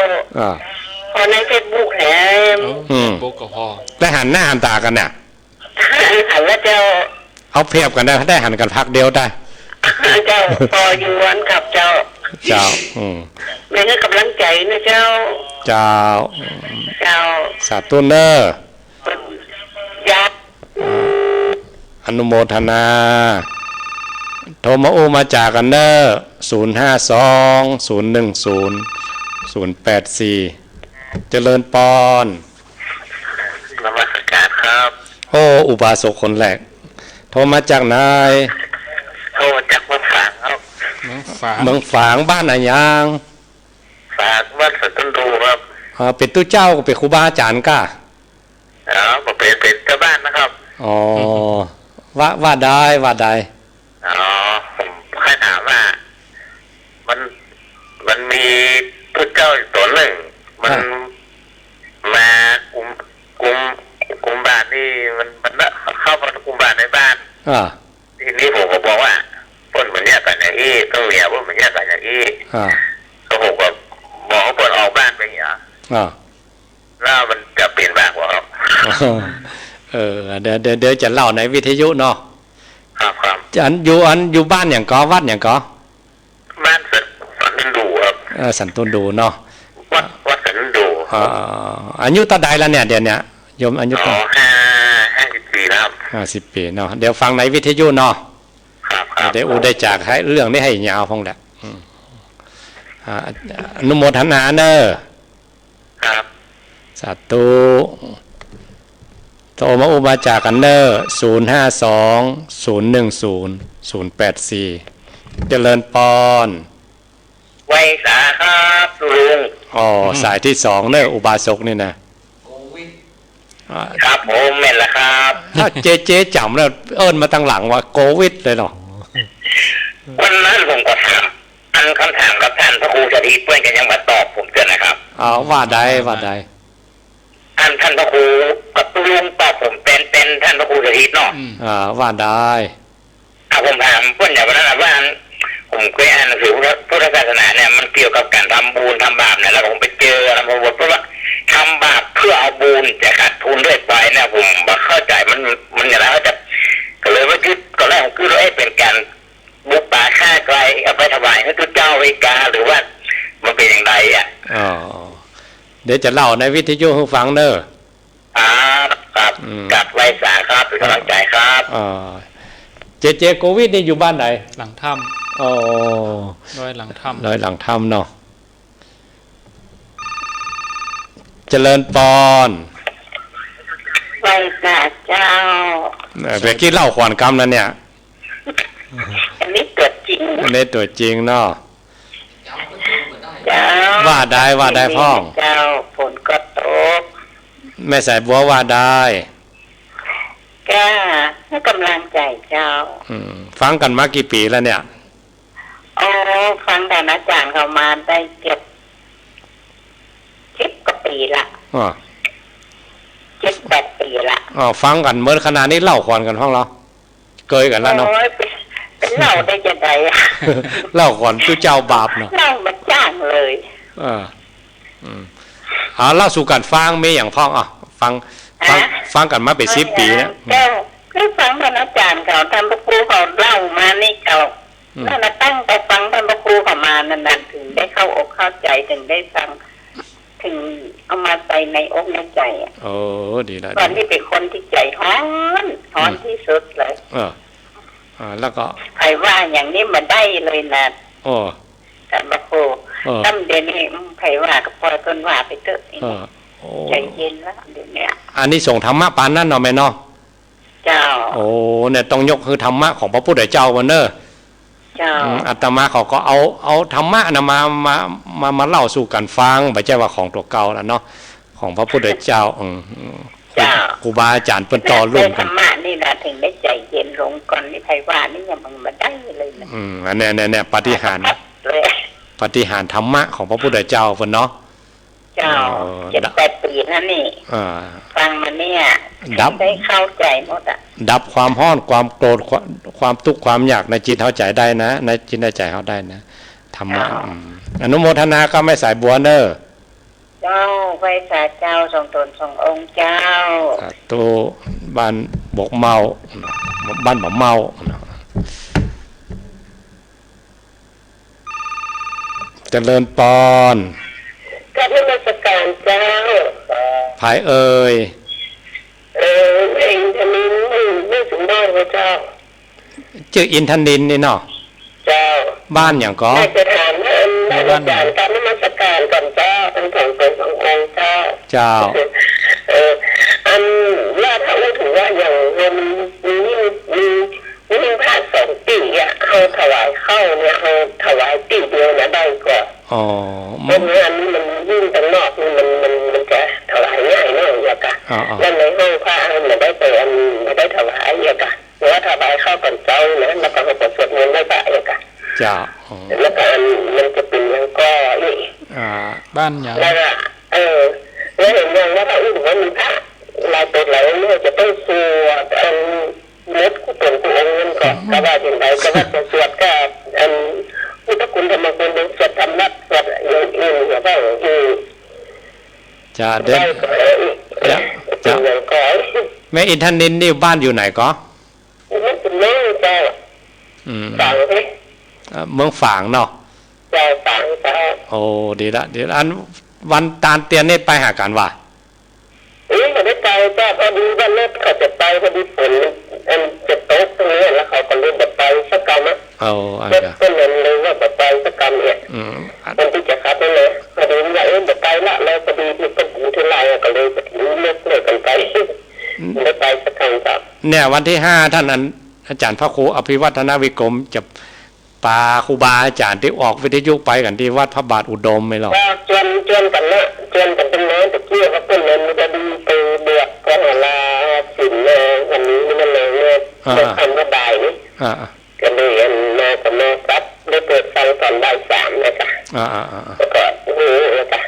[SPEAKER 3] พอในเฟซบุ๊กแหม
[SPEAKER 2] บุ๊กก็พอ
[SPEAKER 1] ได้หันหน้าหันตากันเนี่ย
[SPEAKER 3] หันแล้วเจ้า
[SPEAKER 1] เอาเพียบกันได้หันกันพักเดียวได้
[SPEAKER 3] เจ้าพออยู่วันกับเจ้าแม่ให้กำลังใจนะเจ้า
[SPEAKER 1] สาธุเนอ
[SPEAKER 3] ยัด
[SPEAKER 1] อนุโมทนาโทรมามาจากกันเนอ052010084เจริญปอน
[SPEAKER 3] นมัสการครับ
[SPEAKER 1] อุบาสกคนแรกโทรมาจากนาย
[SPEAKER 3] โทรจากเมืองฝางครับ
[SPEAKER 1] เมืองฝางบ้านไหนยัง
[SPEAKER 3] ฝางบ้านสัตนดูครับ
[SPEAKER 1] เป็นตู้เจ้าเป็นครูบาอาจารย์ก้า
[SPEAKER 3] ผมเป็นเจ้าบ้านนะครับ
[SPEAKER 1] อ๋อว่าได้
[SPEAKER 3] ผมแค่ถามว่ามันมีตู้เจ้าตัวหนึ่งมันมากุมบ้านนี่มันเข้ามากุมบ้านในบ้านทีนี้ผมก็บอกว่าต้นมันแยกกันอย่างนี้ต้องเหลียวมันแยกกันอย่างนี้ก็ผมก็บอกว่าเปิดออกบ้านไปอย่างนี้แล้วมันจะเปลี่ยนบ้านวะครับ
[SPEAKER 1] เดี๋ยวจะเล่าในวิทยุเนาะ
[SPEAKER 3] ครับ
[SPEAKER 1] อยู่บ้านอย่างก็วัดอย่างก็
[SPEAKER 3] บ้านสันตุนดูครับ
[SPEAKER 1] สันตุนดูเนาะ
[SPEAKER 3] วัดสันตุนดู
[SPEAKER 1] อายุตาใดแล้วเนี่ยเดี๋ยวนี้โยมอายุ
[SPEAKER 3] 50 ปีครับ
[SPEAKER 1] 50 ปีเนาะเดี๋ยวฟังในวิทยุเนาะได้ได้จากให้เรื่องนี้ให้ยาวพงแหละอนุโมทนาเนอ
[SPEAKER 3] ครับ
[SPEAKER 1] สาธุโทรมาจากกันเนอ052010084เจริญปอน
[SPEAKER 3] ไว้สาครับลุง
[SPEAKER 1] สายที่2เนออุบาสกนี่นะครับ
[SPEAKER 3] ผมแม่นละครับ
[SPEAKER 1] ถ้าเจจำแล้วมาตั้งหลังว่าโควิดเลยเนาะ
[SPEAKER 3] วันนั้นผมก็ถามคำถามกับท่านพระครูสถีเพื่อนกันยังมาตอบผมเจอนะครับ
[SPEAKER 1] ว่าใด
[SPEAKER 3] ท่านพระครูกับลุงตอบผมเป็นท่านพระครูสถีเนาะ
[SPEAKER 1] ว่าได้
[SPEAKER 3] ผมถามเพื่อนอย่างนั้นว่าผมเคยอ่านหนังสือพุทธศาสนาเนี่ยมันเกี่ยวกับการทำบุญทำบาปเนี่ยแล้วผมไปเจอแล้วผมบอกว่าทำบาปเพื่อเอาบุญจะขาดทุนด้วยไปเนี่ยผมเข้าใจมันอย่างไรเขาจะก็เลยว่าก็แรกผมคือว่าเป็นการบุกป่าฆ่าไกลเอาไปถวายให้ทุกเจ้าวิกาหรือว่ามันเป็นอย่างไร
[SPEAKER 1] เดี๋ยวจะเล่าในวิทยุให้ฟังเนอะ
[SPEAKER 3] ครับกับไว้สาครับเป็นกำลังใจครับ
[SPEAKER 1] เจโควิดนี่อยู่บ้านไหน
[SPEAKER 2] หลังถ้ำร้อยหลังถ้
[SPEAKER 1] ำเนาะเจริญปอน
[SPEAKER 3] ไว้สาเจ้า
[SPEAKER 1] เมื่อกี้เล่าขวานกรรมแล้วเนี่ย
[SPEAKER 3] อันนี้ตัวจริ
[SPEAKER 1] งเนาะว่าได้พ่อง
[SPEAKER 3] เจ้าฝนก็ตก
[SPEAKER 1] แม่สายบัวว่าได้
[SPEAKER 3] ก็ให้กำลังใจเจ้า
[SPEAKER 1] ฟังกันมากี่ปีแล้วเนี่ย
[SPEAKER 3] ฟังแต่อาจารย์เขามาได้เกือบ10 กว่าปีละ7-8 ปีละ
[SPEAKER 1] ฟังกันเมื่อขนาดนี้เล่าขวานกันห้องเราเกยกันแล้วเนาะ
[SPEAKER 3] เป็นเล่าได้จะได
[SPEAKER 1] เล่าขวานคือเจ้าบาปเนาะ
[SPEAKER 3] เล่ามาจ้างเลย
[SPEAKER 1] เล่าสู่กันฟังมีอย่างพ่องฟังกันมาเป็น10 ปีนะ
[SPEAKER 3] คือฟังท่านอาจารย์เขาท่านพระครูเขาเล่ามานี่เขานั่นตั้งแต่ฟังท่านพระครูเขามานั่นถึงได้เข้าอกเข้าใจถึงได้ฟังเท ถึงเอามาใส่ในอกในใจอ่ะ
[SPEAKER 1] โอ้ดีแล้ว
[SPEAKER 3] ตอนที่เป็นคนที่ใจฮ้อนที่สุดเลย
[SPEAKER 1] แล้วก็
[SPEAKER 3] ใครว่าอย่างนี้มาได้เลยนะ
[SPEAKER 1] โอ้
[SPEAKER 3] แต่บางโคตั้งเดี๋ยวนี้ใครว่าก็ปล่อยคนว่าไปเถอะใจเย็นแล้วเดี๋ยวนี้
[SPEAKER 1] อันนี้ส่งธรรมะปานนั่นเนาะแม่เนาะ
[SPEAKER 3] เจ้า
[SPEAKER 1] โอ้เนี่ยต้องยกคือธรรมะของพระพุทธเจ้าวันเนอร์
[SPEAKER 3] เจ้า
[SPEAKER 1] อาตมาเขาก็เอาธรรมะนะมาเล่าสู่กันฟังไม่ใช่ว่าของตัวเก่าแล้วเนาะของพระพุทธเจ้าครูบาอาจารย์เปิ้นต่อรุ่น
[SPEAKER 3] กันธรรมะนี่นะถึงได้ใจเย็นลงก่อนนี่ใครว่านี่ยังมันมาได้เลยนะ
[SPEAKER 1] อันนี้ปฏิหารปฏิหารธรรมะของพระพุทธเจ้าเพิ่นเนาะ
[SPEAKER 3] เจ้า7-8 ปีนั่นนี่ฟังมันเนี่ยได้เข้าใจหมดอ่ะ
[SPEAKER 1] ดับความร้อนความโกรธความทุกข์ความอยากในจิตเข้าใจได้นะในจิตในใจเขาได้นะธรรมะอนุโมทนาก็ไม่สายบัวเนอ
[SPEAKER 3] เจ้าไว้สาเจ้าทรงตนทรงองค์เจ้า
[SPEAKER 1] ตัวบ้านบกเมาบ้านบ่เมาเจริญปอน
[SPEAKER 3] กับนมัสการเจ้า
[SPEAKER 1] ภายเอ่ย
[SPEAKER 3] เองทนินไม่ถึงได้พระเจ้า
[SPEAKER 1] ชื่ออินทนินนี่เนาะ
[SPEAKER 3] เจ้า
[SPEAKER 1] บ้านอย่างก็
[SPEAKER 3] จะถามอาจารย์กับนมัสการก่อนเจ้าทั้งสองเป็นขององค์เจ้าอันว่าถ้าพูดถึงว่าอย่างมีพระ2 ปีอ่ะเขาถวายเข้าเนี่ยเขาถวายปีเดียวนะได้กว่าเพราะงั้นมันยิ่งตั้งนอกนี่มันจะถวายง่ายหน่อยอย่างกะแล้วในห้องพระมันได้ไปมันได้ถวายอย่างกะหรือว่าถวายเข้าก่อนเจ้านะแล้วก็ไปสวดมนต์ได้ป่ะอย่างกะแล้วก็มันจะเป็นยังก็นี่
[SPEAKER 2] บ้านอย่าง
[SPEAKER 3] แล้วแล้วเห็นยังว่าถ้าอุ้มว่ามีพระลายตัวไหลเนี่ยจะต้องสวดเล็ดกุศลกุองค์นั่นก่อนก็ว่าอย่างไรก็ว่าจะสวดก็พุทธคุณธรรมคุณสวดธรรมะสวดอย่างอื่นอย่างไร
[SPEAKER 1] จะเด็กจะแม่อินทนินนี่บ้านอยู่ไหนก็
[SPEAKER 3] ไม่เป็นเมืองเจ้าฝาง
[SPEAKER 1] เมืองฝางเนาะ
[SPEAKER 3] เจ้าฝางเจ้า
[SPEAKER 1] โอ้ดีละดีอันวันตาลเตียนนี่ไปหากันว่า
[SPEAKER 3] ไม่ได้ไปเจ้าพอดีวันเลิกเขาจะไปพอดีฝนจะตกตรงนี้แล้วเขาก็เลยแบบไปสักกรรมก็เลยว่าแบบไปสักกรรมเนี่ยมันที่จะขับไปเลยพอดีว่าแบบไปละแล้วพอดีที่ต้องอยู่ที่ไรก็เลยเลิกกันไปไม่ไปสักครั้งครับ
[SPEAKER 1] เนี่ยวันที่5ท่านอาจารย์พระครูอภิวัฒนวิกรมจะปาครูบาอาจารย์ที่ออกวิทยุไปกันที่วัดพระบาทอุดมไม่หรอ
[SPEAKER 3] จวนกันนะจวนกันเป็นน้อยแต่เกี่ยวกับเพื่อนเงินมันจะดีไปเดือดก็เวลาสินวันนี้มันเลยเนี่ยทำก็ได้นี่ก็เลยมากับแม่ครับได้เปิดฟังตอนบ่าย 3นะจ๊ะแล้วก็นะจ๊ะ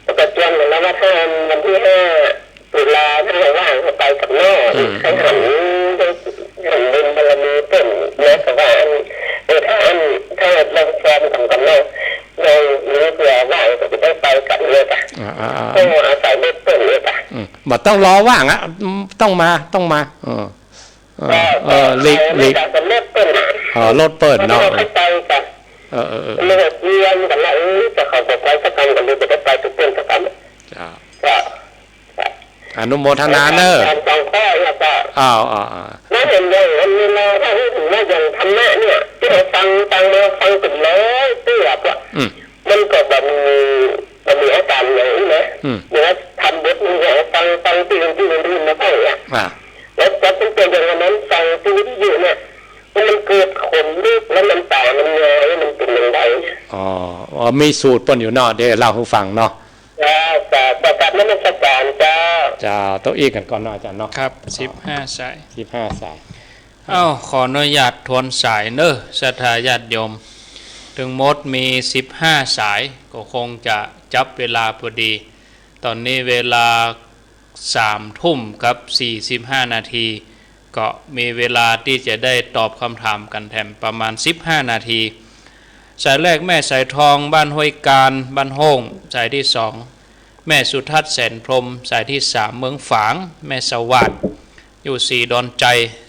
[SPEAKER 3] แล้วก็จวนกันแล้วว่าถ้าวันที่5 ตุลาถ้าว่างก็ไปกับแม่ให้หันบุญบารมีเต็มนะแต่ว่าถ้าเราแชร์กับแม่เราเผื่อว่างก็จะได้ไปกันเลยจ้ะต้องอาศัยเล็กเต็มเลยจ้ะ
[SPEAKER 1] บ่ต้องรอว่างอ่ะต้องมาลีก
[SPEAKER 3] กันเล็กเต็ม
[SPEAKER 1] รถเปิดเนาะ
[SPEAKER 3] ไปกันเลือกเยี่ยมกันแล้วจะเขาจะไปสักครั้งกันเลยจะได้ไปทุกเพื่อนสักครั้ง
[SPEAKER 1] อนุโมทนาเนอะ
[SPEAKER 3] แล้วเห็นอย่างนี้เราถ้าถึงว่าอย่างธรรมะเนี่ยที่เราฟังถึงแล้วเตื้อว่ะมันก็แบบมีอาการอย่างนี้นะเนื้อทำบทมันอย่างฟังที่มาฟังอ่ะแล้วเป็นอย่างนั้นฟังที่อยู่เนี่ยมันเกิดขนลุกแล้วมันตามันเงยมันเป็นอย่างไร
[SPEAKER 1] มีสูตรปนอยู่เนาะเดี๋ยวเล่าให้ฟังเนาะ
[SPEAKER 3] แต่การนั้นมันสารเจ้า
[SPEAKER 1] โต๊ะอีกกันก่อนเนาะอาจารย์เนาะ
[SPEAKER 2] ครับ15 สาย
[SPEAKER 1] 15 สาย
[SPEAKER 2] ขออนุญาตทวนสายเนอะศรัทธาญาติโยมถึงหมดมี15 สายก็คงจะจับเวลาพอดีตอนนี้เวลา3 ทุ่มครับ45 นาทีก็มีเวลาที่จะได้ตอบคำถามกันแถมประมาณ15 นาทีสายแรกแม่สายทองบ้านห้วยการบ้านโฮ่งสายที่2แม่สุทัศน์แสนพรมสายที่3เมืองฝางแม่สวัสดิ์อยู่4ดอนใจ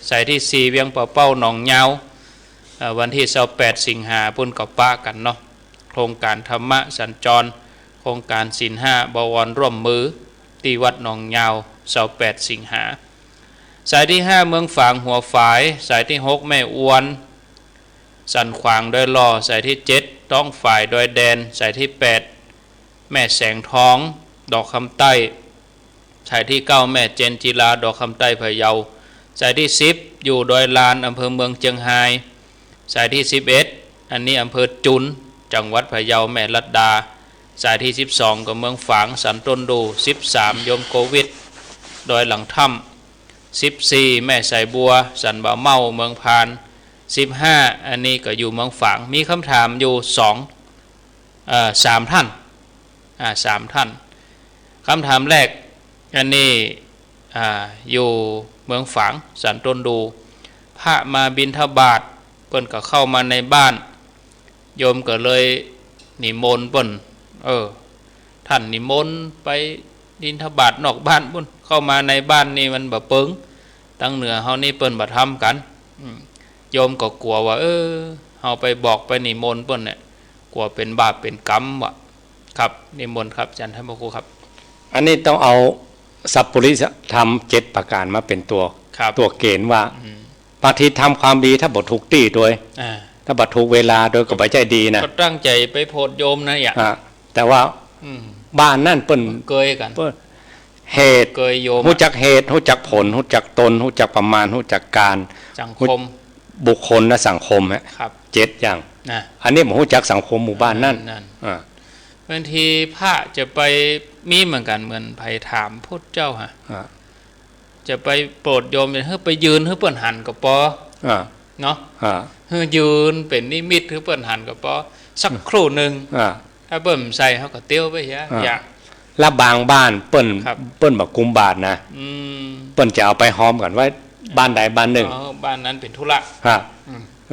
[SPEAKER 2] สายที่4เวียงป่าเป้าหนองยาววันที่28 สิงหาพุ่นกับป้ากันเนาะโครงการธรรมะสัญจร โครงการศีลห้าบวรร่วมมือที่วัดหนองยาว28 สิงหาสายที่ 5 เมืองฝางหัวฝายสายที่ 6 แม่อวนสันขวางดอยล่อสายที่ 7 ต้องฝ่ายดอยแดนสายที่ 8 แม่แสงทองดอกคำใต้สายที่ 9 แม่เจนจิลาดอกคำใต้พะเยาสายที่ 10 อยู่ดอยลานอำเภอเมืองเชียงไฮ้สายที่ 11 อันนี้อำเภอจุนจังหวัดพะเยาแม่ลัดดาสายที่ 12 ก็เมืองฝางสันต้นดู13 ยมโควิดดอยหลังถ้ำ14 แม่สายบัวสันบ่าเมาเมืองพาน15 อันนี้ก็อยู่เมืองฝางมีคำถามอยู่3 ท่าน3 ท่านคำถามแรกอันนี้อยู่เมืองฝางสันต้นดูพระมาบิณฑบาตเปิ้นก็เข้ามาในบ้านโยมก็เลยนิมนต์เปิ้นท่านนิมนต์ไปบิณฑบาตนอกบ้านปุ้นเข้ามาในบ้านนี่มันบ่เปิงตั้งเหนือเฮานี่เปิ้นบ่ทำกันโยมก็กลัวว่าเฮาไปบอกไปนิมนต์เปิ้นเนี่ยกลัวเป็นบาปเป็นกรรมวะครับนิมนต์ครับอาจารย์ท่านพระครูครับ
[SPEAKER 1] อันนี้ต้องเอาสัพปริสธรรม7ประการมาเป็นตัวเกณฑ์ว่าบางทีทำความดีถ้าบ่ถูกตี้โดยถ้าบ่ถูกเวลาโดยก็บ่ใจดีนะ
[SPEAKER 2] ก็ตั้งใจไปโพดโยมนะอย่า
[SPEAKER 1] แต่ว่าบ้านนั่นเปิ้น
[SPEAKER 2] เกยกัน
[SPEAKER 1] เหตุ
[SPEAKER 2] เกยโยม
[SPEAKER 1] รู้จักเหตุรู้จักผลรู้จักตนรู้จักประมาณรู้จักการ
[SPEAKER 2] สังคม
[SPEAKER 1] บุคคลและสังคมฮะ7อย่างอันนี้ผมรู้จักสังคมหมู่บ้านนั่น
[SPEAKER 2] บางทีพระจะไปมีเหมือนกันเหมือนภัยถามพุทธเจ้าฮะจะไปโปรดโยมเฮ้ยไปยืนเฮ้ยเปิ้นหันกับปอเนาะเฮ้ยยืนเป็นนิมิตเฮ้ยเปิ้นหันกับปอสักครู่หนึ่งถ้าเปิ้นใส่เขาก็เตี้ยวไปอย่า
[SPEAKER 1] และบางบ้านเปิ้นแบบกุมบาทนะเปิ้นจะเอาไปห้อมกันไว้บ้านใดบ้านหนึ่ง
[SPEAKER 2] บ้านนั้นเป็นธุระ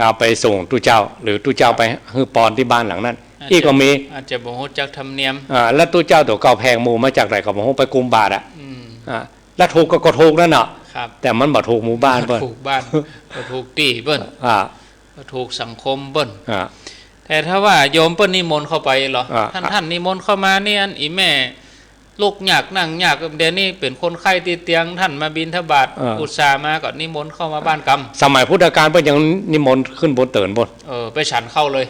[SPEAKER 1] เอาไปส่งตู้เจ้าหรือตู้เจ้าไปฮือปอนที่บ้านหลังนั้นอีกก็มี
[SPEAKER 2] อาจจะบ่ฮู้จักธรรมเนียม
[SPEAKER 1] แล้วตู้เจ้าตัวเก่าแพงหมู่มาจากไหนก็บ่ฮู้ไปกุมบาทแล้วถูกก็ถูกนั่นเนาะแต่มันบ่ถูกหมู่บ้านเปิ้น
[SPEAKER 2] ถูกบ้านบ่ถูกตี้เปิ้นบ่ถูกสังคมเปิ้นแต่ถ้าว่าโยมเปิ้นนิมนต์เข้าไปเหรอท่านนิมนต์เข้ามานี่อันอีแม่ลูกยากนั่งยากเดี๋ยวนี้เป็นคนไข้ติดเตียงท่านมาบิณฑบาตอุตส่าห์มาก็นิมนต์เข้ามาบ้านกรรม
[SPEAKER 1] สมัยพุทธกาลเพิ่นยังนิมนต์ขึ้นบนเตินบน
[SPEAKER 2] ไปฉันเข้าเลย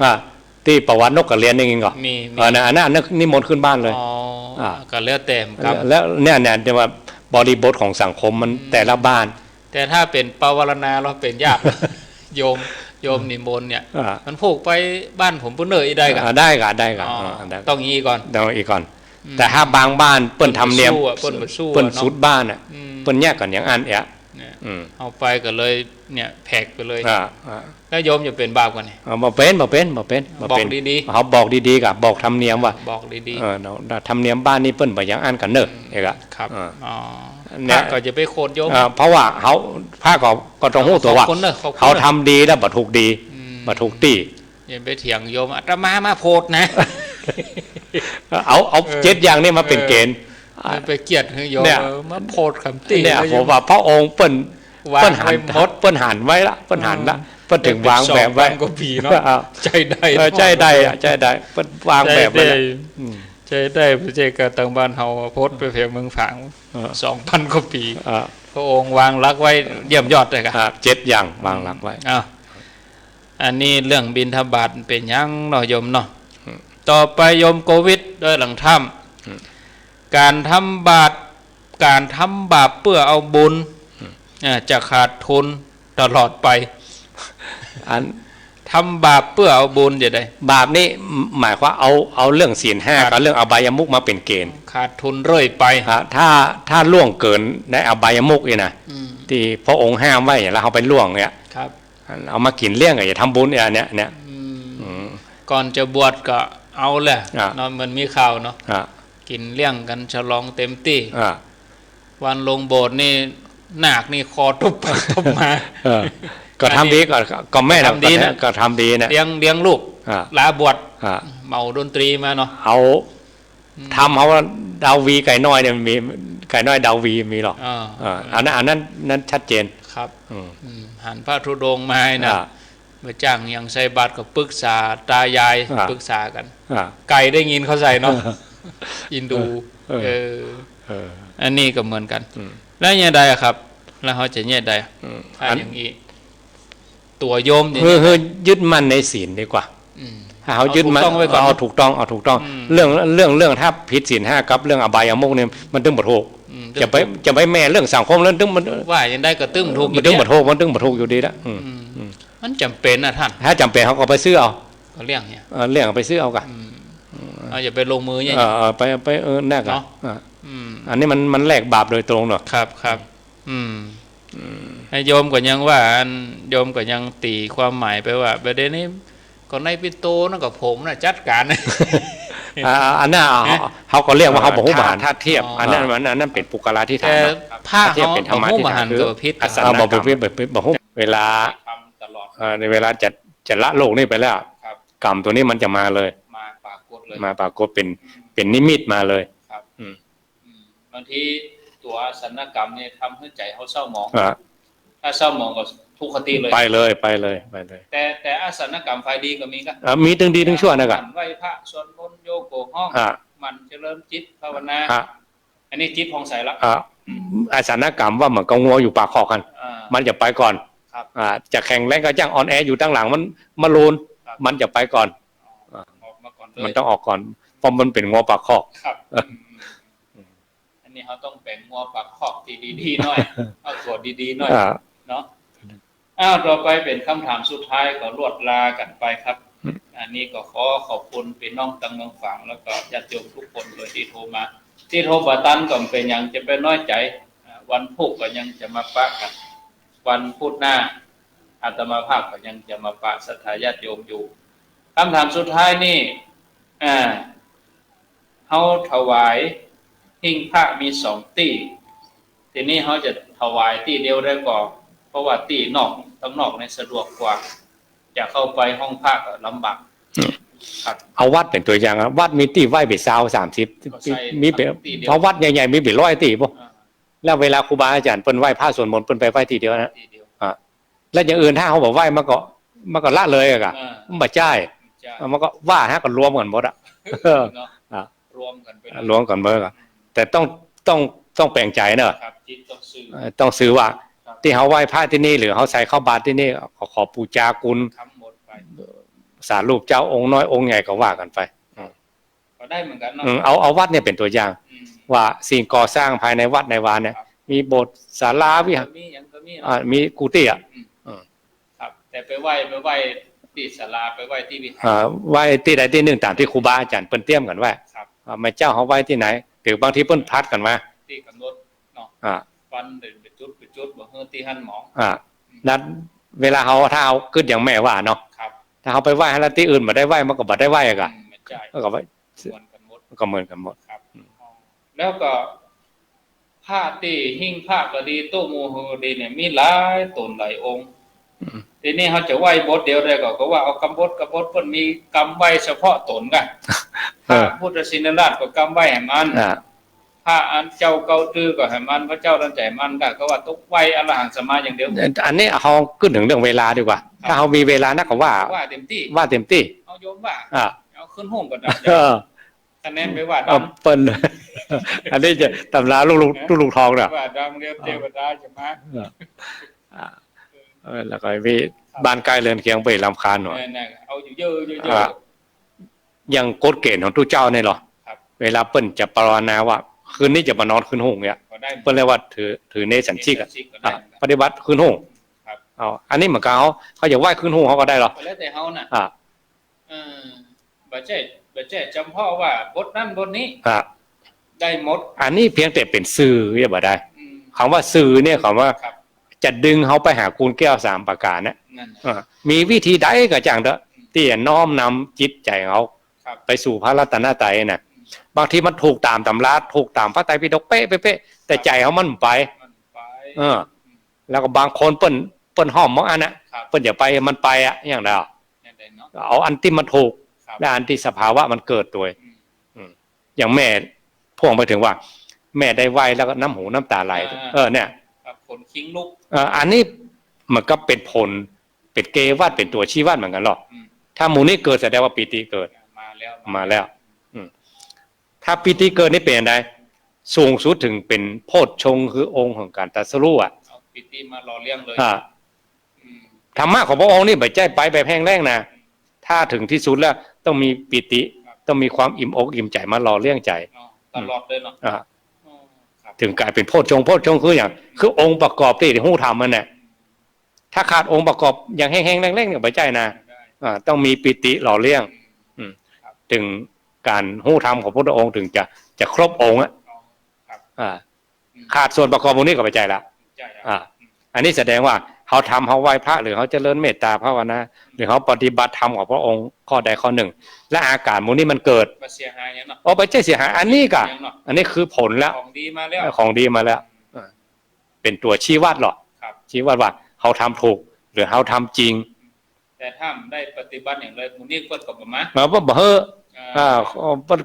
[SPEAKER 1] ที่ประวัตินกกระเรียนนี่เองก็
[SPEAKER 2] มี
[SPEAKER 1] อันนั้นนิมนต์ขึ้นบ้านเลย
[SPEAKER 2] ก็แล้วแต่
[SPEAKER 1] ครับแล้วเนี่ยจะว่าบริบทของสังคมมันแต่ละบ้าน
[SPEAKER 2] แต่ถ้าเป็นปวารณาเราเป็นญาติโยมนิมนต์เนี่ยมันผูกไปบ้านผมปุ้นเนยได้กัน
[SPEAKER 1] ได้
[SPEAKER 2] ต้องงี้ก่อน
[SPEAKER 1] แต่ถ้าบางบ้านเปิ้นทำเนียมเปิ้นสุดบ้านอ่ะเปิ้นแยกกันอย่างอัน
[SPEAKER 2] เอาไปก็เลยเนี่ยแผกไปเลยแล้วโยมจะเป็นบาปกันนี่
[SPEAKER 1] บ่เป็น
[SPEAKER 2] บอกดีๆ
[SPEAKER 1] เขาบอกดีๆกับบอกธรรมเนียมว่า
[SPEAKER 2] บอกดี
[SPEAKER 1] ๆธรรมเนียมบ้านนี่เปิ้นบ่อย่างอันกันเนอะเอก
[SPEAKER 2] ครับเนี่ยก็จะไปโคดโยม
[SPEAKER 1] เพราะว่าเขาพระก็ต้องรู้ตัวว่าเขาทำดีแล้วบ่ถูกดีบ่ถูกตี้
[SPEAKER 2] อย่าไปเถียงโยมอาตมาโพดนะ
[SPEAKER 1] เอา7อย่างนี้มาเป็นเกณฑ์
[SPEAKER 2] ไปเกียรติโยมมาโพดคำตี
[SPEAKER 1] เนี่ยผมว่าพระองค์เปิ้นหันเปิ้นหันไว้ละเปิ้นหันละเปิ้นถึงวางแบบไว้
[SPEAKER 2] ก็ผีเนาะใจได้
[SPEAKER 1] เปิ้นวางแบบไว้
[SPEAKER 2] ใจได้พระเจ้าต่างบ้านเฮาโพดไปเพียงเมืองฝาง 2,000 กว่าปีพระองค์วางหลักไว้เยี่ยมยอดเลยครับ
[SPEAKER 1] 7อย่างวางหลักไว้
[SPEAKER 2] อันนี้เรื่องบิณฑบาตเป็นยังเนาะโยมเนาะต่อไปโยมโควิดโดยหลังถ้ำการทำบาปเพื่อเอาบุญจะขาดทุนตลอดไปทำบาปเพื่อเอาบุญจะได้
[SPEAKER 1] บาปนี่หมายความเอาเรื่องศีล5กับเรื่องอบายมุขมาเป็นเกณฑ์
[SPEAKER 2] ขาดทุนเรื่อยไป
[SPEAKER 1] ถ้าล่วงเกินในอบายมุขนี่นะที่พระองค์ห้ามไว้แล้วเอาไปล่วงเนี่ยเอามากินเลี้ยงอย่าทำบุญเนี่ย
[SPEAKER 2] ก่อนจะบวชก็เอาแหละนอนมันมีข่าวเนาะกินเลี้ยงกันฉลองเต็มที่วันลงโบสถ์นี่หนักนี่คอทุบไปทุบมา
[SPEAKER 1] ก็ทำดีก็แม่ทำดีนะก็ทำดีนะ
[SPEAKER 2] เลี้ยงลูกลาบวชเมาดนตรีมาเนาะ
[SPEAKER 1] เอาทำเขาว่าดาววีไก่น้อยเนี่ยมีไก่น้อยดาววีมีหรอกอันนั้นชัดเจน
[SPEAKER 2] ครับหันพระธุดงค์มาให้นะมาจ้างยังใส่บาตรก็ปรึกษาตายายปรึกษากันไก่ได้ยินเขาใส่เนาะ อินดู
[SPEAKER 1] เออ
[SPEAKER 2] อันนี้ก็เหมือนกันแล้วยังไงครับแล้วเขาจะเนี่ยใดถ้าอย่างนี้ตัวโยม
[SPEAKER 1] เนี่ยยึดมั่นในศีลดีกว่าถ้าเขายึดมั่นเอาถูกต้องเรื่องถ้าผิดศีล5กับเรื่องอบายมุขเนี่ยมันตึงบ่ถูกจะไปแม่เรื่องสังคมเรื่องตึงมัน
[SPEAKER 2] ว่ายังได้ก็ตึงถูก
[SPEAKER 1] มันตึงบ่ถูกมันตึงบ่ถูกอยู่ดีละ
[SPEAKER 2] มันจำเป็นนะท่าน
[SPEAKER 1] ถ้าจำเป็นเขาก็ไปซื้อเอา
[SPEAKER 2] เรื่องเนี่ย
[SPEAKER 1] เรื่องไปซื้อเอากัน
[SPEAKER 2] อย่าไปลงมือเนี่ย
[SPEAKER 1] ไปแน่กันอันนี้มันแลกบาปโดยตรงเนาะ
[SPEAKER 2] ครับโยมก็ยังว่าโยมก็ยังตีความหมายไปว่าประเด็นนี้ก็ในปิโตนั่นกับผมน่ะจัดการ
[SPEAKER 1] อันนั้นเขาก็เรียกว่าเขาบอกว่าถ้าเทียบอันนั้นเป็นปุกลาธิฐาน
[SPEAKER 2] ถ้าเทียบเป็นธรรมะที่ฐานคือพิษ
[SPEAKER 1] บอกพิษบอกเวลาในเวลาจะละโลกนี่ไปแล้วกรรมตัวนี้มันจะมาเลยมาปรากฏเป็นนิมิตมาเลย
[SPEAKER 2] บางทีตัวสันนกรรมเนี่ยทำให้ใจเขาเศร้าหมองถ้าเศร้าหมองก็ทุกขติเลย
[SPEAKER 1] ไปเลย
[SPEAKER 2] แต่อาสันนกรรมไฟดีก็มีก็
[SPEAKER 1] มีทั้งดีทั้งชั่วนะครั
[SPEAKER 2] บไหวพระสวดมนต์โยโกห้องมันเจริญจิตภาวนาอันนี้จิตพองใสละ
[SPEAKER 1] อาสันนกรรมว่าเหมือนกงัวอยู่ปากคอกันมันจะไปก่อนจะแข่งแรงก็จ้างออนแอร์อยู่ตั้งหลังมันมาลูนมันจะไปก่อนมันต้องออกก่อนเพราะมันเป็นงัวปากคอก
[SPEAKER 2] อันนี้เขาต้องแบ่งงัวปากคอกที่ดีๆหน่อยเอาส่วนดีๆหน่อยเนาะต่อไปเป็นคำถามสุดท้ายก็รวดลากันไปครับอันนี้ก็ขอบคุณพี่น้องตั้งเมืองฝังแล้วก็ญาติโยมทุกคนเลยที่โทรมาที่โทรบาตันก็เป็นอย่างจะไปน้อยใจวันพุธก็ยังจะมาปะกันวันพุธหน้าอาตมาภาพก็ยังจะมาปะศรัทธาญาติโยมอยู่คำถามสุดท้ายนี่เขาถวายหิ้งพระมี2ตี้ทีนี้เขาจะถวายตี้เดียวได้ก่อนเพราะว่าตี้นอกต้องนอกในสะดวกกว่าจะเข้าไปห้องพระก็ลำบาก
[SPEAKER 1] เอาวัดเป็นตัวอย่างวัดมีตี้ไหว้ไป30มีเพราะวัดใหญ่ๆมีไป100ตี้ป่ะแล้วเวลาครูบาอาจารย์เปิ้นไหว้พระสวดมนต์เปิ้นไปไหว้ทีเดียวนะแล้วอย่างอื่นถ้าเขาบอกไหว้มันก็ละเลยอะมันบ่จ่ายมันก็ว่าฮะก็รวมกันหมดอ่ะ
[SPEAKER 2] รวมกัน
[SPEAKER 1] เบิกแต่ต้องแปลงใจเนอะต้องซื้อว่าที่เขาไหว้พระที่นี่หรือเขาใส่เข้าบาตรที่นี่ขอปูจาคุณสารูปเจ้าองค์น้อยองค์ใหญ่ก็ว่ากันไป
[SPEAKER 2] ก็ได้เหมือนกันเนาะ
[SPEAKER 1] เอาวัดเนี่ยเป็นตัวอย่างว่าสิ่งก่อสร้างภายในวัดในวาเนี่ยมีโบสถ์ศาลาวิหารมีกุฏิอ่ะ
[SPEAKER 2] ครับแต่ไปไหว้ที่ศาลาไปไหว้ที่วิหาร
[SPEAKER 1] ไหว้ที่ใดที่หนึ่งตามที่ครูบาอาจารย์เปิ้นเตรียมกันไว้ไม่เจ้าเขาไหว้ที่ไหนหรือบางทีเปิ้นพัดกันมา
[SPEAKER 2] ที่กำหนดเนาะวันเดินไปจุดบ่เฮือที่หั่นหมอง
[SPEAKER 1] นั้นเวลาเขาถ้าเอาขึ้นอย่างแม่ว่าเนาะถ้าเขาไปไหว้ให้ที่อื่นบ่ได้ไหว้มันก็บ่ได้ไหว้อ่ะก็ไหว้ก็เหมือนกันหมด
[SPEAKER 2] ครับแล้วก็ผ้าตีหิ้งผ้าก็ดีโต๊ะหมู่ก็ดีเนี่ยมีหลายตนหลายองค์ทีนี้เขาจะไหว้บทเดียวได้ก็ว่าเอากำบทเพิ่นมีกำไหว้เฉพาะตนกันพระพุทธชินราชก็กำไหว้ให้มันพระอันเจ้าเก่าตื้อก็ให้มันพระเจ้าตั้งใจมันก็ว่าตกไหว้อรหังสมาอย่างเดียว
[SPEAKER 1] อันนี้เขาขึ้นถึงเรื่องเวลาดีกว่าถ้าเขามีเวลานักก็ว่า
[SPEAKER 2] เต็มที่
[SPEAKER 1] เอา
[SPEAKER 2] โยมว่าเอาขึ้นห้องก็ได้คะแนนไปว่า
[SPEAKER 1] เปิ้นอันนี้จะตำราลูกทองน่ะ
[SPEAKER 2] ว่าดำเรียนเทวดาใช่มั้ย
[SPEAKER 1] แล้วก็มีบ้านใกล้เรือนเคียงไปรำคาญหน่อย
[SPEAKER 2] เอาอยู่เยอะ
[SPEAKER 1] ยังกฎเกณฑ์ของทุกเจ้าเนี่ยหรอเวลาเปิ้นจะปรารถนาว่าคืนนี้จะมานอนคืนห้องเนี่ยเปิ้นเรียกว่าถือเนสัญชิกปฏิบัติคืนห้องอันนี้เหมือนกันเขาอยากไหว้คืนห้องเขาก็ได้หรอ
[SPEAKER 2] แล้วแต่เขาน่ะบ่ใช่จำเพาะว่าบทนั้นบทนี้ได้หมด
[SPEAKER 1] อันนี้เพียงแต่เป็นสื่อเรียกว่าได้คำว่าสื่อเนี่ยคำว่าจะดึงเขาไปหาคูณแก้ว3ประการนะมีวิธีใดก็จังเถอะที่จะน้อมนำจิตใจเขาไปสู่พระรัตนตรัยน่ะบางทีมันถูกตามตำราถูกตามพระไตรปิฎกเป๊ะแต่ใจเขามันไปแล้วก็บางคนเปิ้นห้อมมองอันน่ะเปิ้นอย่าไปมันไปอ่ะอย่างเดียวเอาอันที่มันถูกและอันที่สภาวะมันเกิดตัวอย่างแม่พ่วงไปถึงว่าแม่ได้ไหวแล้วก็น้ำหูน้ำตาไหลเนี่ย
[SPEAKER 2] ผลคิงลุก
[SPEAKER 1] อันนี้มันก็เป็นผลเป็นเกวัตเป็นตัวชี้วัดเหมือนกันหรอกถ้าหมูนี้เกิดแสดงว่าปีติเกิดมาแล้วถ้า ถ้าปิติเกิดนี่เป็นอะไรสูงสุดถึงเป็นโพชฌงค์คือองค์ของการตรัสรู้อ่ะ
[SPEAKER 2] เอาปิติมาหล่อเลี้ยงเลย
[SPEAKER 1] ธรรมะของพระองค์นี่ไม่ใจไปแบบแห้งแล้งนะถ้าถึงที่สุดแล้วต้องมีปิติต้องมีความอิ่มอกอิ่มใจมาหล่อเลี้ยงใจ
[SPEAKER 2] ตลอดเลยเนาะ
[SPEAKER 1] ถึงกลายเป็นโพชฌงค์โพชฌงค์คืออย่างคือองค์ประกอบที่หู้ธรรมมันเนี่ยถ้าขาดองค์ประกอบอย่างแห้งๆแล้งๆเนี่ยไม่ใจนะต้องมีปิติหล่อเลี้ยงถึงการหู้ธรรมของพระพุทธองค์ถึงจะครบองค์ขาดส่วนประกอบตรงนี้ก็ไม่ใจละอันนี้แสดงว่าเขาทำเขาไหว้พระหรือเขาเจริญเมตตาภาวนาหรือเขาปฏิบัติธรรมของพระองค์ข้อใดข้อหนึ่งและอาการมูนี้มันเกิด
[SPEAKER 2] เสียหายยังเนาะ
[SPEAKER 1] โอ้ไปเสียหายอันนี้ก็อันนี้คือผลแล้ว
[SPEAKER 2] ของดีมาแล้ว
[SPEAKER 1] ของดีมาแล้วเป็นตัวชี้วัดหรอชี้วัดว่าเขาทำถูกหรือเขาทำจริง
[SPEAKER 2] แต่ถ้าได้ปฏิบัติอย่างไรมูนี้ก็กลับมา
[SPEAKER 1] บ่เฮ้อ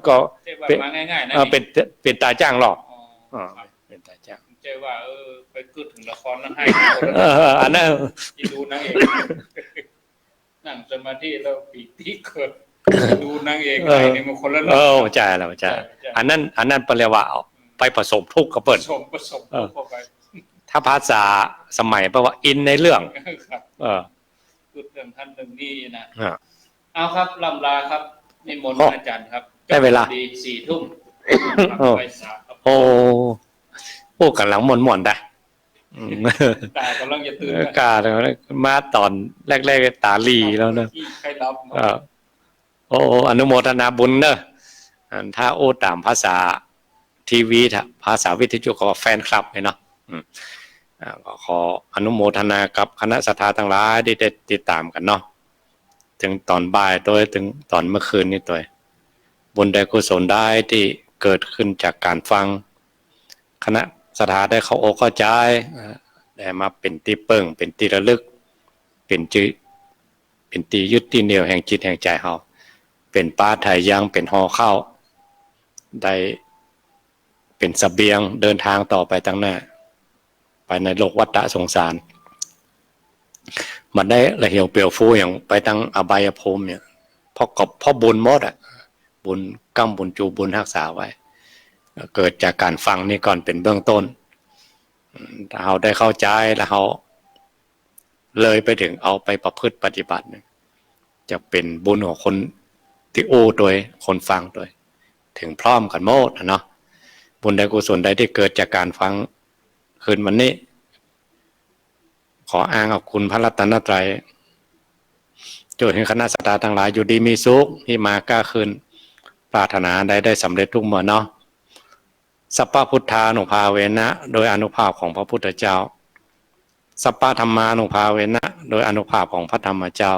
[SPEAKER 1] ก็
[SPEAKER 2] เป็นง่ายๆนะ
[SPEAKER 1] เป็นตาจ้างหรอกเป็นตาจ้าง
[SPEAKER 2] ใจว่าไปกึดถึงละครแล้วให้
[SPEAKER 1] อันนั้น
[SPEAKER 2] ดูนางเอกนั่งสมาธิแล้วปีติเกิดดูนางเอกอะไรเนี่ยมันคนละ
[SPEAKER 1] ใช่แล้วใช่อันนั้นแปลว่าไปผสมทุกข์กับเปิ้ล
[SPEAKER 2] ผสมเข้าไป
[SPEAKER 1] ถ้าภาษาสมัยแปลว่าอินในเรื่อง
[SPEAKER 2] กึดเรื่องท่านเรื่องนี้นะเอาครับลำลาครับนิมนต์อาจารย์ครับ
[SPEAKER 1] ได้เวลา
[SPEAKER 2] ดี 4 ทุ่ม
[SPEAKER 1] โอ้กำลังม่วนๆได้
[SPEAKER 2] ตากำลังจะตื่น
[SPEAKER 1] กามาตอนแรกๆตาลีแล้วนะโอ้อนุโมทนาบุญเนอะถ้าโอ้ตามภาษาทีวีภาษาวิทยุก็แฟนคลับเนาะก็ขออนุโมทนากับคณะศรัทธาทั้งหลายที่ได้ติดตามกันเนาะถึงตอนบ่ายตัวถึงตอนเมื่อคืนนี้ตัวบุญใดกุศลได้ที่เกิดขึ้นจากการฟังคณะศรัทธาได้เข้าอกเข้าใจได้มาเป็นตีเปิงเป็นตีระลึกเป็นตียึดตีเหนี่ยวแห่งจิตแห่งใจเฮาเป็นป้าไทยยังเป็นห่อข้าวได้เป็นเสบียงเดินทางต่อไปตั้งหน้าไปในโลกวัฏสงสารมันได้ละเหี่ยวเปลี่ยวฟูอย่างไปตั้งอบายภูมิเนี่ยพ่อบุญหมดบุญกรรมบุญจูบุญรักษาไว้เกิดจากการฟังนี่ก่อนเป็นเบื้องต้นเราได้เข้าใจแล้วเราเลยไปถึงเอาไปประพฤติปฏิบัติจะเป็นบุญของคนที่โอ้โดยคนฟังโดยถึงพร้อมกันหมดเนาะบุญใดกุศลใดที่เกิดจากการฟังคืนวันนี้ขออ้างเอาคุณพระรัตนตรัยโจทย์ให้คณะศรัทธาทั้งหลายอยู่ดีมีสุขที่มากล้าคืนปรารถนาได้สำเร็จทุกเมื่อเนาะสัพพพุทธานุภาเวนะโดยอนุภาพของพระพุทธเจ้าสัพพธรรมานุภาเวนะโดยอนุภาพของพระธรรมเจ้า